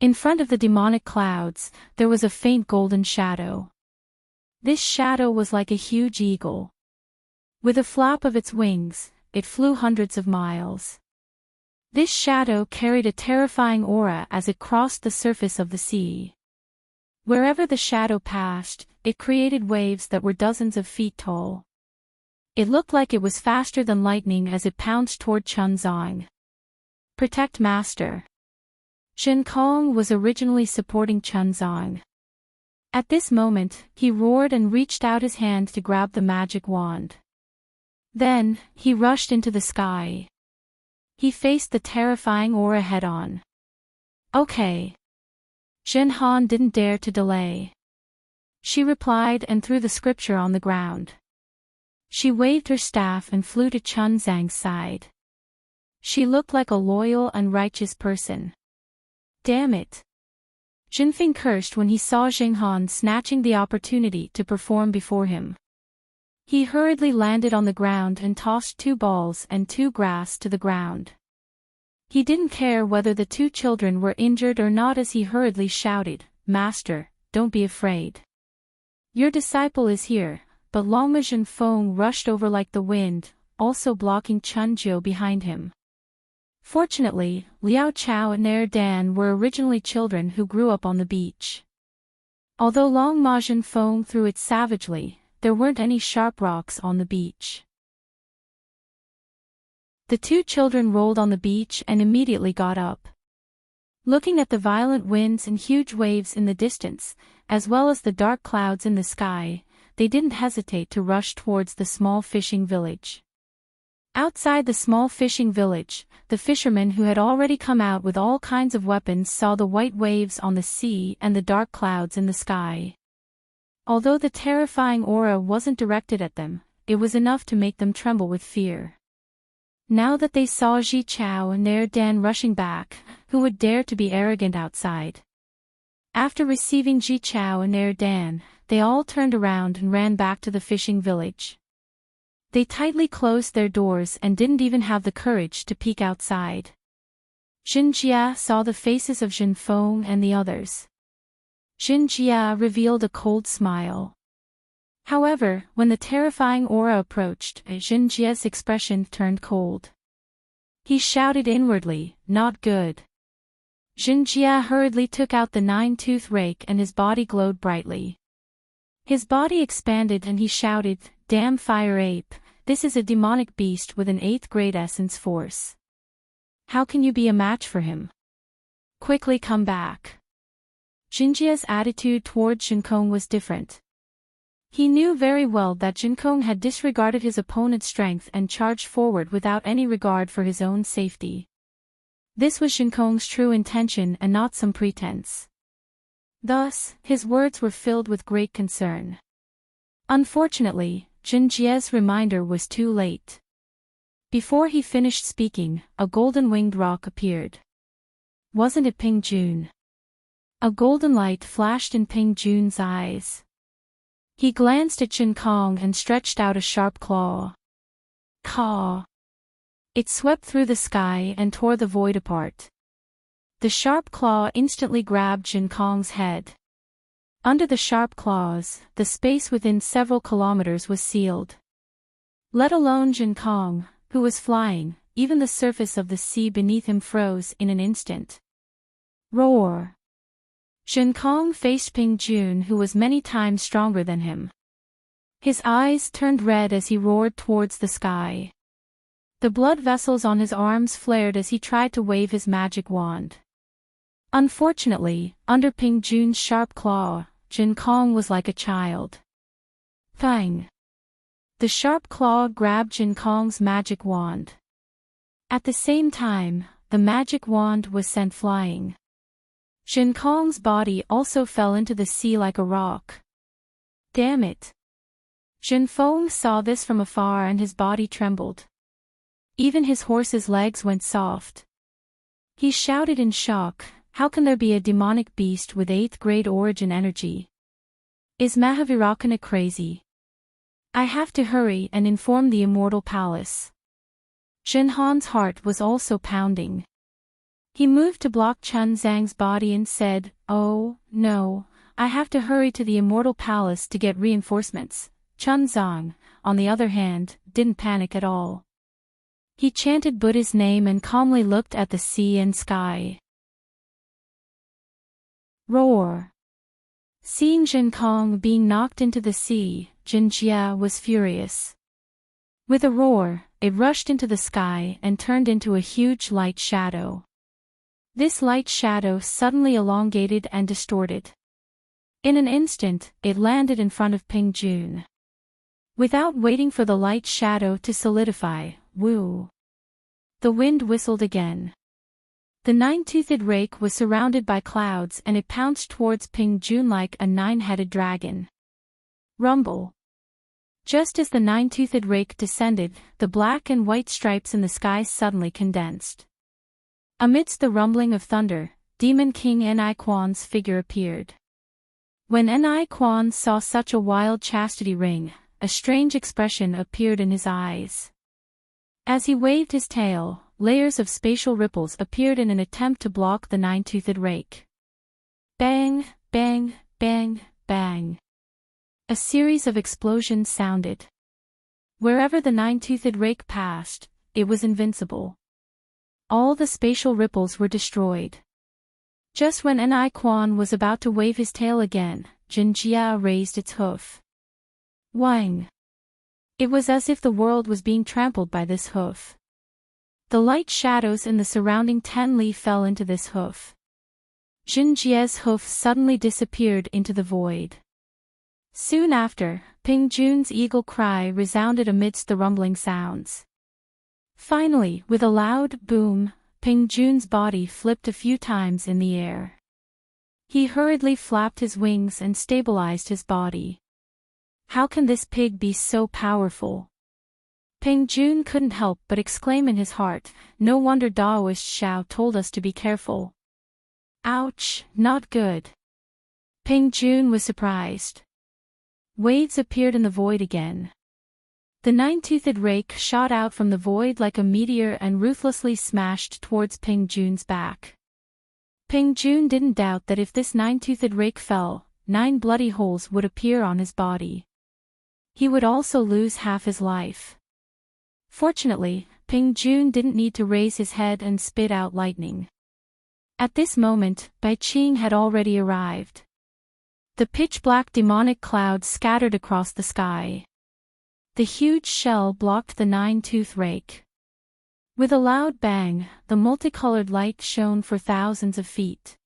A: In front of the demonic clouds, there was a faint golden shadow. This shadow was like a huge eagle. With a flap of its wings, it flew hundreds of miles. This shadow carried a terrifying aura as it crossed the surface of the sea. Wherever the shadow passed, it created waves that were dozens of feet tall. It looked like it was faster than lightning as it pounced toward Chunzong. "Protect Master." Jinkong was originally supporting Chunzong. At this moment, he roared and reached out his hand to grab the magic wand. Then, he rushed into the sky. He faced the terrifying aura head-on. "Okay." Jinhan didn't dare to delay. She replied and threw the scripture on the ground. She waved her staff and flew to Chunzang's side. She looked like a loyal and righteous person. "Damn it." Jinfeng cursed when he saw Jinhan snatching the opportunity to perform before him. He hurriedly landed on the ground and tossed 2 balls and 2 grass to the ground. He didn't care whether the 2 children were injured or not as he hurriedly shouted, "Master, don't be afraid. Your disciple is here," but Longma Jinfeng rushed over like the wind, also blocking Chunjiu behind him. Fortunately, Liao Chao and Dan were originally children who grew up on the beach. Although Longma Jinfeng threw it savagely, there weren't any sharp rocks on the beach. The 2 children rolled on the beach and immediately got up. Looking at the violent winds and huge waves in the distance, as well as the dark clouds in the sky, they didn't hesitate to rush towards the small fishing village. Outside the small fishing village, the fishermen who had already come out with all kinds of weapons saw the white waves on the sea and the dark clouds in the sky. Although the terrifying aura wasn't directed at them, it was enough to make them tremble with fear. Now that they saw Ji Chao and their Dan rushing back, who would dare to be arrogant outside? After receiving Ji Chao and their Dan, they all turned around and ran back to the fishing village. They tightly closed their doors and didn't even have the courage to peek outside. Jin Jia saw the faces of Jin Feng and the others. Jin Jia revealed a cold smile. However, when the terrifying aura approached, Jin Jia's expression turned cold. He shouted inwardly, "Not good." Jin Jia hurriedly took out the nine-tooth rake and his body glowed brightly. His body expanded and he shouted, "Damn fire ape, this is a demonic beast with an 8th grade essence force. How can you be a match for him? Quickly come back." Jinjia's attitude toward Jinkong was different. He knew very well that Jinkong had disregarded his opponent's strength and charged forward without any regard for his own safety. This was Jinkong's true intention and not some pretense. Thus, his words were filled with great concern. Unfortunately, Jinjia's reminder was too late. Before he finished speaking, a golden-winged rock appeared. Wasn't it Ping Jun? A golden light flashed in Ping Jun's eyes. He glanced at Jinkong and stretched out a sharp claw. Caw! It swept through the sky and tore the void apart. The sharp claw instantly grabbed Jinkong's head. Under the sharp claws, the space within several kilometers was sealed. Let alone Jinkong, who was flying, even the surface of the sea beneath him froze in an instant. Roar! Jinkong faced Ping Jun, who was many times stronger than him. His eyes turned red as he roared towards the sky. The blood vessels on his arms flared as he tried to wave his magic wand. Unfortunately, under Ping Jun's sharp claw, Jinkong was like a child. Fang! The sharp claw grabbed Jinkong's magic wand. At the same time, the magic wand was sent flying. Jinkong's body also fell into the sea like a rock. Damn it! Jin Feng saw this from afar and his body trembled. Even his horse's legs went soft. He shouted in shock, "How can there be a demonic beast with 8th grade origin energy? Is Mahavirakana crazy? I have to hurry and inform the Immortal Palace." Jin Han's heart was also pounding. He moved to block Chun Zhang's body and said, "Oh, no, I have to hurry to the Immortal Palace to get reinforcements." Chun Zhang, on the other hand, didn't panic at all. He chanted Buddha's name and calmly looked at the sea and sky. Roar! Seeing Jinkong being knocked into the sea, Jin Jia was furious. With a roar, it rushed into the sky and turned into a huge light shadow. This light shadow suddenly elongated and distorted. In an instant, it landed in front of Ping Jun. Without waiting for the light shadow to solidify, woo! The wind whistled again. The nine-toothed rake was surrounded by clouds and it pounced towards Ping Jun like a nine-headed dragon. Rumble! Just as the nine-toothed rake descended, the black and white stripes in the sky suddenly condensed. Amidst the rumbling of thunder, Demon King Ni Quan's figure appeared. When Ni Quan saw such a wild chastity ring, a strange expression appeared in his eyes. As he waved his tail, layers of spatial ripples appeared in an attempt to block the nine-toothed rake. Bang, bang, bang, bang. A series of explosions sounded. Wherever the nine-toothed rake passed, it was invincible. All the spatial ripples were destroyed. Just when Ni Quan was about to wave his tail again, Jin Jia raised its hoof. Wang! It was as if the world was being trampled by this hoof. The light shadows in the surrounding Tenli fell into this hoof. Jin Jia's hoof suddenly disappeared into the void. Soon after, Ping Jun's eagle cry resounded amidst the rumbling sounds. Finally, with a loud boom, Ping Jun's body flipped a few times in the air. He hurriedly flapped his wings and stabilized his body. How can this pig be so powerful? Peng Jun couldn't help but exclaim in his heart, no wonder Daoist Xiao told us to be careful. Ouch, not good. Peng Jun was surprised. Waves appeared in the void again. The nine-toothed rake shot out from the void like a meteor and ruthlessly smashed towards Peng Jun's back. Peng Jun didn't doubt that if this nine-toothed rake fell, 9 bloody holes would appear on his body. He would also lose half his life. Fortunately, Peng Jun didn't need to raise his head and spit out lightning. At this moment, Bai Qing had already arrived. The pitch-black demonic clouds scattered across the sky. The huge shell blocked the nine-tooth rake. With a loud bang, the multicolored light shone for thousands of feet.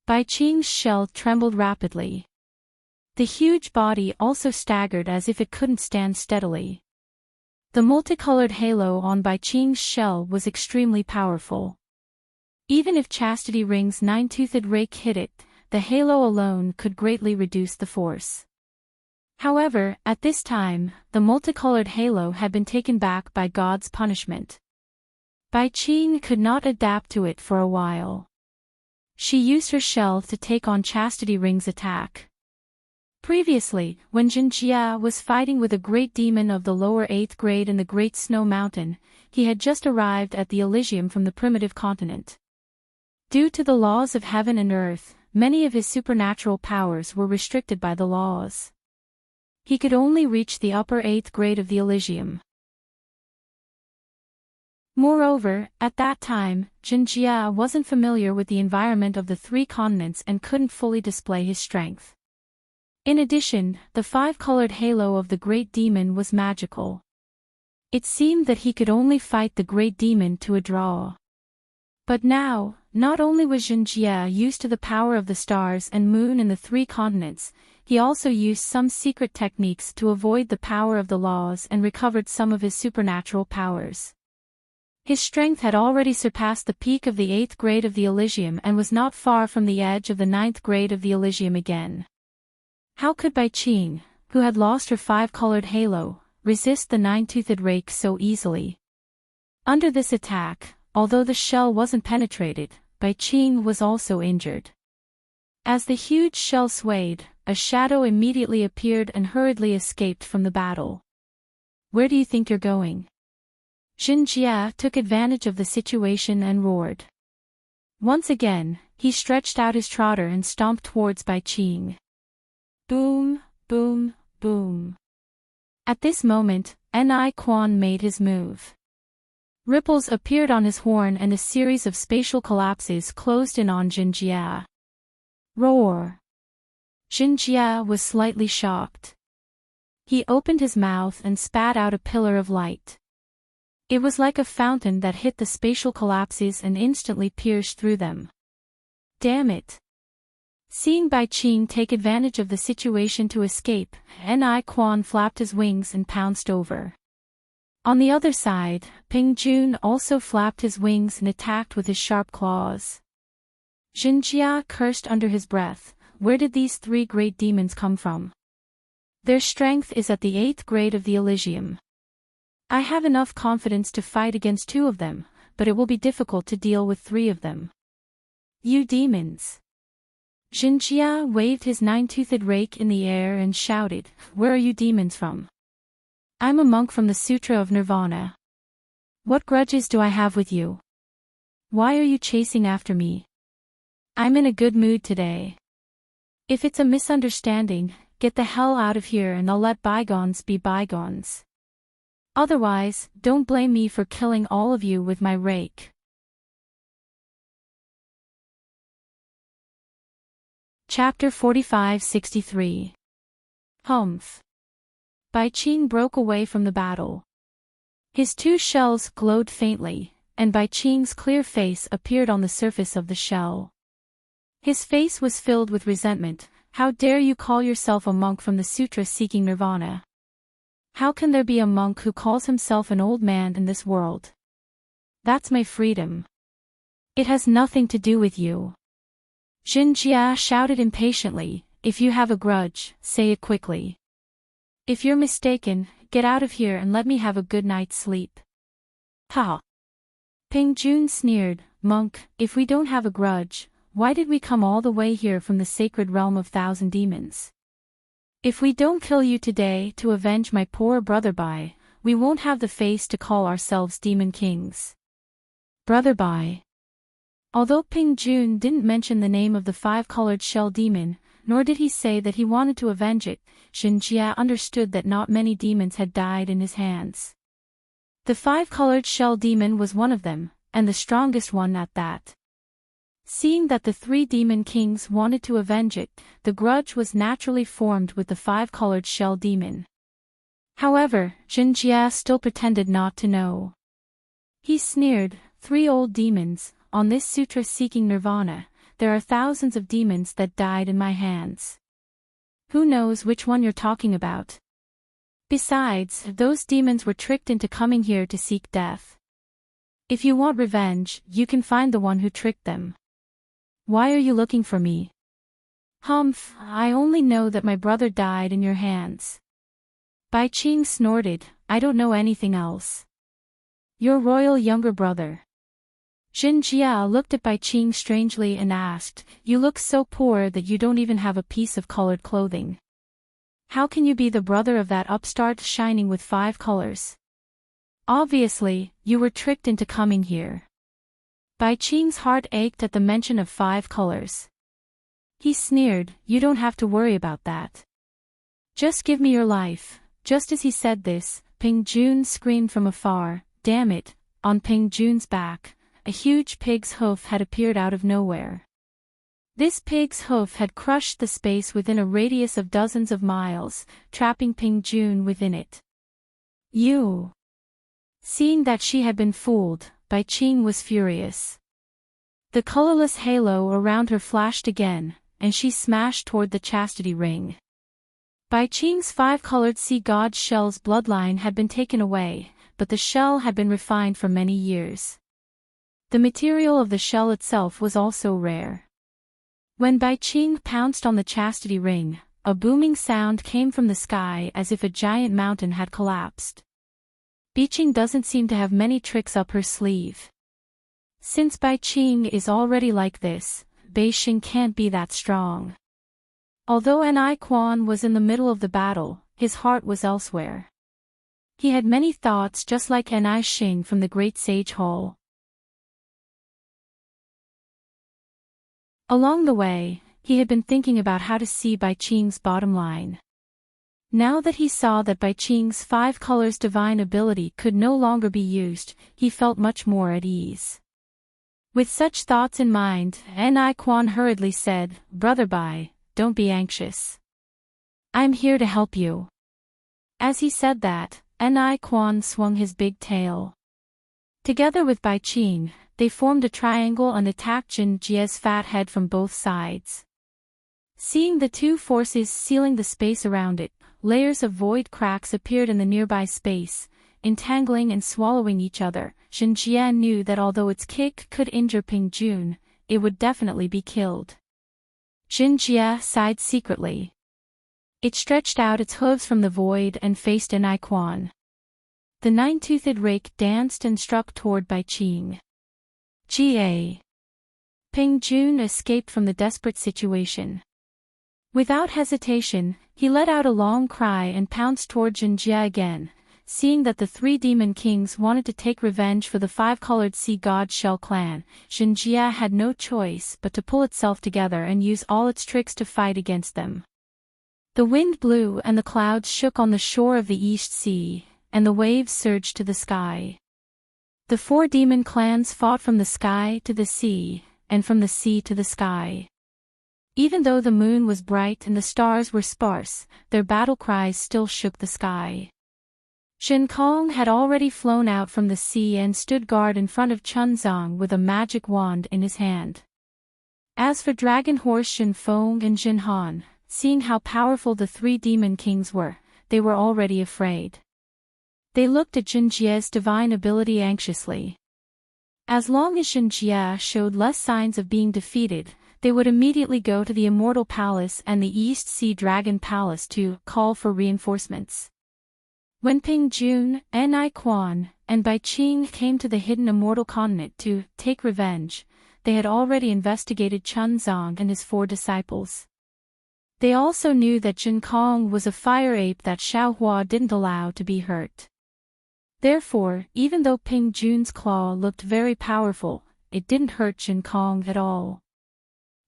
A: Bai Qing's shell trembled rapidly. The huge body also staggered as if it couldn't stand steadily. The multicolored halo on Bai Qing's shell was extremely powerful. Even if Chastity Ring's nine-toothed rake hit it, the halo alone could greatly reduce the force. However, at this time, the multicolored halo had been taken back by God's punishment. Bai Qing could not adapt to it for a while. She used her shell to take on Chastity Ring's attack. Previously, when Jinjia was fighting with a great demon of the lower 8th grade in the Great Snow Mountain, he had just arrived at the Elysium from the primitive continent. Due to the laws of heaven and earth, many of his supernatural powers were restricted by the laws. He could only reach the upper 8th grade of the Elysium. Moreover, at that time, Jinjia wasn't familiar with the environment of the 3 continents and couldn't fully display his strength. In addition, the 5-colored halo of the Great Demon was magical. It seemed that he could only fight the Great Demon to a draw. But now, not only was Jinjia used to the power of the stars and moon in the 3 continents, he also used some secret techniques to avoid the power of the laws and recovered some of his supernatural powers. His strength had already surpassed the peak of the 8th grade of the Elysium and was not far from the edge of the 9th grade of the Elysium again. How could Bai Qing, who had lost her 5-colored halo, resist the nine-toothed rake so easily? Under this attack, although the shell wasn't penetrated, Bai Qing was also injured. As the huge shell swayed, a shadow immediately appeared and hurriedly escaped from the battle. Where do you think you're going? Jinjia took advantage of the situation and roared. Once again, he stretched out his trotter and stomped towards Bai Qing. Boom, boom, boom. At this moment, Ni Quan made his move. Ripples appeared on his horn and a series of spatial collapses closed in on Jinjia. Roar! Jinjia was slightly shocked. He opened his mouth and spat out a pillar of light. It was like a fountain that hit the spatial collapses and instantly pierced through them. Damn it! Seeing Bai Qing take advantage of the situation to escape, Ni Quan flapped his wings and pounced over. On the other side, Peng Jun also flapped his wings and attacked with his sharp claws. Jinjia cursed under his breath, where did these 3 great demons come from? Their strength is at the 8th grade of the Elysium. I have enough confidence to fight against 2 of them, but it will be difficult to deal with 3 of them. You demons! Jinjia waved his nine-toothed rake in the air and shouted, where are you demons from? I'm a monk from the Sutra of Nirvana. What grudges do I have with you? Why are you chasing after me? I'm in a good mood today. If it's a misunderstanding, get the hell out of here and I'll let bygones be bygones. Otherwise, don't blame me for killing all of you with my rake. Chapter 45-63. Humph. Bai Qing broke away from the battle. His 2 shells glowed faintly, and Bai Qing's clear face appeared on the surface of the shell. His face was filled with resentment. How dare you call yourself a monk from the sutra seeking nirvana? How can there be a monk who calls himself an old man in this world? That's my freedom. It has nothing to do with you. Jinjia shouted impatiently, if you have a grudge, say it quickly. If you're mistaken, get out of here and let me have a good night's sleep. Ha! Ping Jun sneered, monk, if we don't have a grudge, why did we come all the way here from the sacred realm of thousand demons? If we don't kill you today to avenge my poor brother Bai, we won't have the face to call ourselves demon kings. Brother Bai. Although Ping Jun didn't mention the name of the five-colored shell demon, nor did he say that he wanted to avenge it, Jinjia understood that not many demons had died in his hands. The five-colored shell demon was one of them, and the strongest one at that. Seeing that the three demon kings wanted to avenge it, the grudge was naturally formed with the five-colored shell demon. However, Jinjia still pretended not to know. He sneered, 3 old demons, on this sutra seeking nirvana, there are thousands of demons that died in my hands. Who knows which one you're talking about? Besides, those demons were tricked into coming here to seek death. If you want revenge, you can find the one who tricked them. Why are you looking for me? Humph, I only know that my brother died in your hands. Bai Qing snorted, I don't know anything else. Your royal younger brother. Jinjia looked at Bai Qing strangely and asked, you look so poor that you don't even have a piece of colored clothing. How can you be the brother of that upstart shining with 5 colors? Obviously, you were tricked into coming here. Bai Qing's heart ached at the mention of 5 colors. He sneered, you don't have to worry about that. Just give me your life. Just as he said this, Ping Jun screamed from afar, damn it, on Ping Jun's back, a huge pig's hoof had appeared out of nowhere. This pig's hoof had crushed the space within a radius of dozens of miles, trapping Ping Jun within it. You! Seeing that she had been fooled, Bai Qing was furious. The colorless halo around her flashed again, and she smashed toward the chastity ring. Bai Qing's 5-colored sea god shell's bloodline had been taken away, but the shell had been refined for many years. The material of the shell itself was also rare. When Bai Qing pounced on the chastity ring, a booming sound came from the sky as if a giant mountain had collapsed. Bai Qing doesn't seem to have many tricks up her sleeve. Since Bai Qing is already like this, Bai Qing can't be that strong. Although Ni Quan was in the middle of the battle, his heart was elsewhere. He had many thoughts just like Ni Xing from the Great Sage Hall. Along the way, he had been thinking about how to see Bai Qing's bottom line. Now that he saw that Bai Qing's 5 colors divine ability could no longer be used, he felt much more at ease. With such thoughts in mind, Ni Quan hurriedly said, Brother Bai, don't be anxious. I'm here to help you. As he said that, Ni Quan swung his big tail. Together with Bai Qing, they formed a triangle and attacked Jinjia's fat head from both sides. Seeing the two forces sealing the space around it, layers of void cracks appeared in the nearby space, entangling and swallowing each other. Jinjia knew that although its kick could injure Ping Jun, it would definitely be killed. Jinjia sighed secretly. It stretched out its hooves from the void and faced Ni Quan. The 9-toothed rake danced and struck toward Bai Qing. Ga. Ping Jun escaped from the desperate situation. Without hesitation, he let out a long cry and pounced toward Jinjia again. Seeing that the 3 demon kings wanted to take revenge for the 5-colored sea god shell clan, Jinjia had no choice but to pull itself together and use all its tricks to fight against them. The wind blew and the clouds shook on the shore of the East Sea, and the waves surged to the sky. The 4 demon clans fought from the sky to the sea, and from the sea to the sky. Even though the moon was bright and the stars were sparse, their battle cries still shook the sky. Shen Kong had already flown out from the sea and stood guard in front of Chunzong with a magic wand in his hand. As for Dragon Horse Shen Feng and Jin Han, seeing how powerful the 3 demon kings were, they were already afraid. They looked at Jinjia's divine ability anxiously. As long as Jinjia showed less signs of being defeated, they would immediately go to the Immortal Palace and the East Sea Dragon Palace to call for reinforcements. When Ping Jun, Ni Quan, and Bai Qing came to the hidden Immortal Continent to take revenge, they had already investigated Chun Zong and his 4 disciples. They also knew that Jin Kong was a fire ape that Xiao Hua didn't allow to be hurt. Therefore, even though Ping Jun's claw looked very powerful, it didn't hurt Jin Kong at all.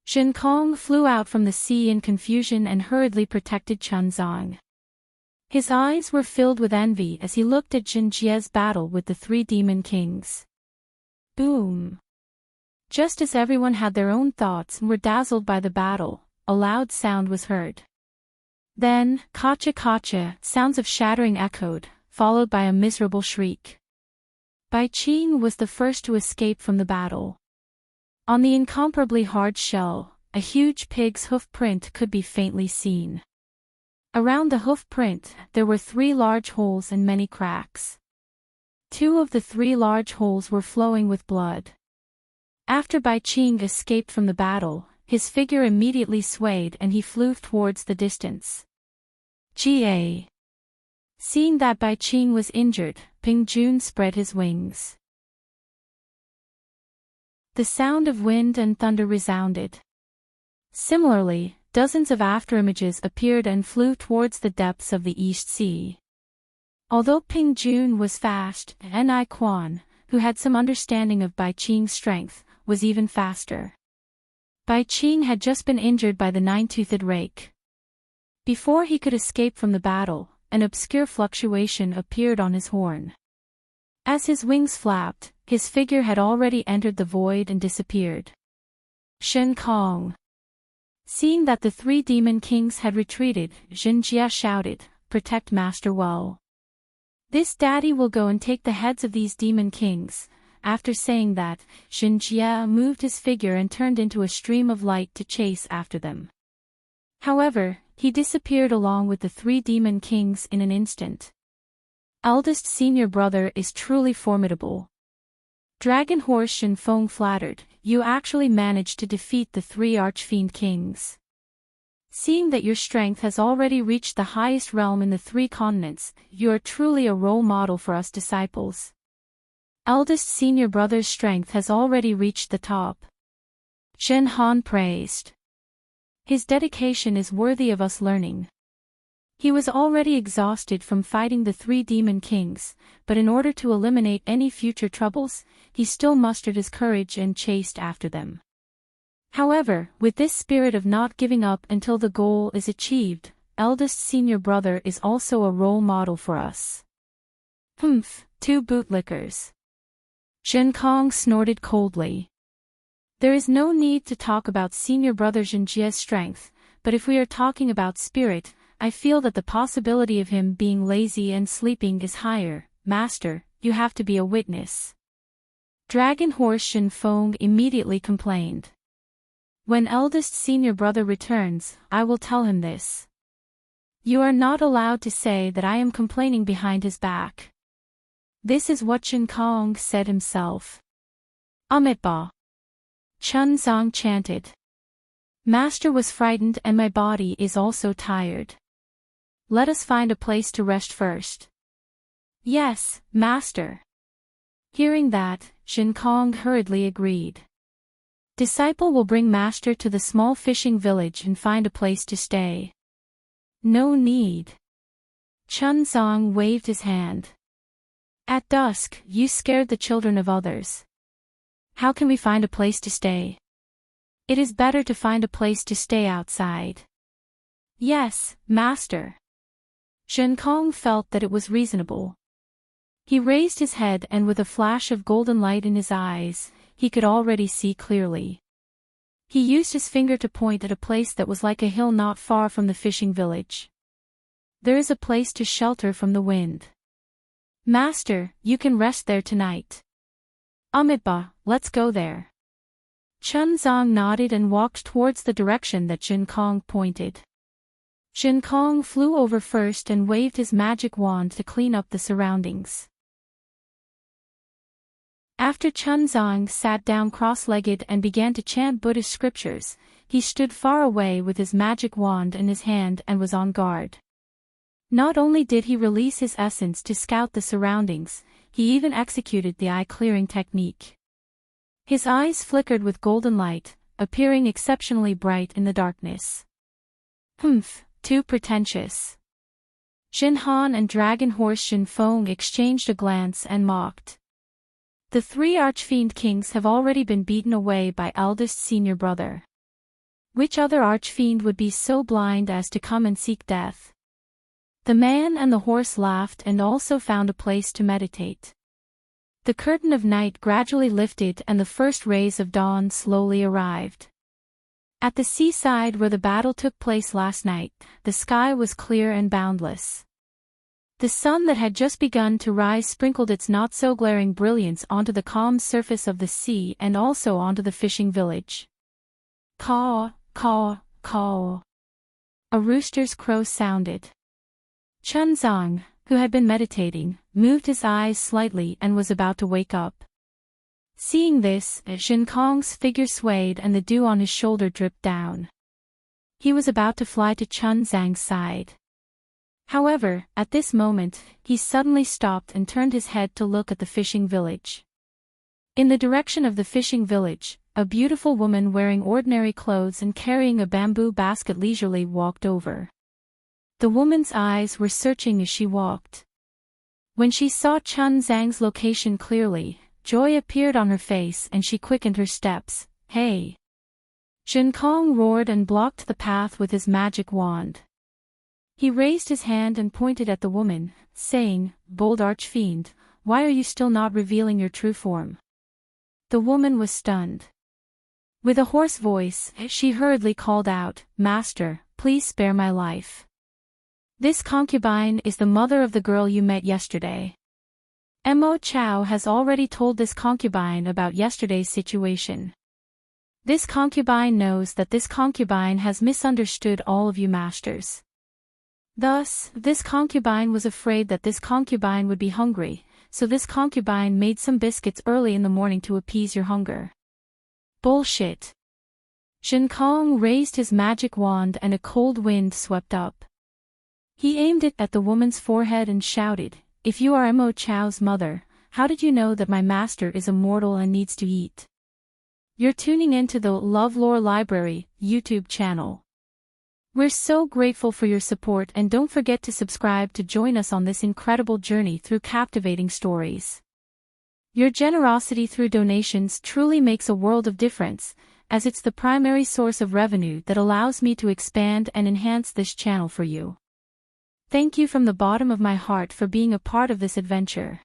A: Jin Kong flew out from the sea in confusion and hurriedly protected Chun Zong. His eyes were filled with envy as he looked at Jin Jie's battle with the 3 demon kings. Boom! Just as everyone had their own thoughts and were dazzled by the battle, a loud sound was heard. Then, kacha kacha, sounds of shattering echoed, followed by a miserable shriek. Bai Qing was the first to escape from the battle. On the incomparably hard shell, a huge pig's hoof print could be faintly seen. Around the hoof print, there were 3 large holes and many cracks. 2 of the 3 large holes were flowing with blood. After Bai Qing escaped from the battle, his figure immediately swayed and he flew towards the distance. Ga. Seeing that Bai Qing was injured, Ping Jun spread his wings. The sound of wind and thunder resounded. Similarly, dozens of afterimages appeared and flew towards the depths of the East Sea. Although Ping Jun was fast, Ni Quan, who had some understanding of Bai Qing's strength, was even faster. Bai Qing had just been injured by the 9-toothed rake. Before he could escape from the battle, an obscure fluctuation appeared on his horn. As his wings flapped, his figure had already entered the void and disappeared. Shen Kong. Seeing that the 3 demon kings had retreated, Jin Jie shouted, "Protect Master well. This daddy will go and take the heads of these demon kings." After saying that, Jin Jie moved his figure and turned into a stream of light to chase after them. However, he disappeared along with the 3 demon kings in an instant. Eldest senior brother is truly formidable. Dragon Horse Shin Feng flattered, "You actually managed to defeat the 3 archfiend kings. Seeing that your strength has already reached the highest realm in the 3 continents, you are truly a role model for us disciples. Eldest senior brother's strength has already reached the top." Shen Han praised. "His dedication is worthy of us learning." He was already exhausted from fighting the 3 demon kings, but in order to eliminate any future troubles, he still mustered his courage and chased after them. However, with this spirit of not giving up until the goal is achieved, eldest senior brother is also a role model for us. Humph, 2 bootlickers. Shen Kong snorted coldly. There is no need to talk about senior brother Jin Jie's strength, but if we are talking about spirit, I feel that the possibility of him being lazy and sleeping is higher. Master, you have to be a witness. Dragon Horse Shin Feng immediately complained. When eldest senior brother returns, I will tell him this. You are not allowed to say that I am complaining behind his back. This is what Shin Kong said himself. Amitba. Chun Zong chanted. Master was frightened and my body is also tired. Let us find a place to rest first. Yes, Master. Hearing that, Shin Kong hurriedly agreed. Disciple will bring Master to the small fishing village and find a place to stay. No need. Chun Zong waved his hand. At dusk, you scared the children of others. How can we find a place to stay? It is better to find a place to stay outside. Yes, Master. Shen Kong felt that it was reasonable. He raised his head and with a flash of golden light in his eyes, he could already see clearly. He used his finger to point at a place that was like a hill not far from the fishing village. There is a place to shelter from the wind. Master, you can rest there tonight. Amitba, let's go there. Chun Zong nodded and walked towards the direction that Shin Kong pointed. Shin Kong flew over first and waved his magic wand to clean up the surroundings. After Chunzang sat down cross-legged and began to chant Buddhist scriptures, he stood far away with his magic wand in his hand and was on guard. Not only did he release his essence to scout the surroundings, he even executed the eye-clearing technique. His eyes flickered with golden light, appearing exceptionally bright in the darkness. Humph, too pretentious. Shin Han and Dragon Horse Shin Feng exchanged a glance and mocked. The three Archfiend Kings have already been beaten away by eldest senior brother. Which other Archfiend would be so blind as to come and seek death? The man and the horse laughed and also found a place to meditate. The curtain of night gradually lifted and the first rays of dawn slowly arrived. At the seaside where the battle took place last night, the sky was clear and boundless. The sun that had just begun to rise sprinkled its not-so-glaring brilliance onto the calm surface of the sea and also onto the fishing village. Caw, caw, caw. A rooster's crow sounded. Chunzang, who had been meditating, moved his eyes slightly and was about to wake up. Seeing this, Shin Kong's figure swayed and the dew on his shoulder dripped down. He was about to fly to Chunzang's side. However, at this moment, he suddenly stopped and turned his head to look at the fishing village. In the direction of the fishing village, a beautiful woman wearing ordinary clothes and carrying a bamboo basket leisurely walked over. The woman's eyes were searching as she walked. When she saw Chunzang's location clearly, joy appeared on her face and she quickened her steps. Hey! Shin Kong roared and blocked the path with his magic wand. He raised his hand and pointed at the woman, saying, "Bold Archfiend, why are you still not revealing your true form?" The woman was stunned. With a hoarse voice, she hurriedly called out, "Master, please spare my life. This concubine is the mother of the girl you met yesterday. Mo Chao has already told this concubine about yesterday's situation. This concubine knows that this concubine has misunderstood all of you masters. Thus, this concubine was afraid that this concubine would be hungry, so this concubine made some biscuits early in the morning to appease your hunger." Bullshit. Shin Kong raised his magic wand and a cold wind swept up. He aimed it at the woman's forehead and shouted, "If you are Mo Chao's mother, how did you know that my master is immortal and needs to eat?" You're tuning into the LoveLore Library YouTube channel. We're so grateful for your support and don't forget to subscribe to join us on this incredible journey through captivating stories. Your generosity through donations truly makes a world of difference, as it's the primary source of revenue that allows me to expand and enhance this channel for you. Thank you from the bottom of my heart for being a part of this adventure.